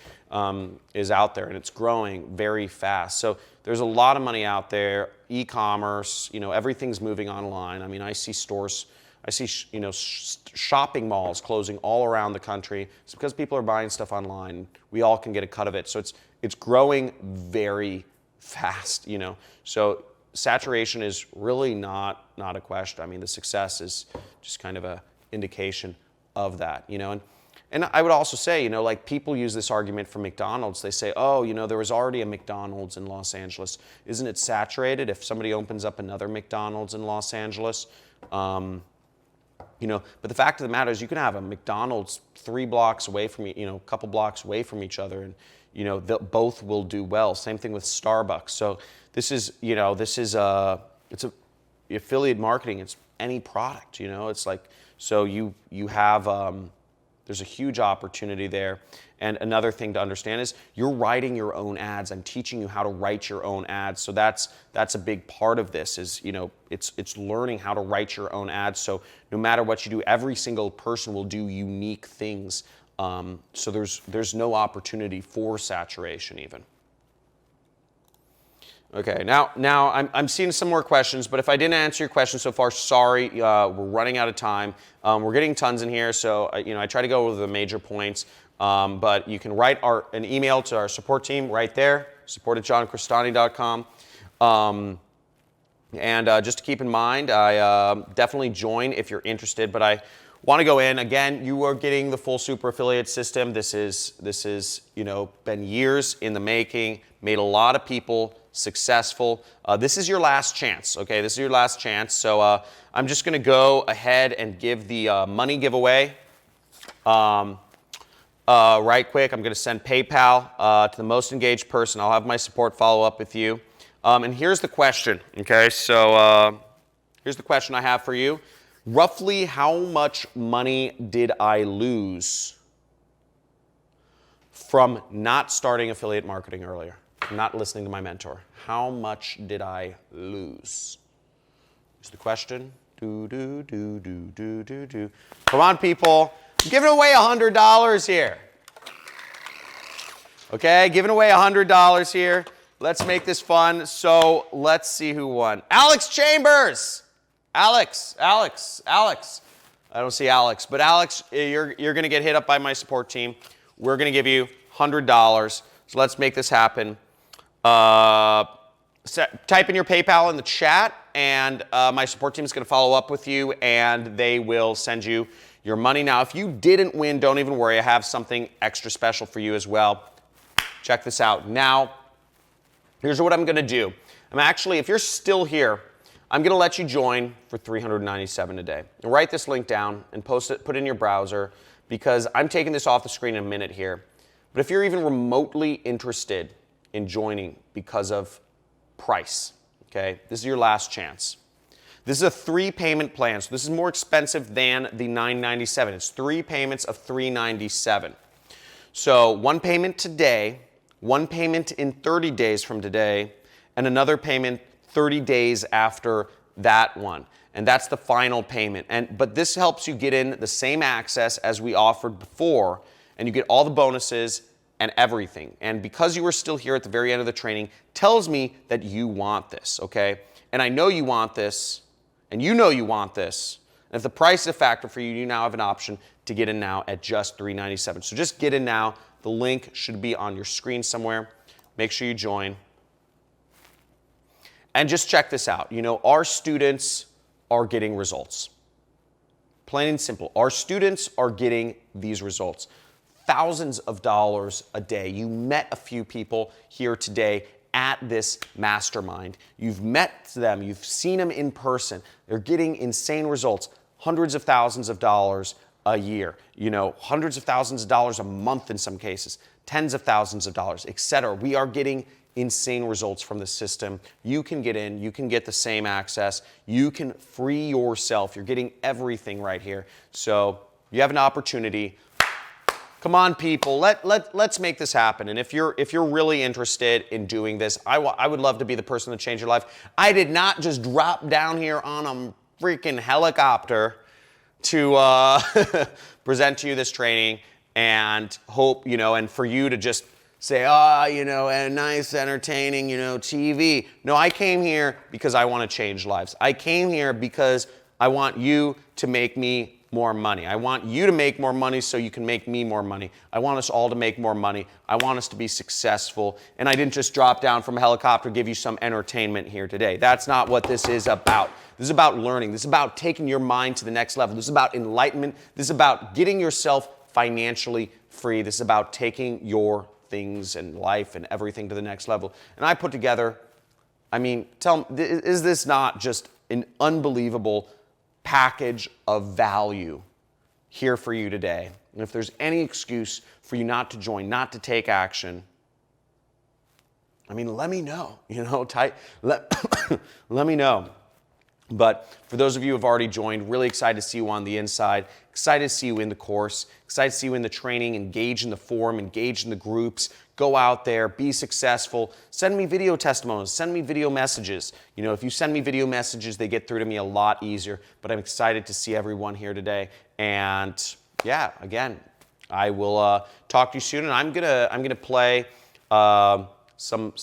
is out there, and it's growing very fast. So there's a lot of money out there. E-commerce, everything's moving online. I mean, I see stores, shopping malls closing all around the country. It's because people are buying stuff online. We all can get a cut of it. So it's growing very fast, So saturation is really not a question. I mean, the success is just kind of an indication of that, And I would also say, people use this argument for McDonald's. They say, oh, there was already a McDonald's in Los Angeles. Isn't it saturated if somebody opens up another McDonald's in Los Angeles? But the fact of the matter is you can have a McDonald's 3 blocks away from a couple blocks away from each other, and, both will do well. Same thing with Starbucks. So this is, it's affiliate marketing. It's any product, it's like, so you have, there's a huge opportunity there. And another thing to understand is you're writing your own ads. I'm teaching you how to write your own ads. So that's a big part of this is, it's learning how to write your own ads. So no matter what you do, every single person will do unique things. So there's no opportunity for saturation even. Okay, now I'm seeing some more questions, but if I didn't answer your question so far, sorry, we're running out of time. We're getting tons in here, so I try to go over the major points, but you can write an email to our support team right there, support@johncrestani.com. And just to keep in mind, I definitely join if you're interested, but I want to go in. Again, you are getting the full super affiliate system. This is been years in the making, made a lot of people successful. This is your last chance, okay? This is your last chance. So I'm just going to go ahead and give the money giveaway right quick. I'm going to send PayPal to the most engaged person. I'll have my support follow up with you. And here's the question, okay? So Here's the question I have for you. Roughly how much money did I lose from not starting affiliate marketing earlier, not listening to my mentor? How much did I lose? Here's the question. Come on, people. I'm giving away $100 here. Okay, giving away $100 here. Let's make this fun. So let's see who won. Alex Chambers. Alex. I don't see Alex, but Alex, you're going to get hit up by my support team. We're going to give you $100. So let's make this happen. Type in your PayPal in the chat, and my support team is going to follow up with you, and they will send you your money. Now, if you didn't win, don't even worry. I have something extra special for you as well. Check this out. Now, here's what I'm going to do. If you're still here, I'm going to let you join for $397 a day. And write this link down and post it, put it in your browser, because I'm taking this off the screen in a minute here. But if you're even remotely interested in joining because of price, okay, this is your last chance. This is a 3-payment plan, so this is more expensive than the $997. It's 3 payments of $397. So 1 payment today, 1 payment in 30 days from today, and another payment 30 days after that one. And that's the final payment. But this helps you get in the same access as we offered before, and you get all the bonuses and everything. And because you were still here at the very end of the training, tells me that you want this, okay? And I know you want this, and you know you want this. And if the price is a factor for you, you now have an option to get in now at just $397. So just get in now. The link should be on your screen somewhere. Make sure you join. And just check this out. You know, our students are getting results. Plain and simple. Our students are getting these results. Thousands of dollars a day. You met a few people here today at this mastermind. You've met them. You've seen them in person. They're getting insane results. Hundreds of thousands of dollars a year. You know, hundreds of thousands of dollars a month in some cases. Tens of thousands of dollars, etc. We are getting insane results from the system. You can get in, you can get the same access, you can free yourself. You're getting everything right here. So you have an opportunity. Come on, people, let's make this happen. And if you're really interested in doing this, I would love to be the person to change your life. I did not just drop down here on a freaking helicopter to present to you this training and hope, you know, and for you to just say, you know, a nice, entertaining, you know, TV. No, I came here because I want to change lives. I came here because I want you to make me more money. I want you to make more money so you can make me more money. I want us all to make more money. I want us to be successful. And I didn't just drop down from a helicopter, give you some entertainment here today. That's not what this is about. This is about learning. This is about taking your mind to the next level. This is about enlightenment. This is about getting yourself financially free. This is about taking your things and life and everything to the next level. And I put together, I mean, tell me, is this not just an unbelievable package of value here for you today? And if there's any excuse for you not to join, not to take action, I mean, let me know, you know, let me know. But for those of you who have already joined, really excited to see you on the inside, excited to see you in the course, excited to see you in the training, engage in the forum, engage in the groups, go out there, be successful, send me video testimonials, send me video messages. You know, if you send me video messages, they get through to me a lot easier, but I'm excited to see everyone here today. And yeah, again, I will talk to you soon, and I'm gonna play some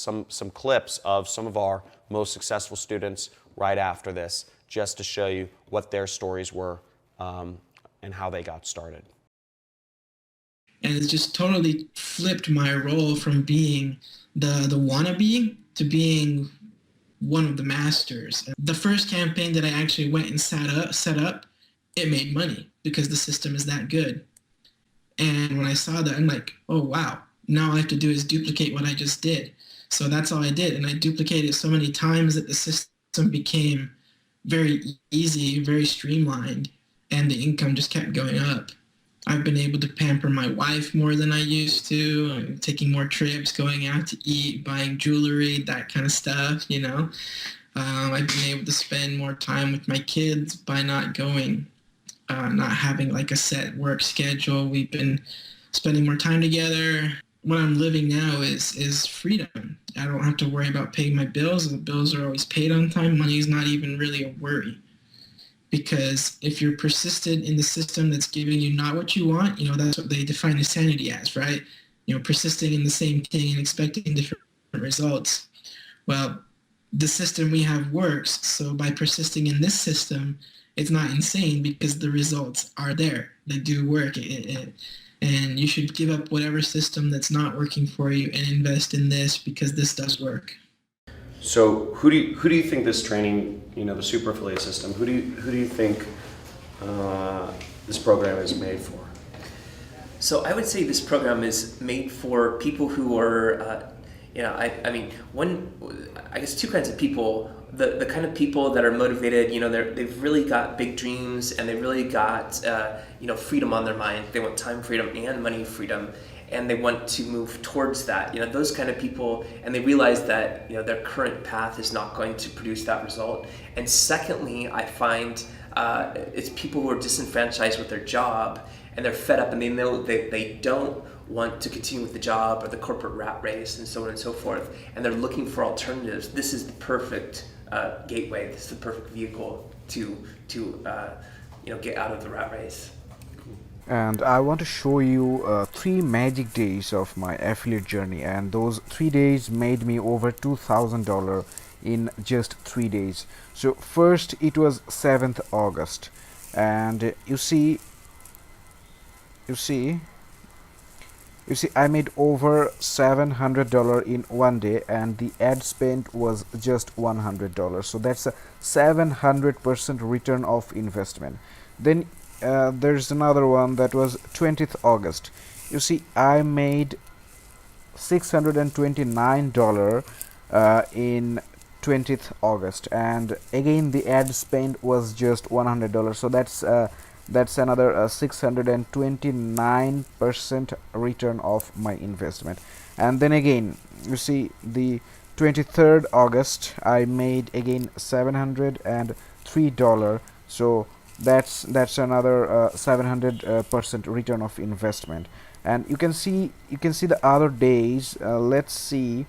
clips of some of our most successful students right after this, just to show you what their stories were and how they got started. And it's just totally flipped my role from being the wannabe to being one of the masters. The first campaign that I actually went and set up, it made money because the system is that good. And when I saw that, I'm like, oh wow, now all I have to do is duplicate what I just did. So that's all I did, and I duplicated it so many times that the system became very easy, very streamlined, and the income just kept going up. I've been able to pamper my wife more than I used to. I'm taking more trips, going out to eat, buying jewelry, that kind of stuff, you know. I've been able to spend more time with my kids by not going, not having like a set work schedule. We've been spending more time together. What I'm living now is freedom. I don't have to worry about paying my bills. The bills are always paid on time. Money is not even really a worry. Because if you're persistent in the system that's giving you not what you want, that's what they define insanity as, right? Persisting in the same thing and expecting different results. Well, the system we have works, so by persisting in this system, it's not insane because the results are there. They do work. And you should give up whatever system that's not working for you and invest in this because this does work. So who do you think this training, the super affiliate system, who do you think this program is made for? So I would say this program is made for people who are, I guess two kinds of people. The kind of people that are motivated, they've really got big dreams and they've really got, freedom on their mind. They want time freedom and money freedom, and they want to move towards that. Those kind of people, and they realize that, their current path is not going to produce that result. And secondly, I find it's people who are disenfranchised with their job and they're fed up and they know they don't want to continue with the job or the corporate rat race and so on and so forth, and they're looking for alternatives. This is the perfect gateway. This is the perfect vehicle to get out of the rat race. And I want to show you 3 magic days of my affiliate journey, and those 3 days made me over $2,000 in just 3 days. So first it was 7th August, and you see I made over $700 in 1 day, and the ad spend was just $100. So that's a 700% return of investment. Then there's another one that was 20th August. You see, I made $629 in 20th August, and again the ad spend was just $100. So that's another 629% return of my investment. And then again, you see, the 23rd August I made again $703. So that's another 700% return of investment. And you can see the other days. Let's see,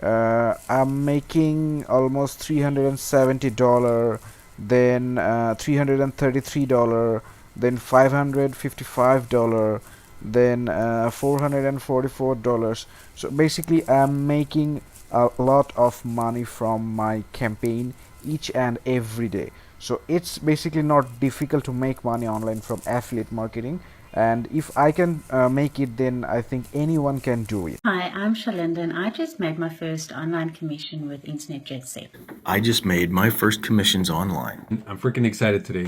I'm making almost $370, then $333, then $555, then $444. So basically I'm making a lot of money from my campaign each and every day. So it's basically not difficult to make money online from affiliate marketing, and if I can make it, then I think anyone can do it. Hi, I'm Shalinda, and I just made my first online commission with Internet Jet Set. I just made my first commissions online. I'm freaking excited today.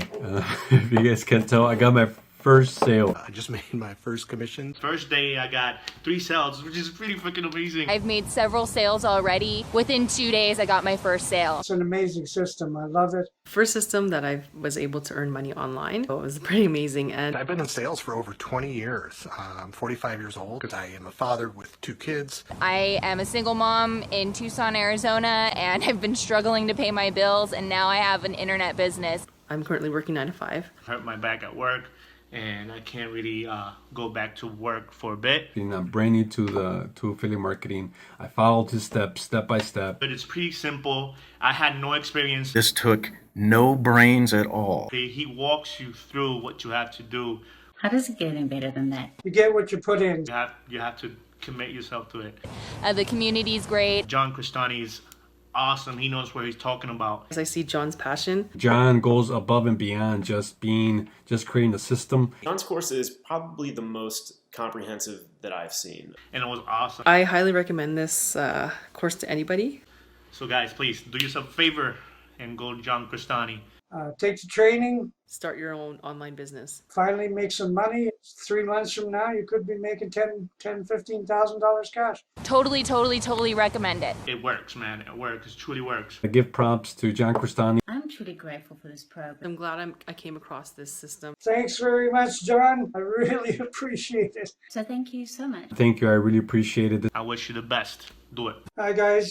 If you guys can tell, I got my first sale. I just made my first commission. First day I got 3 sales, which is pretty fucking amazing. I've made several sales already. Within 2 days, I got my first sale. It's an amazing system. I love it. First system that I was able to earn money online. So it was pretty amazing. And I've been in sales for over 20 years. I'm 45 years old because I am a father with 2 kids. I am a single mom in Tucson, Arizona, and I've been struggling to pay my bills, and now I have an internet business. I'm currently working 9 to 5. Hurt my back at work, and I can't really go back to work for a bit. I'm brand new to affiliate marketing. I followed his steps step by step. But it's pretty simple. I had no experience. This took no brains at all. He walks you through what you have to do. How does it get any better than that? You get what you put in. You have to commit yourself to it. The community's great. John Crestani is awesome. He knows what he's talking about. As I see John's passion. John goes above and beyond just creating a system. John's course is probably the most comprehensive that I've seen. And it was awesome. I highly recommend this course to anybody. So guys, please do yourself a favor and go to John Crestani. Take the training. Start your own online business. Finally make some money. 3 months from now, you could be making $15,000 cash. Totally recommend it. It works, man. It works. It truly works. I give props to John Crestani. I'm truly grateful for this program. I'm glad I came across this system. Thanks very much, John. I really appreciate it. So thank you so much. Thank you. I really appreciate it. I wish you the best. Do it. Hi, guys.